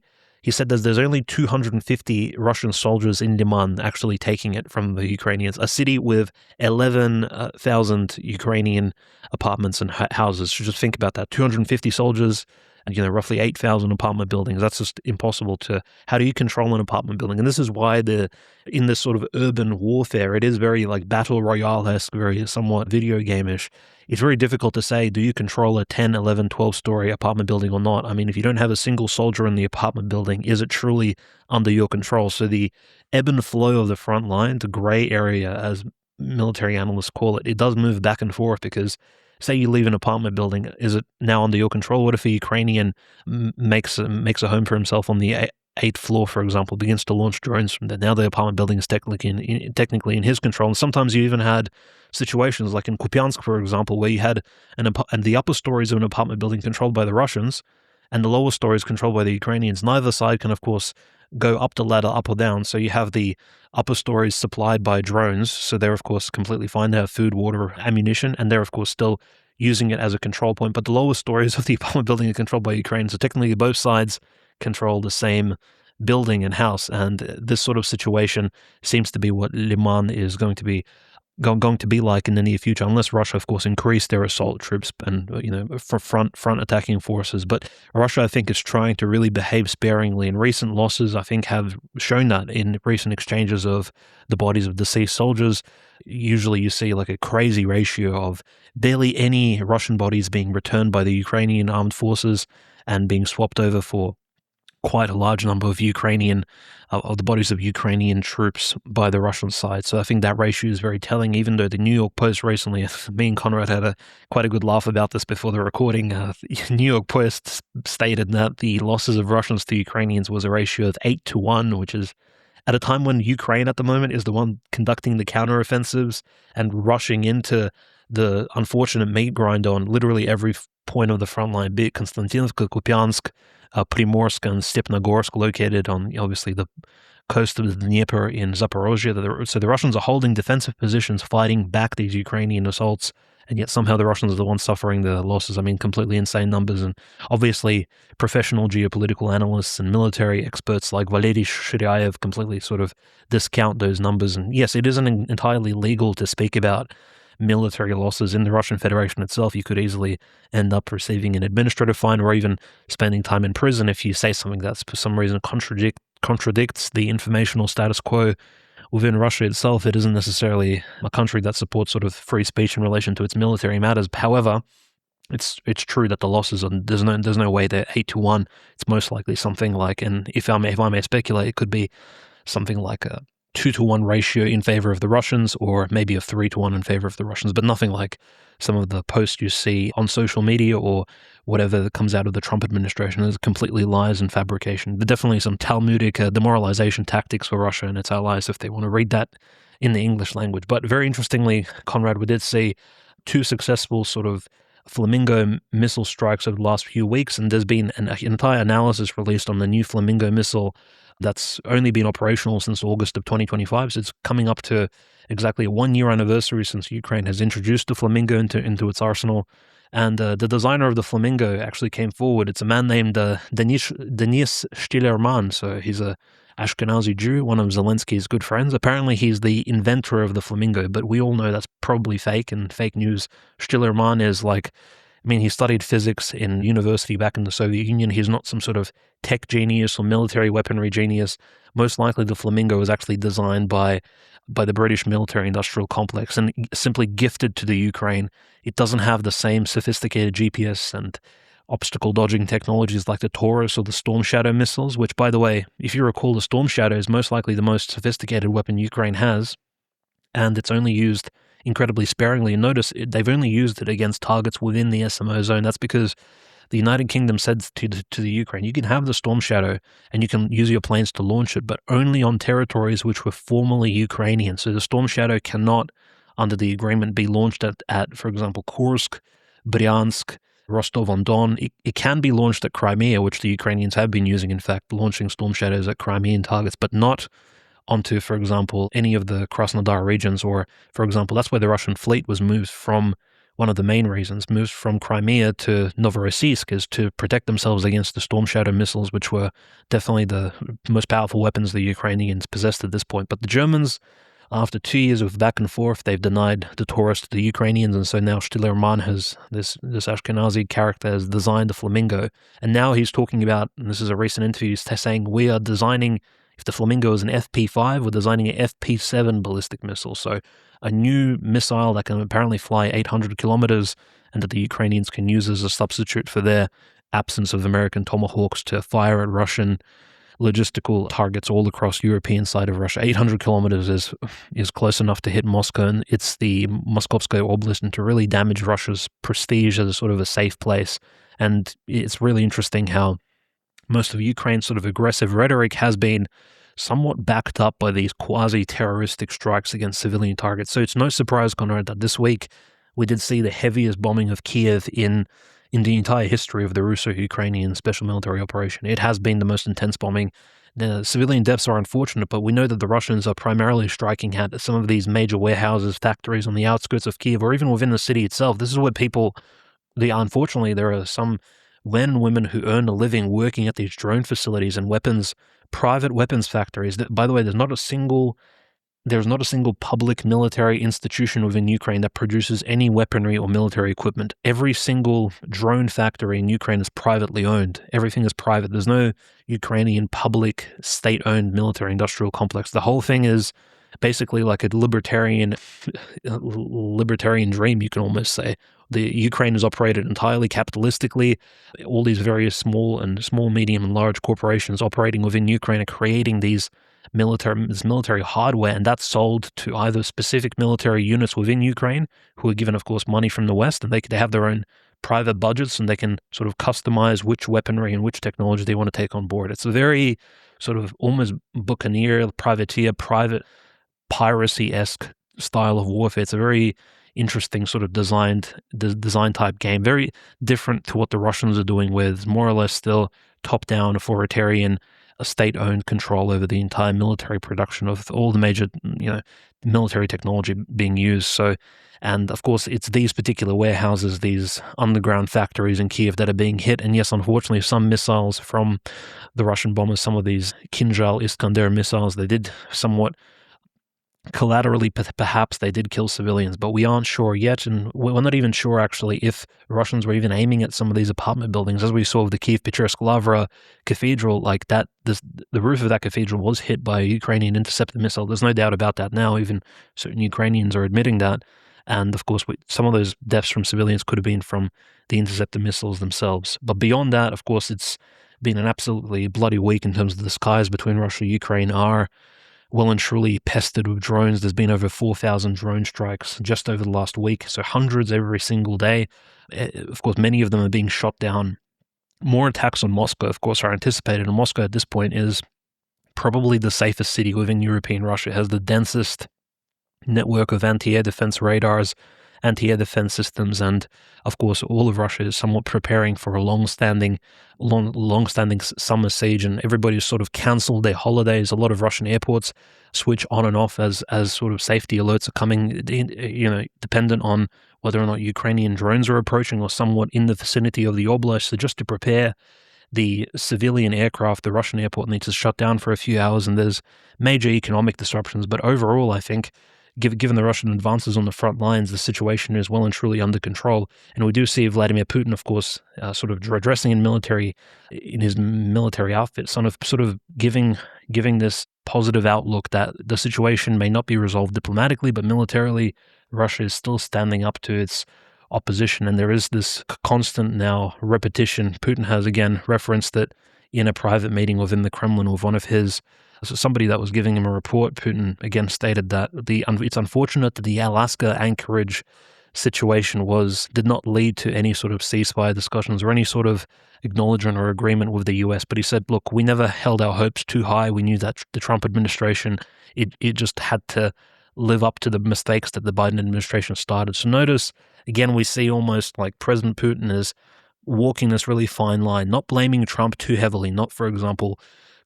said that there's only 250 Russian soldiers in Liman actually taking it from the Ukrainians, a city with 11,000 Ukrainian apartments and houses. So just think about that, 250 soldiers, and roughly 8,000 apartment buildings. That's just impossible to, how do you control an apartment building? And this is why in this sort of urban warfare, it is very like battle royale-esque, very somewhat video game-ish. It's very difficult to say, do you control a 10, 11, 12-story apartment building or not? I mean, if you don't have a single soldier in the apartment building, is it truly under your control? So the ebb and flow of the front line, the gray area, as military analysts call it, it does move back and forth because say you leave an apartment building, is it now under your control? What if a Ukrainian makes a home for himself on the 8th floor, for example, begins to launch drones from there? Now the apartment building is technically in his control. And sometimes you even had situations like in Kupiansk, for example, where you had and the upper stories of an apartment building controlled by the Russians and the lower stories controlled by the Ukrainians. Neither side can, of course, go up the ladder, up or down. So you have the upper stories supplied by drones. So they're, of course, completely fine to have food, water, ammunition, and they're, of course, still using it as a control point. But the lower stories of the apartment building are controlled by Ukraine. So technically both sides control the same building and house. And this sort of situation seems to be what Liman is going to be like in the near future, unless Russia, of course, increase their assault troops and for front attacking forces. But Russia, I think, is trying to really behave sparingly, and recent losses, I think, have shown that in recent exchanges of the bodies of deceased soldiers. Usually, you see like a crazy ratio of barely any Russian bodies being returned by the Ukrainian armed forces and being swapped over for quite a large number of the bodies of Ukrainian troops by the Russian side. So I think that ratio is very telling, even though the New York Post recently, me and Conrad had quite a good laugh about this before the recording. New York Post stated that the losses of Russians to Ukrainians was a ratio of 8-1, which is at a time when Ukraine at the moment is the one conducting the counteroffensives and rushing into the unfortunate meat grind on literally every point of the front line, be it Konstantinovka, Kupiansk, Primorsk, and Stepnogorsk, located on, obviously, the coast of the Dnieper in Zaporozhye. So the Russians are holding defensive positions, fighting back these Ukrainian assaults, and yet somehow the Russians are the ones suffering the losses. I mean, completely insane numbers. And obviously, professional geopolitical analysts and military experts like Valery Shiryaev completely sort of discount those numbers. And yes, it isn't entirely legal to speak about military losses in the Russian Federation itself. You could easily end up receiving an administrative fine or even spending time in prison if you say something that for some reason contradicts the informational status quo within Russia itself. It isn't necessarily a country that supports sort of free speech in relation to its military matters. However, it's true that the losses are, there's no way they're 8-1. It's most likely something like, and if I may speculate, it could be something like a 2-1 ratio in favor of the Russians, or maybe a 3-1 in favor of the Russians, but nothing like some of the posts you see on social media or whatever that comes out of the Trump administration is completely lies and fabrication. There's definitely some Talmudic demoralization tactics for Russia and its allies if they want to read that in the English language. But very interestingly, Conrad, we did see 2 successful sort of Flamingo missile strikes over the last few weeks, and there's been an entire analysis released on the new Flamingo missile that's only been operational since August of 2025. So it's coming up to exactly a 1-year anniversary since Ukraine has introduced the Flamingo into its arsenal. And the designer of the Flamingo actually came forward. It's a man named Denis Shtillerman. So he's a Ashkenazi Jew, one of Zelensky's good friends. Apparently he's the inventor of the Flamingo, but we all know that's probably fake and fake news. Shtillerman is like, I mean, he studied physics in university back in the Soviet Union. He's not some sort of tech genius or military weaponry genius. Most likely the Flamingo was actually designed by by the British military-industrial complex and simply gifted to the Ukraine. It doesn't have the same sophisticated GPS and obstacle dodging technologies like the Taurus or the Storm Shadow missiles, which, by the way, if you recall, the Storm Shadow is most likely the most sophisticated weapon Ukraine has, and it's only used incredibly sparingly. And notice they've only used it against targets within the SMO zone. That's because the United Kingdom said to the Ukraine, you can have the Storm Shadow and you can use your planes to launch it, but only on territories which were formerly Ukrainian. So the Storm Shadow cannot, under the agreement, be launched at for example, Kursk, Bryansk, Rostov-on-Don. It can be launched at Crimea, which the Ukrainians have been using, in fact, launching Storm Shadows at Crimean targets, but not onto, for example, any of the Krasnodar regions, or, for example, that's where the Russian fleet was moved from. One of the main reasons, moved from Crimea to Novorossiysk, is to protect themselves against the Storm Shadow missiles, which were definitely the most powerful weapons the Ukrainians possessed at this point. But the Germans, after 2 years of back and forth, they've denied the Taurus to the Ukrainians, and so now Stiller-Mann has, this Ashkenazi character, has designed the Flamingo, and now he's talking about, and this is a recent interview, he's saying, we are designing, if the Flamingo is an FP5, we're designing an FP7 ballistic missile, so a new missile that can apparently fly 800 kilometers and that the Ukrainians can use as a substitute for their absence of American Tomahawks to fire at Russian logistical targets all across European side of Russia. 800 kilometers is close enough to hit Moscow, and it's the Moskovskaya Oblast, and to really damage Russia's prestige as a sort of a safe place. And it's really interesting how most of Ukraine's sort of aggressive rhetoric has been somewhat backed up by these quasi-terroristic strikes against civilian targets. So it's no surprise, Conrad, that this week we did see the heaviest bombing of Kiev in the entire history of the Russo-Ukrainian special military operation. It has been the most intense bombing. The civilian deaths are unfortunate, but we know that the Russians are primarily striking at some of these major warehouses, factories on the outskirts of Kiev, or even within the city itself. This is where unfortunately, there are some men and women who earn a living working at these drone facilities and private weapons factories. By the way, there's not a single public military institution within Ukraine that produces any weaponry or military equipment. Every single drone factory in Ukraine is privately owned. Everything is private. There's no Ukrainian public state-owned military industrial complex. The whole thing is basically like a libertarian dream, you can almost say. The Ukraine is operated entirely capitalistically. All these various small, medium, and large corporations operating within Ukraine are creating this military hardware, and that's sold to either specific military units within Ukraine, who are given, of course, money from the West, and they have their own private budgets, and they can sort of customize which weaponry and which technology they want to take on board. It's a very sort of almost buccaneer, privateer, private piracy-esque style of warfare. It's a very interesting sort of design type game, very different to what the Russians are doing, with more or less still top-down authoritarian state-owned control over the entire military production of all the major military technology being used. So, and of course, it's these particular warehouses, these underground factories in Kiev that are being hit. And yes, unfortunately, some missiles from the Russian bombers, some of these Kinzhal Iskander missiles, they did somewhat collaterally, perhaps they did kill civilians, but we aren't sure yet, and we're not even sure actually if Russians were even aiming at some of these apartment buildings, as we saw with the Kiev-Pechersk Lavra Cathedral. Like that, the roof of that cathedral was hit by a Ukrainian intercepted missile. There's no doubt about that now. Even certain Ukrainians are admitting that, and of course, some of those deaths from civilians could have been from the intercepted missiles themselves. But beyond that, of course, it's been an absolutely bloody week in terms of the skies between Russia and Ukraine are well and truly pestered with drones. There's been over 4,000 drone strikes just over the last week, so hundreds every single day. Of course, many of them are being shot down. More attacks on Moscow, of course, are anticipated, and Moscow at this point is probably the safest city within European Russia. It has the densest network of anti-air defense radars, anti-air defense systems, and of course all of Russia is somewhat preparing for a long-standing summer siege, and everybody's sort of cancelled their holidays. A lot of Russian airports switch on and off as sort of safety alerts are coming, dependent on whether or not Ukrainian drones are approaching or somewhat in the vicinity of the oblast. So just to prepare the civilian aircraft, the Russian airport needs to shut down for a few hours, and there's major economic disruptions. But overall, I think, given the Russian advances on the front lines, the situation is well and truly under control. And we do see Vladimir Putin, of course, sort of dressing in his military outfit, sort of giving giving this positive outlook that the situation may not be resolved diplomatically, but militarily, Russia is still standing up to its opposition. And there is this constant now repetition. Putin has again referenced it in a private meeting within the Kremlin with one of his, so somebody that was giving him a report. Putin again stated that it's unfortunate that the Alaska Anchorage situation did not lead to any sort of ceasefire discussions or any sort of acknowledgement or agreement with the US. But he said, look, we never held our hopes too high. We knew that the Trump administration, it just had to live up to the mistakes that the Biden administration started. So notice, again, we see almost like President Putin is walking this really fine line, not blaming Trump too heavily, not, for example,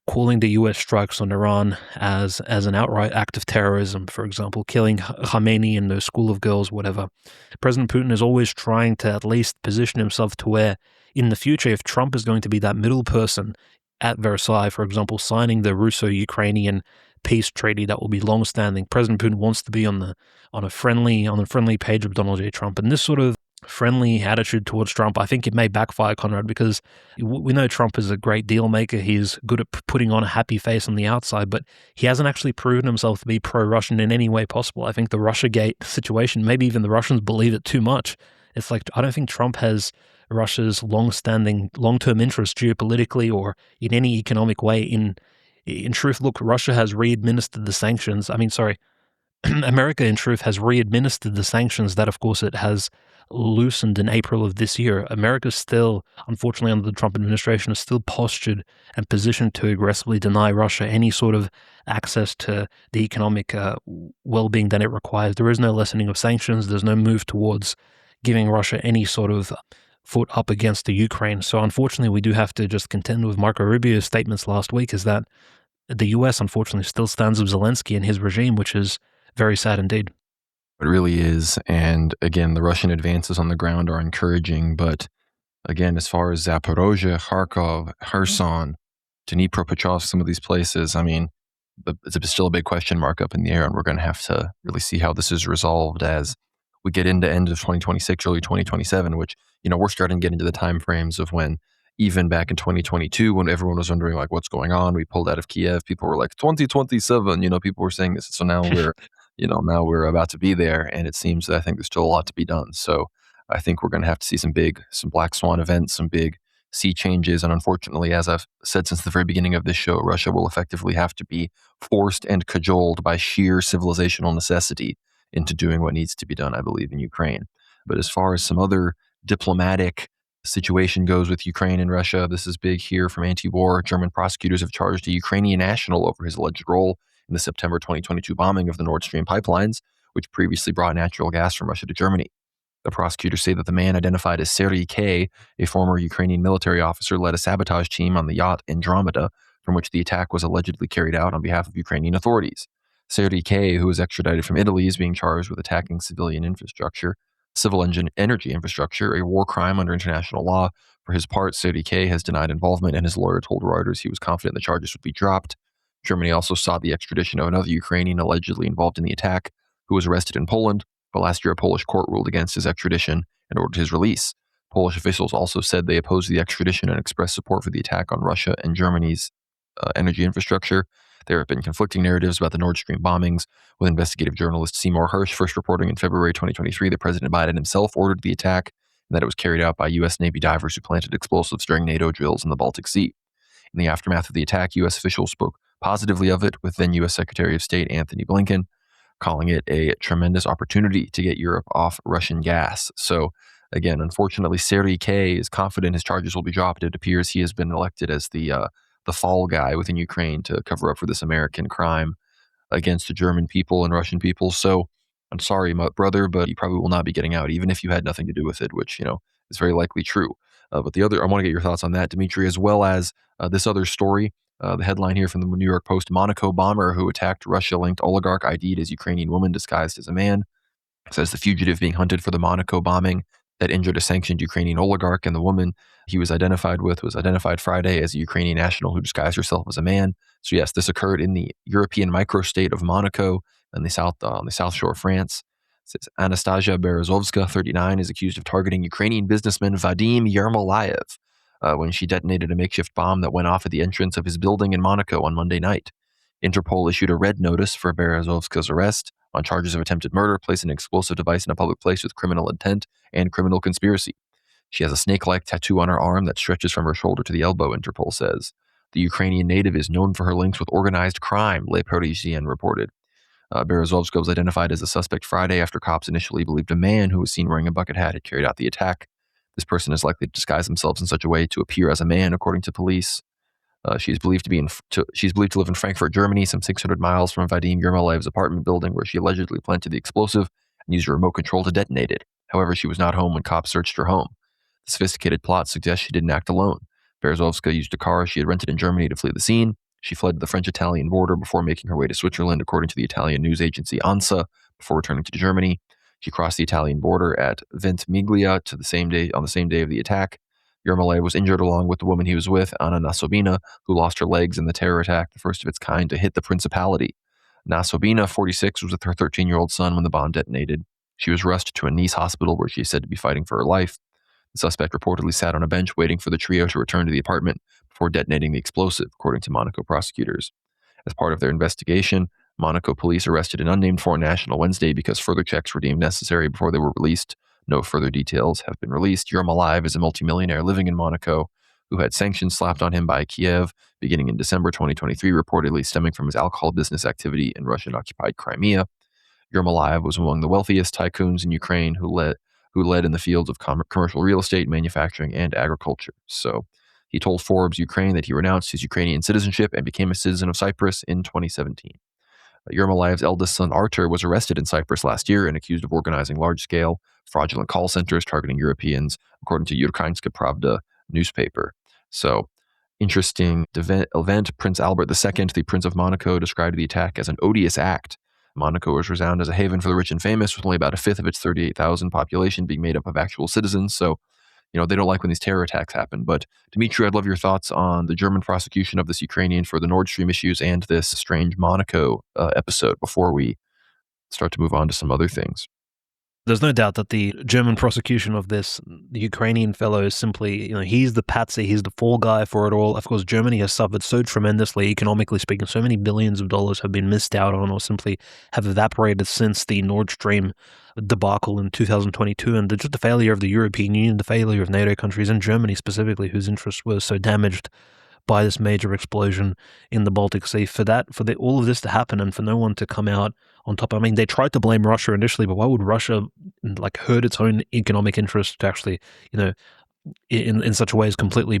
calling the U.S. strikes on Iran as an outright act of terrorism, for example, killing Khamenei and the school of girls, whatever. President Putin is always trying to at least position himself to where, in the future, if Trump is going to be that middle person at Versailles, for example, signing the Russo-Ukrainian peace treaty that will be long-standing, President Putin wants to be on a friendly page with Donald J. Trump. And this sort of friendly attitude towards Trump, I think it may backfire, Conrad, because we know Trump is a great deal maker. He's good at putting on a happy face on the outside, but he hasn't actually proven himself to be pro-Russian in any way possible. I think the Russiagate situation, maybe even the Russians believe it too much. It's like, I don't think Trump has Russia's long-standing, long-term interest geopolitically or in any economic way. In truth, look, Russia has re-administered the sanctions. America, in truth, has re-administered the sanctions that, of course, it has loosened in April of this year. America still, unfortunately, under the Trump administration, is still postured and positioned to aggressively deny Russia any sort of access to the economic well-being that it requires. There is no lessening of sanctions. There's no move towards giving Russia any sort of foot up against the Ukraine. So unfortunately, we do have to just contend with Marco Rubio's statements last week, is that the U.S. unfortunately still stands with Zelensky and his regime, which is very sad indeed. It really is. And again, the Russian advances on the ground are encouraging. But again, as far as Zaporozhye, Kharkov, Kherson, Dnipropetrovsk, some of these places, I mean, it's still a big question mark up in the air. And we're going to have to really see how this is resolved as we get into end of 2026, early 2027, which, we're starting to get into the time frames of when, even back in 2022, when everyone was wondering, like, what's going on? We pulled out of Kiev. People were like, 2027, people were saying this. So now now we're about to be there. And it seems that I think there's still a lot to be done. So I think we're going to have to see some black swan events, some big sea changes. And unfortunately, as I've said since the very beginning of this show, Russia will effectively have to be forced and cajoled by sheer civilizational necessity into doing what needs to be done, I believe, in Ukraine. But as far as some other diplomatic situation goes with Ukraine and Russia, this is big here from anti-war. German prosecutors have charged a Ukrainian national over his alleged role in the September 2022 bombing of the Nord Stream pipelines, which previously brought natural gas from Russia to Germany. The prosecutors say that the man identified as Serhiy K., a former Ukrainian military officer, led a sabotage team on the yacht Andromeda, from which the attack was allegedly carried out on behalf of Ukrainian authorities. Serhiy K., who was extradited from Italy, is being charged with attacking civil energy infrastructure, a war crime under international law. For his part, Serhiy K. has denied involvement, and his lawyer told Reuters he was confident the charges would be dropped. Germany also sought the extradition of another Ukrainian allegedly involved in the attack, who was arrested in Poland, but last year a Polish court ruled against his extradition and ordered his release. Polish officials also said they opposed the extradition and expressed support for the attack on Russia and Germany's energy infrastructure. There have been conflicting narratives about the Nord Stream bombings, with investigative journalist Seymour Hersh first reporting in February 2023 that President Biden himself ordered the attack and that it was carried out by U.S. Navy divers who planted explosives during NATO drills in the Baltic Sea. In the aftermath of the attack, U.S. officials spoke positively of it, with then U.S. Secretary of State Anthony Blinken calling it a tremendous opportunity to get Europe off Russian gas. So again, unfortunately, Serhiy K. is confident his charges will be dropped. It appears he has been elected as the fall guy within Ukraine to cover up for this American crime against the German people and Russian people. So I'm sorry, my brother, but you probably will not be getting out, even if you had nothing to do with it, which, is very likely true. But I want to get your thoughts on that, Dmitry, as well as this other story. The headline here from the New York Post: Monaco bomber who attacked Russia-linked oligarch ID'd as Ukrainian woman disguised as a man. Says the fugitive being hunted for the Monaco bombing that injured a sanctioned Ukrainian oligarch, and the woman he was identified with was identified Friday as a Ukrainian national who disguised herself as a man. So yes, this occurred in the European microstate of Monaco on the south shore of France. It says Anastasia Berezovska, 39, is accused of targeting Ukrainian businessman Vadim Yermolayev, when she detonated a makeshift bomb that went off at the entrance of his building in Monaco on Monday night. Interpol issued a red notice for Berezovska's arrest on charges of attempted murder, placing an explosive device in a public place with criminal intent and criminal conspiracy. She has a snake-like tattoo on her arm that stretches from her shoulder to the elbow, Interpol says. The Ukrainian native is known for her links with organized crime, Le Parisien reported. Berezovska was identified as a suspect Friday after cops initially believed a man who was seen wearing a bucket hat had carried out the attack. This person is likely to disguise themselves in such a way to appear as a man, according to police. She's believed to live in Frankfurt, Germany, some 600 miles from Vadim Yermolev's apartment building, where she allegedly planted the explosive and used a remote control to detonate it. However, she was not home when cops searched her home. The sophisticated plot suggests she didn't act alone. Berezovska used a car she had rented in Germany to flee the scene. She fled to the French-Italian border before making her way to Switzerland, according to the Italian news agency ANSA, before returning to Germany. She crossed the Italian border at Ventimiglia on the same day of the attack. Yermolev was injured along with the woman he was with, Anna Nasobina, who lost her legs in the terror attack, the first of its kind to hit the Principality. Nasobina, 46, was with her 13-year-old son when the bomb detonated. She was rushed to a Nice hospital where she is said to be fighting for her life. The suspect reportedly sat on a bench waiting for the trio to return to the apartment before detonating the explosive, according to Monaco prosecutors. As part of their investigation, Monaco police arrested an unnamed foreign national Wednesday because further checks were deemed necessary before they were released. No further details have been released. Yermolov is a multimillionaire living in Monaco who had sanctions slapped on him by Kiev beginning in December 2023, reportedly stemming from his alcohol business activity in Russian-occupied Crimea. Yermolov was among the wealthiest tycoons in Ukraine who led in the fields of commercial real estate, manufacturing, and agriculture. So he told Forbes Ukraine that he renounced his Ukrainian citizenship and became a citizen of Cyprus in 2017. Yermolov's eldest son, Artur, was arrested in Cyprus last year and accused of organizing large-scale fraudulent call centers targeting Europeans, according to Ukrainska Pravda newspaper. So, interesting event. Prince Albert II, the Prince of Monaco, described the attack as an odious act. Monaco is renowned as a haven for the rich and famous, with only about a fifth of its 38,000 population being made up of actual citizens. So, they don't like when these terror attacks happen. But Dmitry, I'd love your thoughts on the German prosecution of this Ukrainian for the Nord Stream issues and this strange Monaco episode before we start to move on to some other things. There's no doubt that the German prosecution of the Ukrainian fellow is simply, he's the patsy, he's the fall guy for it all. Of course, Germany has suffered so tremendously, economically speaking. So many billions of dollars have been missed out on or simply have evaporated since the Nord Stream debacle in 2022. And just the failure of the European Union, the failure of NATO countries, and Germany specifically, whose interests were so damaged by this major explosion in the Baltic Sea. For all of this to happen and for no one to come out on top. I mean, they tried to blame Russia initially, but why would Russia hurt its own economic interests to actually, in such a way is completely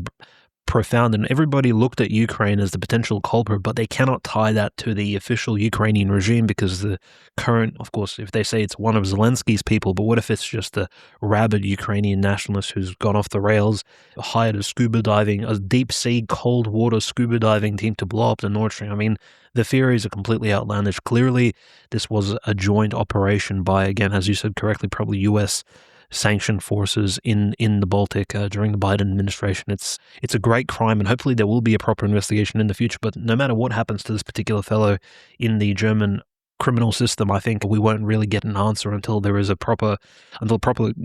profound? And everybody looked at Ukraine as the potential culprit, but they cannot tie that to the official Ukrainian regime because the current, of course, if they say it's one of Zelensky's people, but what if it's just a rabid Ukrainian nationalist who's gone off the rails, hired a deep sea, cold water scuba diving team to blow up the Nord Stream? I mean, the theories are completely outlandish. Clearly, this was a joint operation by, again, as you said correctly, probably U.S. sanctioned forces in the Baltic during the Biden administration. It's a great crime, and hopefully there will be a proper investigation in the future. But no matter what happens to this particular fellow in the German criminal system, I think we won't really get an answer until proper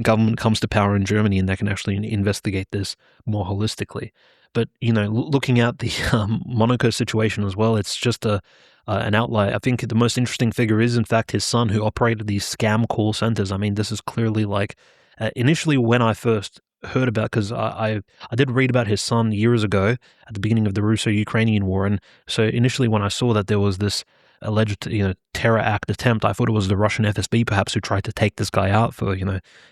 government comes to power in Germany and they can actually investigate this more holistically. But looking at the Monaco situation as well, it's just an outlier. I think the most interesting figure is, in fact, his son, who operated these scam call centers. I mean, this is clearly initially when I first heard about, because I did read about his son years ago at the beginning of the Russo-Ukrainian war, and so initially when I saw that there was this alleged terror act attempt, I thought it was the Russian FSB perhaps who tried to take this guy out for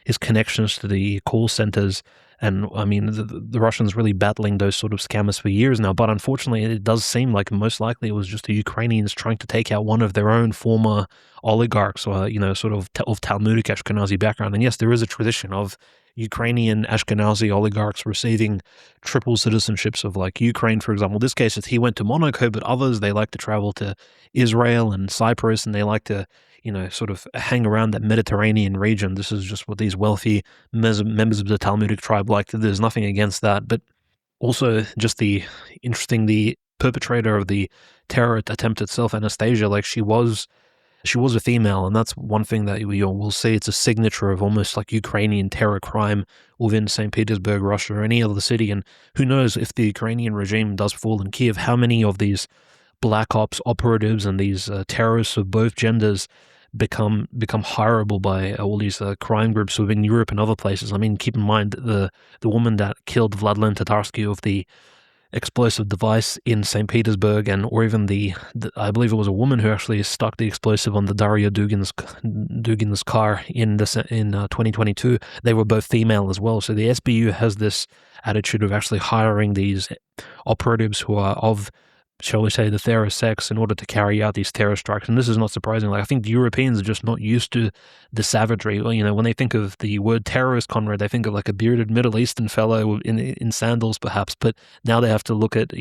his connections to the call centers. And I mean, the Russians really battling those sort of scammers for years now. But unfortunately, it does seem like most likely it was just the Ukrainians trying to take out one of their own former oligarchs or, sort of Talmudic Ashkenazi background. And yes, there is a tradition of Ukrainian Ashkenazi oligarchs receiving triple citizenships of Ukraine, for example. In this case, he went to Monaco, but others, they like to travel to Israel and Cyprus, and they like to sort of hang around that Mediterranean region. This is just what these wealthy members of the Talmudic tribe like. There's nothing against that. But also just the perpetrator of the terror attempt itself, Anastasia, she was she was a female, and that's one thing that we'll see. It's a signature of almost like Ukrainian terror crime within St. Petersburg, Russia, or any other city. And who knows, if the Ukrainian regime does fall in Kiev, how many of these black ops operatives and these terrorists of both genders become hireable by all these crime groups within Europe and other places. I mean, keep in mind the woman that killed Vladimir Tatarsky of the explosive device in St. Petersburg, and or even the I believe it was a woman who actually stuck the explosive on the Daria Dugin's car in 2022. They were both female as well. So the SBU has this attitude of actually hiring these operatives who are of, shall we say, the fairer sex in order to carry out these terror strikes. And this is not surprising. Like, I think the Europeans are just not used to the savagery. Well, when they think of the word terrorist, Conrad, they think of like a bearded Middle Eastern fellow in sandals, perhaps. But now they have to look at,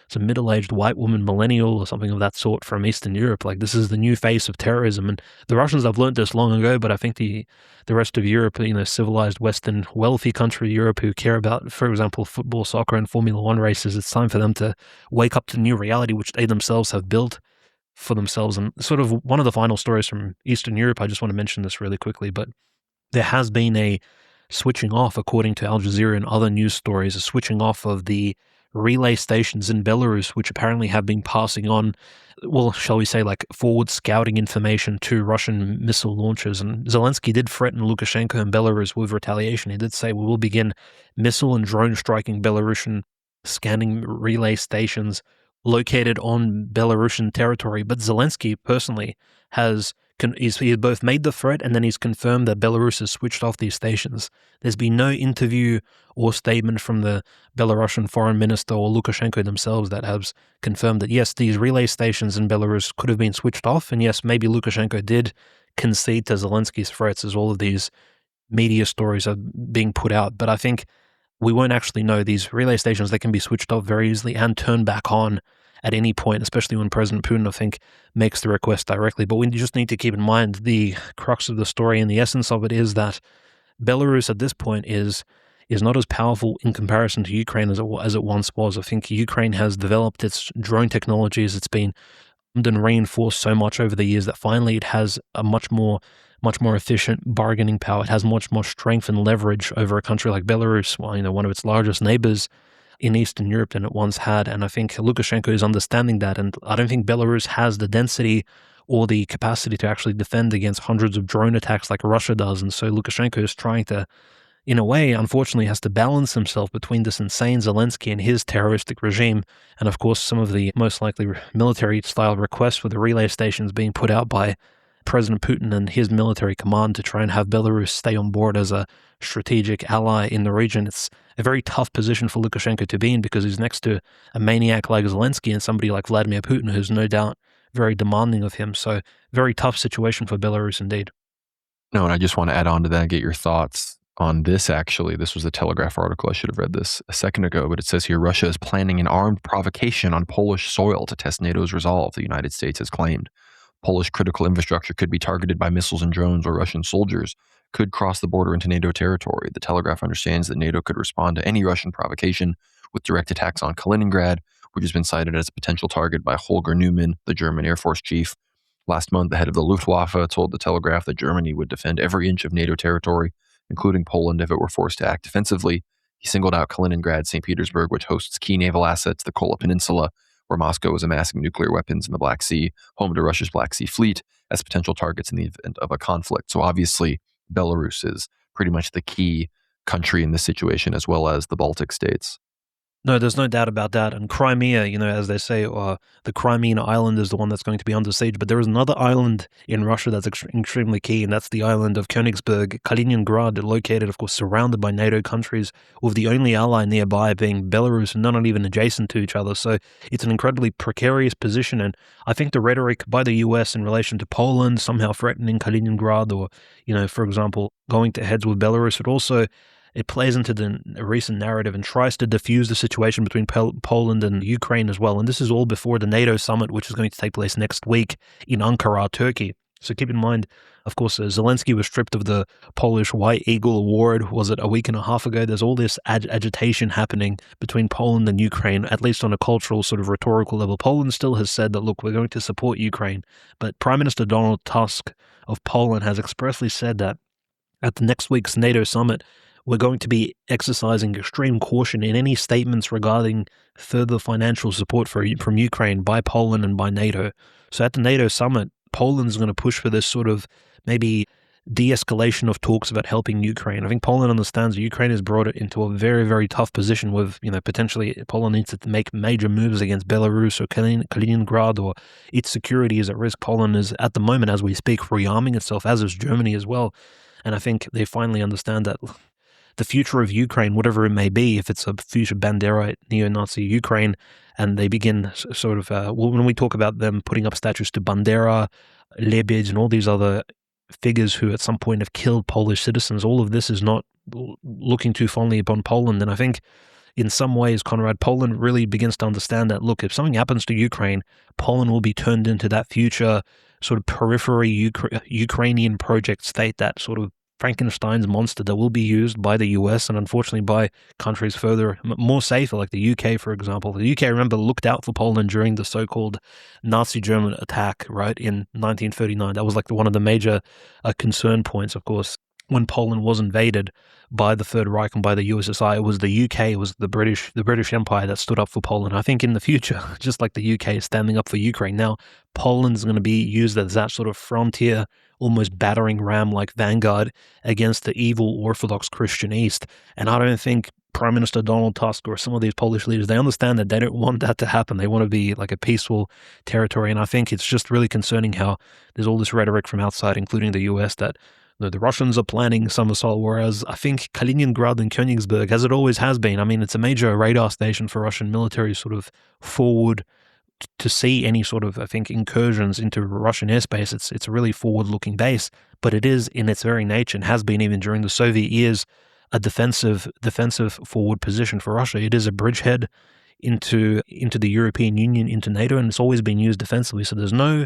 some middle-aged white woman, millennial or something of that sort from Eastern Europe. Like, this is the new face of terrorism. And the Russians have learned this long ago, but I think the rest of Europe, civilized Western, wealthy country Europe who care about, for example, football, soccer, and Formula One races, it's time for them to wake up to new reality, which they themselves have built for themselves. And sort of one of the final stories from Eastern Europe, I just want to mention this really quickly, but there has been a switching off, according to Al Jazeera and other news stories, a switching off of the relay stations in Belarus, which apparently have been passing on, well, shall we say, like forward scouting information to Russian missile launchers. And Zelensky did threaten Lukashenko and Belarus with retaliation. He did say, we will begin missile and drone striking Belarusian scanning relay stations located on Belarusian territory. But Zelensky personally he's both made the threat and then he's confirmed that Belarus has switched off these stations. There's been no interview or statement from the Belarusian foreign minister or Lukashenko themselves that has confirmed that, yes, these relay stations in Belarus could have been switched off. And yes, maybe Lukashenko did concede to Zelensky's threats as all of these media stories are being put out. But I think we won't actually know. These relay stations, they can be switched off very easily and turned back on at any point, especially when President Putin, I think, makes the request directly. But we just need to keep in mind the crux of the story and the essence of it is that Belarus at this point is not as powerful in comparison to Ukraine as it once was. I think Ukraine has developed its drone technologies. It's been and reinforced so much over the years that finally it has a much more efficient bargaining power. It has much more strength and leverage over a country like Belarus, one of its largest neighbors in Eastern Europe than it once had. And I think Lukashenko is understanding that. And I don't think Belarus has the density or the capacity to actually defend against hundreds of drone attacks like Russia does. And so Lukashenko is trying to, in a way, unfortunately, has to balance himself between this insane Zelensky and his terroristic regime. And of course, some of the most likely military-style requests for the relay stations being put out by President Putin and his military command to try and have Belarus stay on board as a strategic ally in the region. It's a very tough position for Lukashenko to be in because he's next to a maniac like Zelensky and somebody like Vladimir Putin, who's no doubt very demanding of him. So very tough situation for Belarus indeed. No, and I just want to add on to that and get your thoughts on this, actually. This was a Telegraph article. I should have read this a second ago, but it says here, Russia is planning an armed provocation on Polish soil to test NATO's resolve, the United States has claimed. Polish critical infrastructure could be targeted by missiles and drones, or Russian soldiers could cross the border into NATO territory. The Telegraph understands that NATO could respond to any Russian provocation with direct attacks on Kaliningrad, which has been cited as a potential target by Holger Neumann, the German Air Force chief. Last month, the head of the Luftwaffe told the Telegraph that Germany would defend every inch of NATO territory, including Poland, if it were forced to act defensively. He singled out Kaliningrad, St. Petersburg, which hosts key naval assets, the Kola Peninsula, where Moscow is amassing nuclear weapons in the Black Sea, home to Russia's Black Sea Fleet, as potential targets in the event of a conflict. So obviously, Belarus is pretty much the key country in this situation, as well as the Baltic states. No, there's no doubt about that. And Crimea, as they say, the Crimean island is the one that's going to be under siege. But there is another island in Russia that's extremely key, and that's the island of Königsberg, Kaliningrad, located, of course, surrounded by NATO countries, with the only ally nearby being Belarus, and not even adjacent to each other. So it's an incredibly precarious position. And I think the rhetoric by the US in relation to Poland somehow threatening Kaliningrad or, for example, going to heads with Belarus, it plays into the recent narrative and tries to diffuse the situation between Poland and Ukraine as well. And this is all before the NATO summit, which is going to take place next week in Ankara, Turkey. So keep in mind, Of course, Zelensky was stripped of the Polish White Eagle Award, was it a week and a half ago? There's all this agitation happening between Poland and Ukraine, at least on a cultural sort of rhetorical level. Poland still has said that, look, we're going to support Ukraine. But Prime Minister Donald Tusk of Poland has expressly said that at the next week's NATO summit, we're going to be exercising extreme caution in any statements regarding further financial support from Ukraine by Poland and by NATO. So at the NATO summit, Poland's going to push for this sort of maybe de-escalation of talks about helping Ukraine. I think Poland understands that Ukraine has brought it into a very, very tough position with, potentially Poland needs to make major moves against Belarus or Kaliningrad, or its security is at risk. Poland is, at the moment, as we speak, rearming itself, as is Germany as well. And I think they finally understand that the future of Ukraine, whatever it may be, if it's a future Banderite neo-Nazi Ukraine, and they begin sort of, when we talk about them putting up statues to Bandera, Lebedь, and all these other figures who at some point have killed Polish citizens, all of this is not looking too fondly upon Poland. And I think in some ways, Conrad, Poland really begins to understand that, look, if something happens to Ukraine, Poland will be turned into that future sort of periphery Ukrainian project state, that sort of Frankenstein's monster that will be used by the US and unfortunately by countries further more safer, like the UK, for example. The UK, remember, looked out for Poland during the so-called Nazi German attack, right, in 1939. That was like one of the major concern points, of course, when Poland was invaded by the Third Reich and by the USSR. It was the UK, it was the British Empire that stood up for Poland. I think in the future, just like the UK is standing up for Ukraine now, Poland's going to be used as that sort of frontier, almost battering ram like vanguard against the evil Orthodox Christian East. And I don't think Prime Minister Donald Tusk or some of these Polish leaders, they understand that they don't want that to happen. They want to be like a peaceful territory. And I think it's just really concerning how there's all this rhetoric from outside, including the US, that the Russians are planning some assault, whereas I think Kaliningrad and Königsberg, as it always has been, I mean, it's a major radar station for Russian military sort of forward to see any sort of, I think, incursions into Russian airspace. It's a really forward-looking base, but it is in its very nature, and has been even during the Soviet years, a defensive forward position for Russia. It is a bridgehead into the European Union, into NATO, and it's always been used defensively. So there's no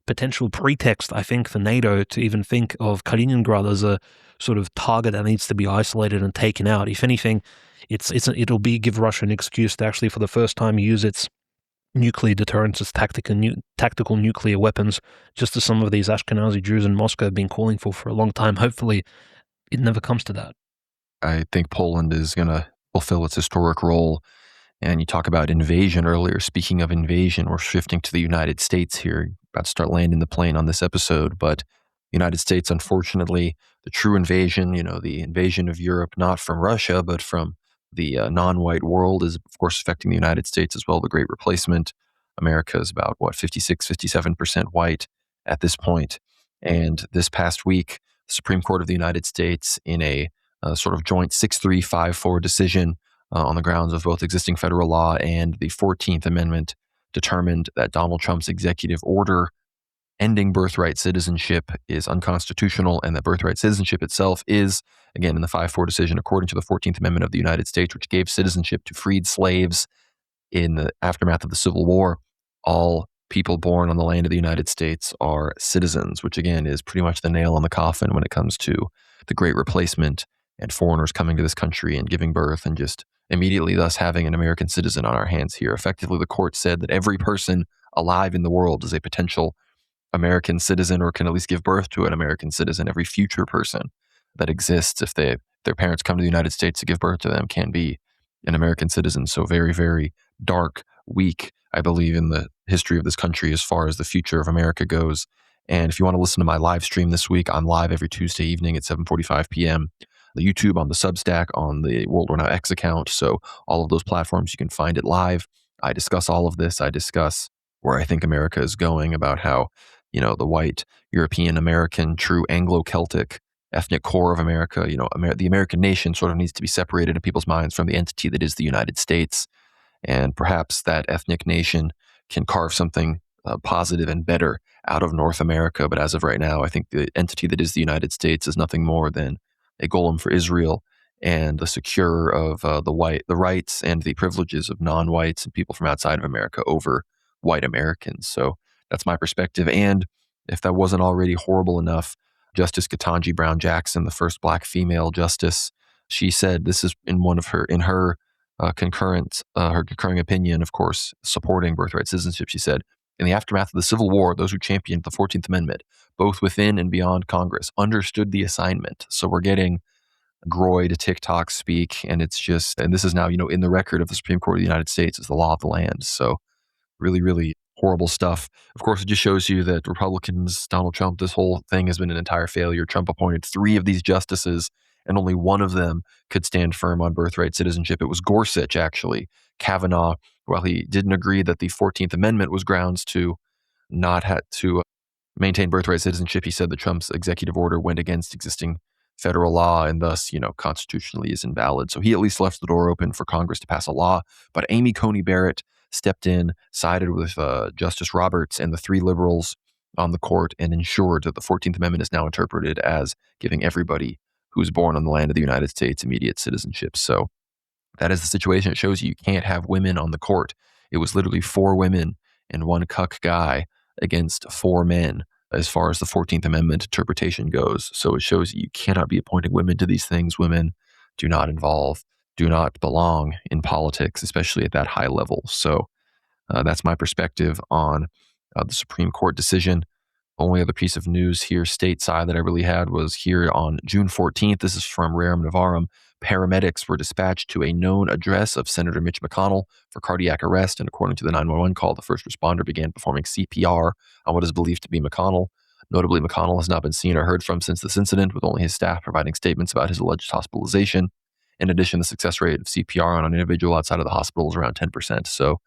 potential pretext, I think, for NATO to even think of Kaliningrad as a sort of target that needs to be isolated and taken out. If anything, it'll give Russia an excuse to actually, for the first time, use its nuclear deterrence, its tactical nuclear weapons, just as some of these Ashkenazi Jews in Moscow have been calling for a long time. Hopefully, it never comes to that. I think Poland is going to fulfill its historic role. And you talk about invasion earlier. Speaking of invasion, we're shifting to the United States here. About to start landing the plane on this episode, but the United States, unfortunately, the true invasion, the invasion of Europe, not from Russia, but from the non-white world, is of course affecting the United States as well. The Great Replacement. America is about, 56, 57% white at this point. And this past week, the Supreme Court of the United States, in a sort of joint 6-3, 5-4 decision on the grounds of both existing federal law and the 14th Amendment, determined that Donald Trump's executive order ending birthright citizenship is unconstitutional, and that birthright citizenship itself is, again, in the 5-4 decision, according to the 14th Amendment of the United States, which gave citizenship to freed slaves in the aftermath of the Civil War, all people born on the land of the United States are citizens, which again is pretty much the nail on the coffin when it comes to the Great Replacement and foreigners coming to this country and giving birth and just immediately thus having an American citizen on our hands here. Effectively, the court said that every person alive in the world is a potential American citizen, or can at least give birth to an American citizen. Every future person that exists, if their parents come to the United States to give birth to them, can be an American citizen. So very, very dark week, I believe, in the history of this country as far as the future of America goes. And if you want to listen to my live stream this week, I'm live every Tuesday evening at 7:45 p.m. The YouTube, on the Substack, on the World War Now X account. So all of those platforms, you can find it live. I discuss all of this. I discuss where I think America is going, about how, the white European American, true Anglo-Celtic ethnic core of America, the American nation sort of needs to be separated in people's minds from the entity that is the United States. And perhaps that ethnic nation can carve something positive and better out of North America. But as of right now, I think the entity that is the United States is nothing more than a golem for Israel, and the secure of the rights and the privileges of non-whites and people from outside of America over white Americans. So that's my perspective. And if that wasn't already horrible enough, Justice Ketanji Brown Jackson, the first black female justice, she said this is in her concurring opinion, of course, supporting birthright citizenship. She said, in the aftermath of the Civil War, those who championed the 14th Amendment, both within and beyond Congress, understood the assignment. So we're getting Groy to TikTok speak, and this is now, in the record of the Supreme Court of the United States as the law of the land. So really, really horrible stuff. Of course, it just shows you that Republicans, Donald Trump, this whole thing has been an entire failure. Trump appointed 3 of these justices, and only one of them could stand firm on birthright citizenship. It was Gorsuch, actually. Kavanaugh, while he didn't agree that the 14th Amendment was grounds to not have to maintain birthright citizenship, he said that Trump's executive order went against existing federal law and thus, constitutionally is invalid. So he at least left the door open for Congress to pass a law. But Amy Coney Barrett stepped in, sided with Justice Roberts and the 3 liberals on the court, and ensured that the 14th Amendment is now interpreted as giving everybody who's born on the land of the United States immediate citizenship. So that is the situation. It shows you can't have women on the court. It was literally 4 women and 1 cuck guy against 4 men as far as the 14th Amendment interpretation goes. So it shows you cannot be appointing women to these things. Women do not belong in politics, especially at that high level. So that's my perspective on the Supreme Court decision. Only other piece of news here stateside that I really had was here on June 14th. This is from Rerum Novarum. Paramedics were dispatched to a known address of Senator Mitch McConnell for cardiac arrest, and according to the 911 call, the first responder began performing CPR on what is believed to be McConnell. Notably, McConnell has not been seen or heard from since this incident, with only his staff providing statements about his alleged hospitalization. In addition, the success rate of CPR on an individual outside of the hospital is around 10%. So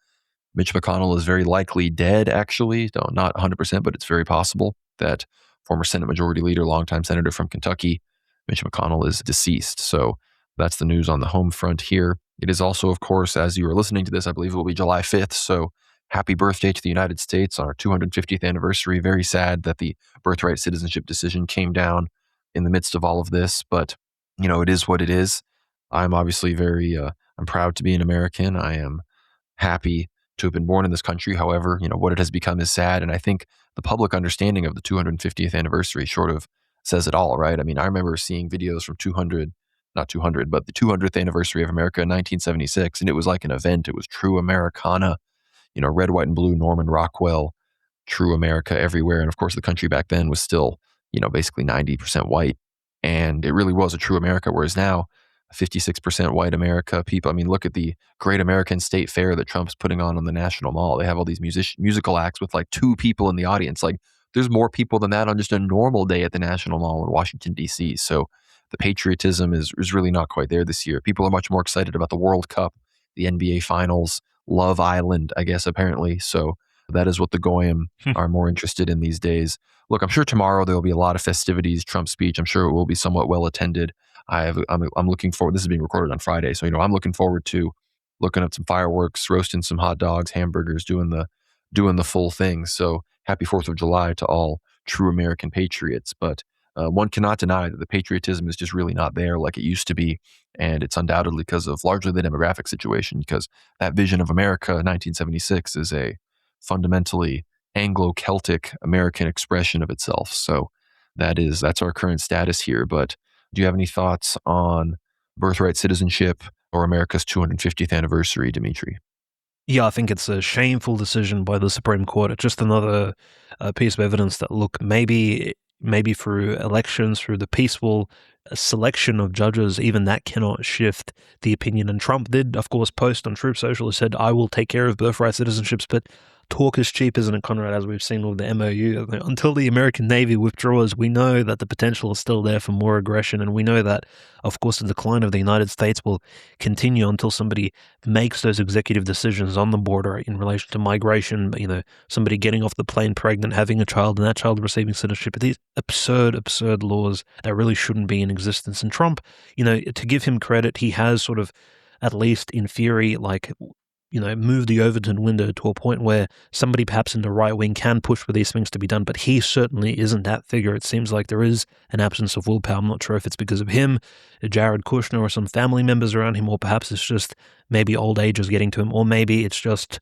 Mitch McConnell is very likely dead, actually. No, not 100%, but it's very possible that former Senate Majority Leader, longtime Senator from Kentucky, Mitch McConnell, is deceased. So that's the news on the home front here. It is also, of course, as you are listening to this, I believe it will be July 5th. So happy birthday to the United States on our 250th anniversary. Very sad that the birthright citizenship decision came down in the midst of all of this, but, it is what it is. I'm obviously I'm proud to be an American. I am happy to have been born in this country. However, what it has become is sad. And I think the public understanding of the 250th anniversary sort of says it all, right? I mean, I remember seeing videos from not 200, but the 200th anniversary of America in 1976. And it was like an event. It was true Americana, red, white, and blue, Norman Rockwell, true America everywhere. And of course, the country back then was still, basically 90% white. And it really was a true America. Whereas now, 56% white America people. I mean, look at the Great American State Fair that Trump's putting on the National Mall. They have all these musical acts with like 2 people in the audience. Like, there's more people than that on just a normal day at the National Mall in Washington, D.C. So the patriotism is really not quite there this year. People are much more excited about the World Cup, the NBA Finals, Love Island, I guess, apparently. So that is what the Goyim are more interested in these days. Look, I'm sure tomorrow there will be a lot of festivities, Trump's speech. I'm sure it will be somewhat well attended. I'm looking forward. This is being recorded on Friday, so I'm looking forward to looking at some fireworks, roasting some hot dogs, hamburgers, doing the full thing. So happy 4th of July to all true American patriots. But one cannot deny that the patriotism is just really not there like it used to be, and it's undoubtedly because of largely the demographic situation. Because that vision of America, 1976, is a fundamentally Anglo-Celtic American expression of itself. So that's our current status here. But do you have any thoughts on birthright citizenship or America's 250th anniversary, Dmitry? Yeah, I think it's a shameful decision by the Supreme Court. It's just another piece of evidence that, look, maybe through elections, through the peaceful selection of judges, even that cannot shift the opinion. And Trump did, of course, post on Truth Social, said, I will take care of birthright citizenships, but talk is cheap, isn't it, Conrad, as we've seen with the MOU. Until the American Navy withdraws, we know that the potential is still there for more aggression, and we know that, of course, the decline of the United States will continue until somebody makes those executive decisions on the border in relation to migration, somebody getting off the plane pregnant, having a child, and that child receiving citizenship. These absurd laws that really shouldn't be in existence. And Trump, to give him credit, he has sort of, at least in theory, move the Overton window to a point where somebody perhaps in the right wing can push for these things to be done, but he certainly isn't that figure. It seems like there is an absence of willpower. I'm not sure if it's because of him, Jared Kushner, or some family members around him, or perhaps it's just maybe old age is getting to him, or maybe it's just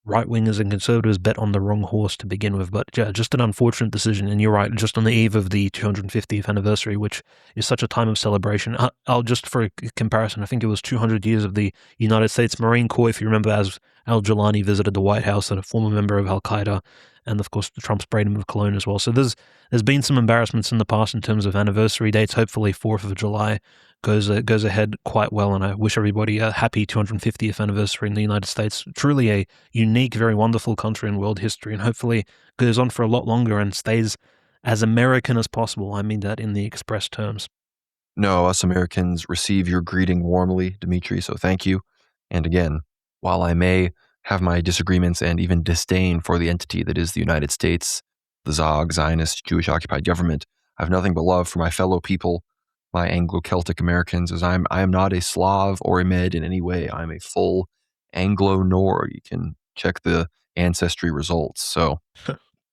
right-wingers and conservatives bet on the wrong horse to begin with. But yeah, just an unfortunate decision. And you're right, just on the eve of the 250th anniversary, which is such a time of celebration. I'll just for a comparison, I think it was 200 years of the United States Marine Corps, if you remember, as al-Jilani visited the White House, and a former member of al-Qaeda, and of course Trump sprayed him with cologne as well. So there's been some embarrassments in the past in terms of anniversary dates. Hopefully 4th of July goes ahead quite well, and I wish everybody a happy 250th anniversary in the United States. Truly a unique, very wonderful country in world history, and hopefully goes on for a lot longer and stays as American as possible. I mean that in the express terms. No, us Americans receive your greeting warmly, Dmitry, so thank you. And again, while I may have my disagreements and even disdain for the entity that is the United States, the Zog, Zionist, Jewish occupied government, I have nothing but love for my fellow people, my Anglo-Celtic Americans, as I am not a Slav or a Med in any way. I'm a full Anglo-Nord. You can check the ancestry results. So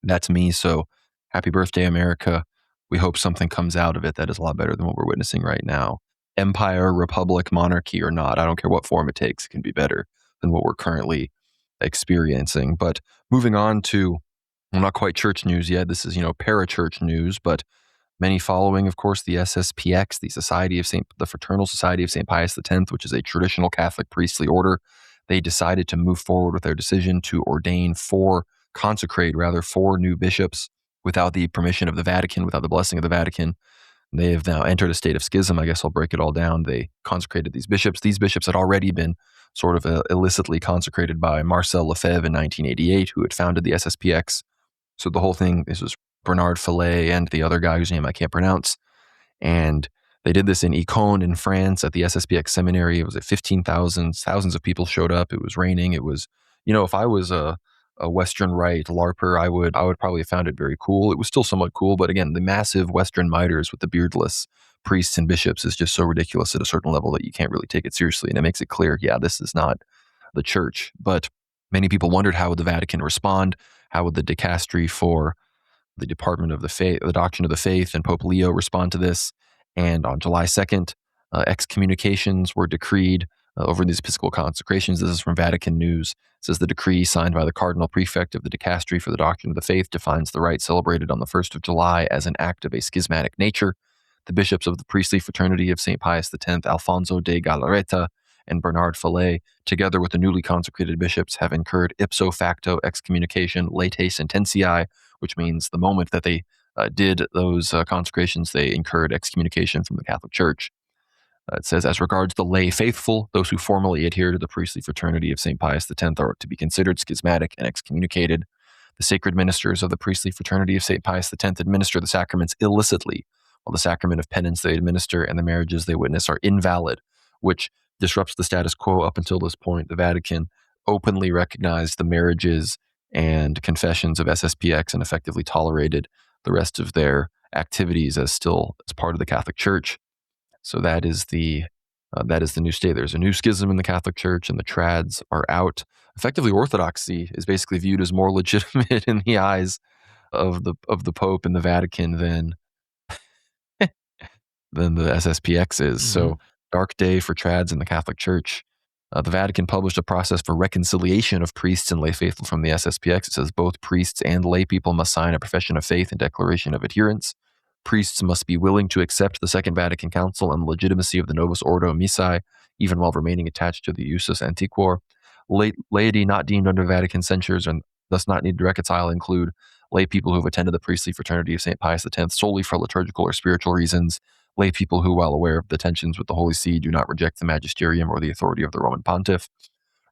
that's me. So happy birthday, America. We hope something comes out of it that is a lot better than what we're witnessing right now. Empire, republic, monarchy or not, I don't care what form it takes, it can be better than what we're currently experiencing. But moving on to, well, not quite church news yet. This is, parachurch news, but many following, of course, the SSPX, the Fraternal Society of St. Pius X, which is a traditional Catholic priestly order. They decided to move forward with their decision to consecrate four new bishops without the permission of the Vatican, without the blessing of the Vatican. They have now entered a state of schism. I guess I'll break it all down. They consecrated these bishops. These bishops had already been sort of illicitly consecrated by Marcel Lefebvre in 1988, who had founded the SSPX. So the whole thing, this was Bernard Fillet and the other guy whose name I can't pronounce. And they did this in Icon in France at the SSPX seminary. It was at 15,000. Thousands of people showed up. It was raining. It was, if I was a Western Rite LARPer, I would probably have found it very cool. It was still somewhat cool, but again, the massive Western miters with the beardless priests and bishops is just so ridiculous at a certain level that you can't really take it seriously. And it makes it clear, yeah, this is not the church. But many people wondered, how would the Vatican respond? How would the dicastery for the Department of the Faith, the Doctrine of the Faith, and Pope Leo respond to this? And on July 2nd, excommunications were decreed over these episcopal consecrations. This is from Vatican News. It says the decree signed by the Cardinal Prefect of the Dicastery for the Doctrine of the Faith defines the rite celebrated on the 1st of July as an act of a schismatic nature. The bishops of the priestly fraternity of St. Pius X, Alfonso de Galarreta and Bernard Fillet, together with the newly consecrated bishops, have incurred ipso facto excommunication late sententiae, which means the moment that they did those consecrations, they incurred excommunication from the Catholic Church. It says, as regards the lay faithful, those who formally adhere to the priestly fraternity of St. Pius X are to be considered schismatic and excommunicated. The sacred ministers of the priestly fraternity of St. Pius X administer the sacraments illicitly, while the sacrament of penance they administer and the marriages they witness are invalid, which disrupts the status quo. Up until this point, the Vatican openly recognized the marriages and confessions of SSPX and effectively tolerated the rest of their activities as part of the Catholic Church. So that is the new state. There's a new schism in the Catholic Church, and the trads are out. Effectively, Orthodoxy is basically viewed as more legitimate in the eyes of the Pope and the Vatican than the SSPX is. Mm-hmm. So dark day for trads in the Catholic Church. The Vatican published a process for reconciliation of priests and lay faithful from the SSPX. It says both priests and lay people must sign a profession of faith and declaration of adherence. Priests must be willing to accept the Second Vatican Council and the legitimacy of the Novus Ordo Missae, even while remaining attached to the Iustus Antiquor. Laity not deemed under Vatican censures and thus not need to reconcile include lay people who have attended the priestly fraternity of St. Pius X solely for liturgical or spiritual reasons, lay people who, while aware of the tensions with the Holy See, do not reject the magisterium or the authority of the Roman pontiff.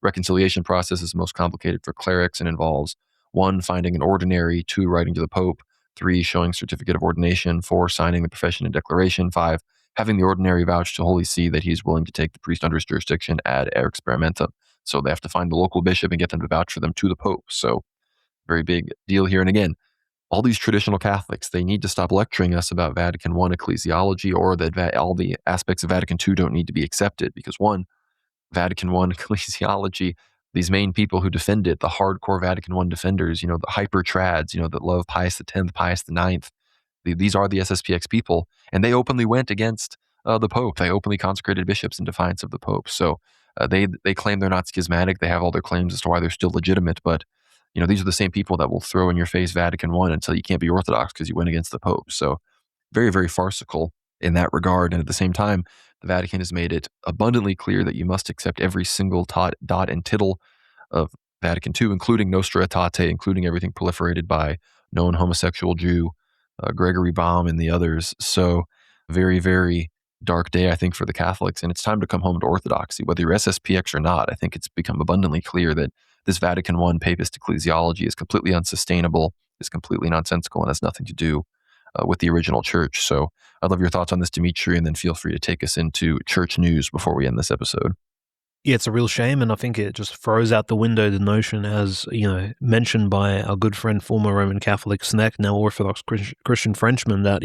Reconciliation process is most complicated for clerics and involves 1. Finding an ordinary, 2. Writing to the Pope, 3. Showing certificate of ordination, 4. Signing the profession and declaration, 5. Having the ordinary vouch to Holy See that he is willing to take the priest under his jurisdiction ad experimentum. So they have to find the local bishop and get them to vouch for them to the Pope. So very big deal here. And again, all these traditional Catholics, they need to stop lecturing us about Vatican I ecclesiology, or that all the aspects of Vatican II don't need to be accepted. Because 1, Vatican I ecclesiology, these main people who defend it, the hardcore Vatican I defenders, the hyper trads, that love Pius X, Pius IX, these are the SSPX people, and they openly went against the Pope. They openly consecrated bishops in defiance of the Pope. So They claim they're not schismatic. They have all their claims as to why they're still legitimate, but these are the same people that will throw in your face Vatican I and tell you can't be Orthodox because you went against the Pope. So very, very farcical in that regard. And at the same time, the Vatican has made it abundantly clear that you must accept every single dot and tittle of Vatican II, including Nostra Aetate, including everything proliferated by known homosexual Jew, Gregory Baum, and the others. So very, very dark day, I think, for the Catholics. And it's time to come home to Orthodoxy, whether you're SSPX or not. I think it's become abundantly clear that this Vatican I papist ecclesiology is completely unsustainable, is completely nonsensical, and has nothing to do with the original church. So I'd love your thoughts on this, Dmitry, and then feel free to take us into church news before we end this episode. Yeah, it's a real shame, and I think it just throws out the window the notion, as mentioned by our good friend, former Roman Catholic Sneck, now Orthodox Christian Frenchman, that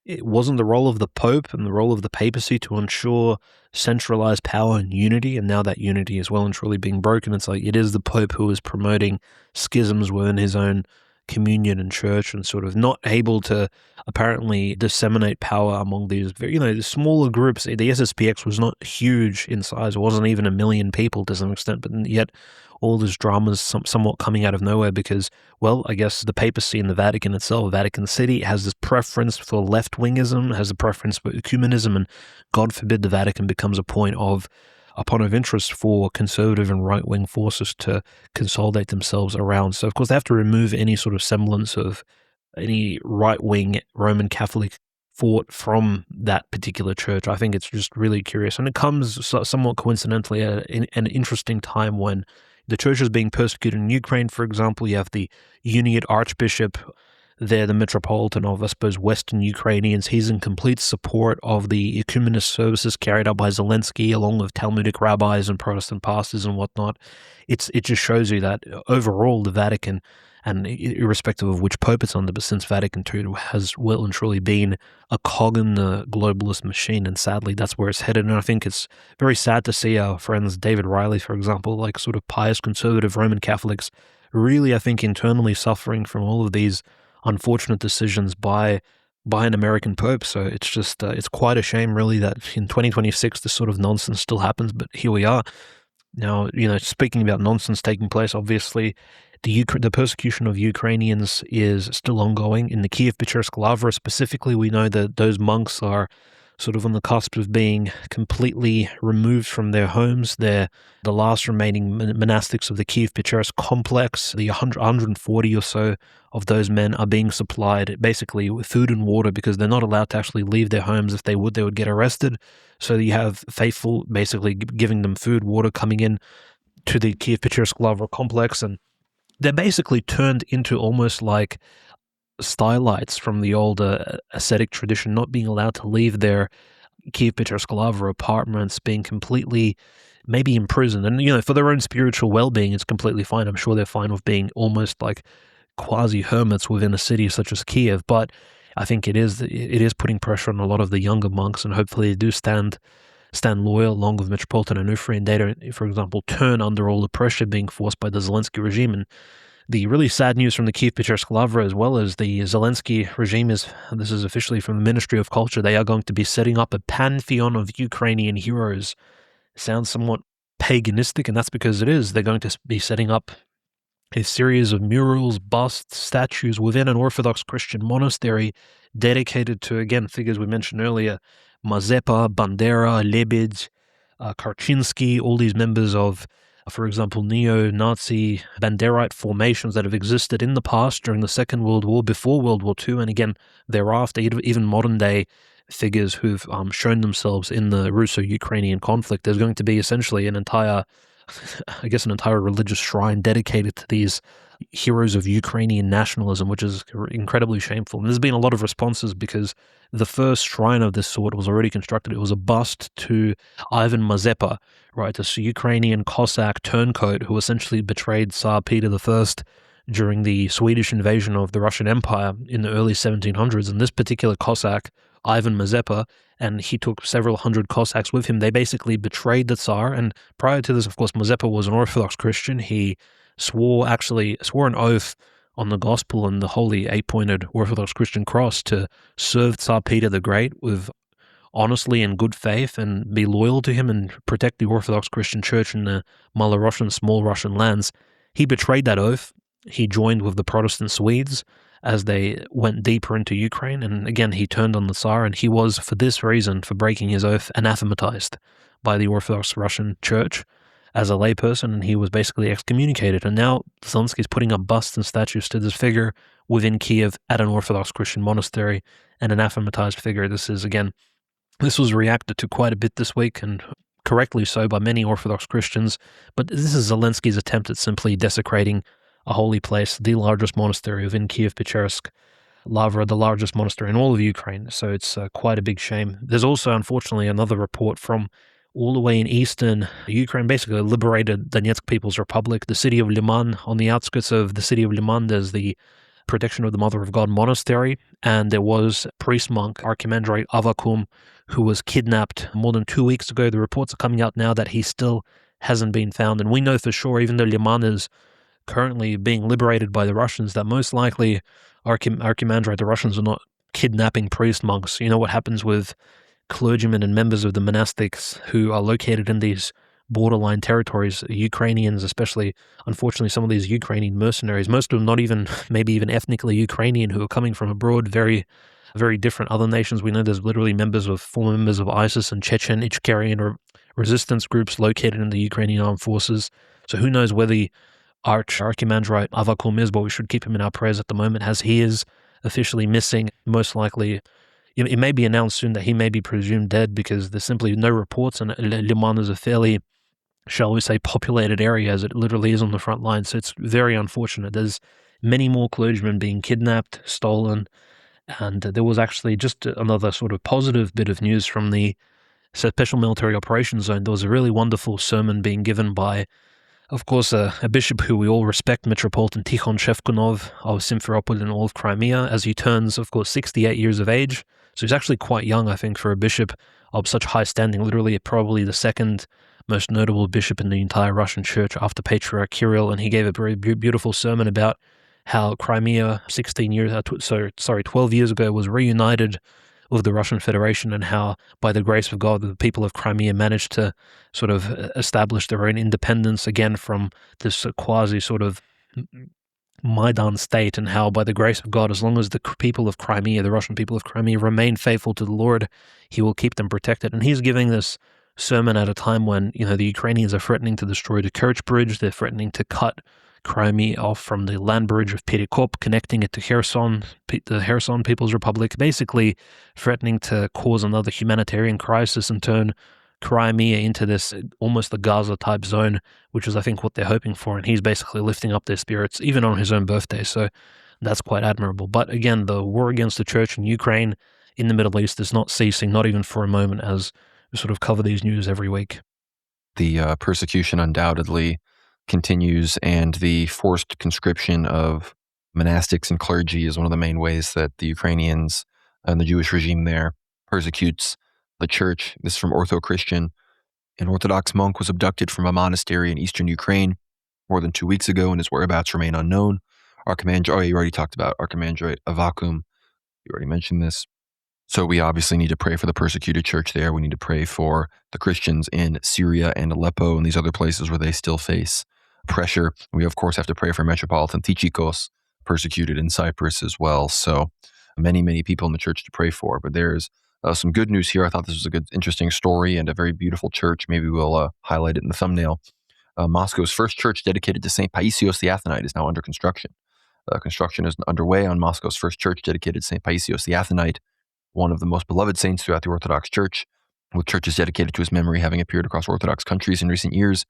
it wasn't the role of the Pope and the role of the papacy to ensure centralized power and unity, and now that unity is well and truly being broken. It's like it is the Pope who is promoting schisms within his own communion and church, and sort of not able to apparently disseminate power among these the smaller groups. The SSPX was not huge in size. It wasn't even 1 million people to some extent, but yet all this drama is somewhat coming out of nowhere because, well, I guess the papacy and the Vatican itself, Vatican City, has this preference for left-wingism, has a preference for ecumenism, and God forbid the Vatican becomes a point of interest for conservative and right-wing forces to consolidate themselves around. So, of course, they have to remove any sort of semblance of any right-wing Roman Catholic thought from that particular church. I think it's just really curious. And it comes somewhat coincidentally at an interesting time when the church is being persecuted in Ukraine, for example. You have the Uniate Archbishop there, the Metropolitan of, I suppose, Western Ukrainians. He's in complete support of the ecumenist services carried out by Zelensky, along with Talmudic rabbis and Protestant pastors and whatnot. It just shows you that overall the Vatican, and irrespective of which pope it's under, but since Vatican II has well and truly been a cog in the globalist machine, and sadly that's where it's headed. And I think it's very sad to see our friends David Riley, for example, like sort of pious conservative Roman Catholics, really, I think, internally suffering from all of these unfortunate decisions by an American pope. So it's just it's quite a shame, really, that in 2026 this sort of nonsense still happens. But here we are. Now, speaking about nonsense taking place, obviously the persecution of Ukrainians is still ongoing. In the Kiev-Pечерsk Lavra specifically, we know that those monks are sort of on the cusp of being completely removed from their homes. They're the last remaining monastics of the Kiev-Pечерsk complex. The 140 or so of those men are being supplied basically with food and water because they're not allowed to actually leave their homes. If they would get arrested. So you have faithful basically giving them food, water, coming in to the Kiev-Pечерsk Lavra complex, and they're basically turned into almost like stylites from the old ascetic tradition, not being allowed to leave their Kiev-Pечерsk Lavra apartments, being completely maybe imprisoned. And, for their own spiritual well-being, it's completely fine. I'm sure they're fine with being almost like quasi-hermits within a city such as Kiev. But I think it is putting pressure on a lot of the younger monks, and hopefully they do stand loyal, along with Metropolitan Onufrian. They don't, for example, turn under all the pressure being forced by the Zelensky regime. And the really sad news from the Kiev-Pечерsk Lavra, as well as the Zelensky regime, is, this is officially from the Ministry of Culture, they are going to be setting up a pantheon of Ukrainian heroes. Sounds somewhat paganistic, and that's because it is. They're going to be setting up a series of murals, busts, statues within an Orthodox Christian monastery dedicated to, again, figures we mentioned earlier, Mazepa, Bandera, Lebedь, Karczynski, all these members of, for example, neo-Nazi Banderite formations that have existed in the past during the Second World War, before World War II, and again, thereafter, even modern-day figures who've shown themselves in the Russo-Ukrainian conflict. There's going to be essentially an entire religious shrine dedicated to these heroes of Ukrainian nationalism, which is incredibly shameful. And there's been a lot of responses because the first shrine of this sort was already constructed. It was a bust to Ivan Mazepa, right, this Ukrainian Cossack turncoat who essentially betrayed Tsar Peter I during the Swedish invasion of the Russian Empire in the early 1700s. And this particular Cossack, Ivan Mazepa, and he took several hundred Cossacks with him. They basically betrayed the Tsar. And prior to this, of course, Mazepa was an Orthodox Christian. He swore an oath on the gospel and the holy 8-pointed Orthodox Christian cross to serve Tsar Peter the Great with honestly in good faith and be loyal to him and protect the Orthodox Christian Church in the Malorussian, small Russian lands, he betrayed that oath. He joined with the Protestant Swedes as they went deeper into Ukraine. And again, he turned on the Tsar, and he was, for this reason, for breaking his oath, anathematized by the Orthodox Russian Church as a layperson, and he was basically excommunicated. And now Zelensky is putting up busts and statues to this figure within Kiev at an Orthodox Christian monastery, an anathematized figure. This was reacted to quite a bit this week, and correctly so by many Orthodox Christians. But this is Zelensky's attempt at simply desecrating a holy place, the largest monastery within Kiev-Pechersk, Lavra, the largest monastery in all of Ukraine. So it's quite a big shame. There's also, unfortunately, another report from all the way in eastern Ukraine, basically liberated Donetsk People's Republic, the city of Liman. On the outskirts of the city of Liman, there's the Protection of the Mother of God monastery, and there was priest monk Archimandrite Avakum, who was kidnapped more than 2 weeks ago. The reports are coming out now that he still hasn't been found, and we know for sure, even though Liman is currently being liberated by the Russians, that most likely Archimandrite, the Russians, are not kidnapping priest monks. You know what happens with clergymen and members of the monastics who are located in these borderline territories, Ukrainians especially. Unfortunately, some of these Ukrainian mercenaries, most of them not even, maybe even ethnically Ukrainian, who are coming from abroad, very, very different other nations. We know there's literally former members of ISIS and Chechen, Ichkerian or resistance groups located in the Ukrainian armed forces. So who knows where the Archimandrite Avakum is, but we should keep him in our prayers at the moment, as he is officially missing. Most likely, it may be announced soon that he may be presumed dead, because there's simply no reports, and Liman is a fairly, shall we say, populated area, as it literally is on the front line. So it's very unfortunate. There's many more clergymen being kidnapped, stolen, and there was actually just another sort of positive bit of news from the Special Military Operations Zone. There was a really wonderful sermon being given by, of course, a bishop who we all respect, Metropolitan Tikhon Shevkunov of Simferopol in all of Crimea, as he turns, of course, 68 years of age. So he's actually quite young, I think, for a bishop of such high standing, literally probably the second most notable bishop in the entire Russian church after Patriarch Kirill. And he gave a very beautiful sermon about how Crimea 12 years ago was reunited with the Russian Federation, and how, by the grace of God, the people of Crimea managed to sort of establish their own independence again from this quasi sort of Maidan state, and how, by the grace of God, as long as the people of Crimea, the Russian people of Crimea, remain faithful to the Lord, he will keep them protected. And he's giving this sermon at a time when, the Ukrainians are threatening to destroy the Kerch Bridge. They're threatening to cut Crimea off from the land bridge of Perikop, connecting it to Kherson, the Kherson People's Republic, basically threatening to cause another humanitarian crisis and turn Crimea into this almost the Gaza-type zone, which is, I think, what they're hoping for. And he's basically lifting up their spirits, even on his own birthday. So that's quite admirable. But again, the war against the church in Ukraine, in the Middle East, is not ceasing, not even for a moment, as we sort of cover these news every week. The persecution undoubtedly continues, and the forced conscription of monastics and clergy is one of the main ways that the Ukrainians and the Jewish regime there persecutes the church. This is from Ortho Christian. An Orthodox monk was abducted from a monastery in eastern Ukraine more than 2 weeks ago, and his whereabouts remain unknown. You already talked about Archimandrite Avakum. You already mentioned this. So we obviously need to pray for the persecuted church there. We need to pray for the Christians in Syria and Aleppo and these other places where they still face pressure. We, of course, have to pray for Metropolitan Tychikos, persecuted in Cyprus as well. So many, many people in the church to pray for. But there's some good news here. I thought this was a good, interesting story and a very beautiful church. Maybe we'll highlight it in the thumbnail. Moscow's first church dedicated to St. Paisios the Athenite is now under construction. Construction is underway on Moscow's first church dedicated to St. Paisios the Athenite, one of the most beloved saints throughout the Orthodox Church, with churches dedicated to his memory having appeared across Orthodox countries in recent years.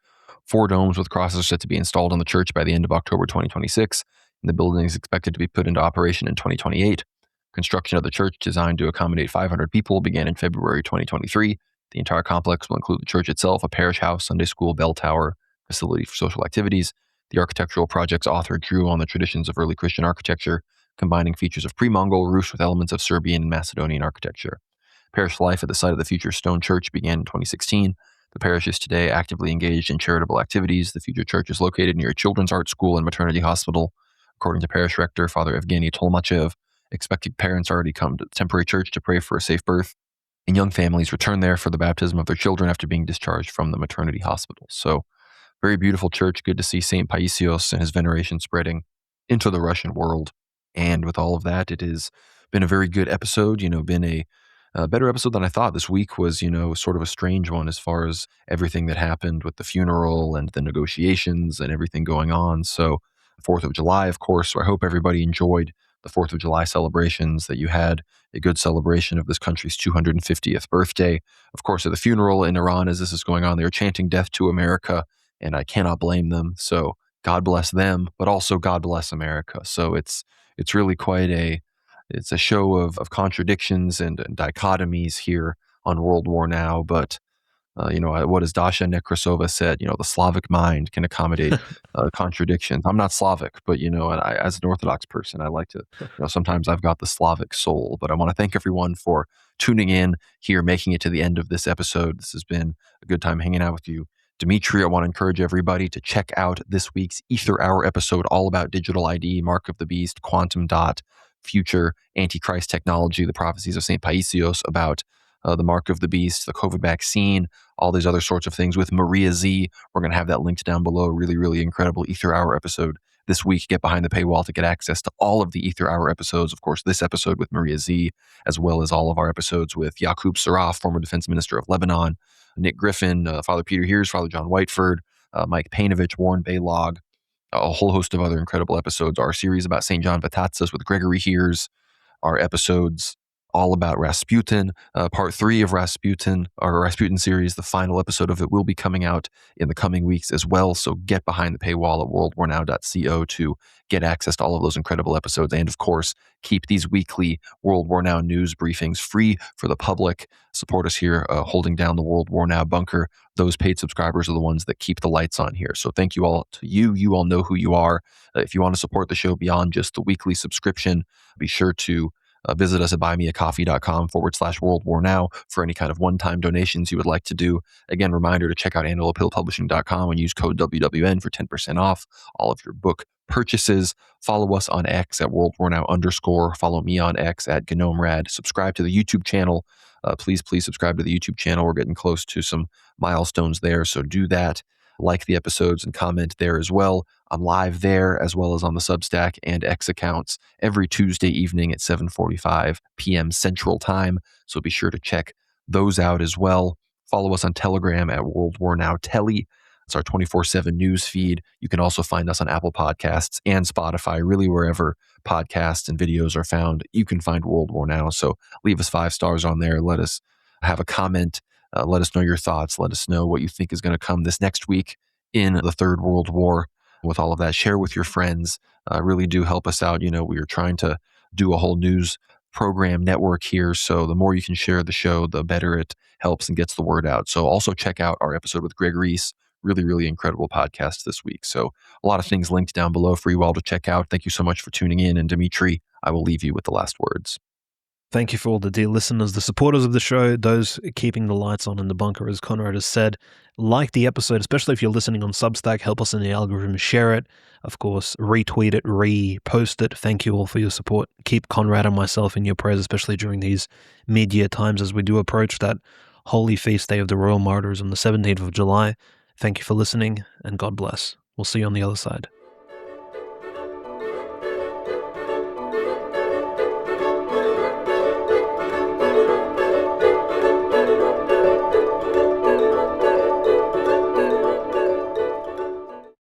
4 domes with crosses are set to be installed on the church by the end of October 2026, and the building is expected to be put into operation in 2028. Construction of the church, designed to accommodate 500 people, began in February 2023. The entire complex will include the church itself, a parish house, Sunday school, bell tower, facility for social activities. The architectural project's author drew on the traditions of early Christian architecture, combining features of pre-Mongol Rus with elements of Serbian and Macedonian architecture. Parish life at the site of the future stone church began in 2016. The parish is today actively engaged in charitable activities. The future church is located near a children's art school and maternity hospital. According to parish rector, Father Evgeny Tolmachev, expecting parents already come to the temporary church to pray for a safe birth. and young families return there for the baptism of their children after being discharged from the maternity hospital. So very beautiful church. Good to see St. Paisios and his veneration spreading into the Russian world. And with all of that, it has been a very good episode, been a better episode than I thought. This week was, sort of a strange one as far as everything that happened with the funeral and the negotiations and everything going on. So 4th of July, of course. So I hope everybody enjoyed the 4th of July celebrations, that you had a good celebration of this country's 250th birthday. Of course, at the funeral in Iran, as this is going on, they were chanting death to America, and I cannot blame them. So God bless them, but also God bless America. So it's really quite it's a show of contradictions and dichotomies here on World War Now. But what has Dasha Nekrasova said? The Slavic mind can accommodate contradictions. I'm not Slavic, but and as an Orthodox person, I like to, sometimes I've got the Slavic soul. But I want to thank everyone for tuning in here, making it to the end of this episode. This has been a good time hanging out with you, Dmitry. I want to encourage everybody to check out this week's Ether Hour episode, all about digital ID, Mark of the Beast, quantum dot, future Antichrist technology, the prophecies of St. Paisios about the Mark of the Beast, the COVID vaccine, all these other sorts of things with Maria Z. We're going to have that linked down below. Really, really incredible Ether Hour episode this week. Get behind the paywall to get access to all of the Ether Hour episodes. Of course, this episode with Maria Z, as well as all of our episodes with Yaqub Saraf, former defense minister of Lebanon, Nick Griffin, Father Peter Heers, Father John Whiteford, Mike Painovich, Warren Baylog, a whole host of other incredible episodes. Our series about St. John Vatatzes with Gregory Heers, our episodes all about Rasputin, part 3 of Rasputin, our Rasputin series. The final episode of it will be coming out in the coming weeks as well. So get behind the paywall at worldwarnow.co to get access to all of those incredible episodes. And of course, keep these weekly World War Now news briefings free for the public. Support us here, holding down the World War Now bunker. Those paid subscribers are the ones that keep the lights on here. So thank you all to you. You all know who you are. If you want to support the show beyond just the weekly subscription, be sure to visit us at buymeacoffee.com/World War Now for any kind of one-time donations you would like to do. Again, reminder to check out annualappealpublishing.com and use code WWN for 10% off all of your book purchases. Follow us on X at World War Now _. Follow me on X at GnomeRad. Subscribe to the YouTube channel. Please subscribe to the YouTube channel. We're getting close to some milestones there, so do that. Like the episodes and comment there as well. I'm live there as well as on the Substack and X accounts every Tuesday evening at 7:45 p.m. Central Time. So be sure to check those out as well. Follow us on Telegram at World War Now Telly. It's our 24/7 news feed. You can also find us on Apple Podcasts and Spotify, really wherever podcasts and videos are found. You can find World War Now. So leave us 5 stars on there. Let us have a comment. Let us know your thoughts. Let us know what you think is going to come this next week in the Third World War. With all of that, share with your friends. Really do help us out. We are trying to do a whole news program network here. So the more you can share the show, the better it helps and gets the word out. So also check out our episode with Greg Reese. Really, really incredible podcast this week. So a lot of things linked down below for you all to check out. Thank you so much for tuning in. And Dmitry, I will leave you with the last words. Thank you for all the dear listeners, the supporters of the show, those keeping the lights on in the bunker, as Conrad has said. Like the episode, especially if you're listening on Substack, help us in the algorithm, share it. Of course, retweet it, repost it. Thank you all for your support. Keep Conrad and myself in your prayers, especially during these mid-year times as we do approach that holy feast day of the Royal Martyrs on the 17th of July. Thank you for listening, and God bless. We'll see you on the other side.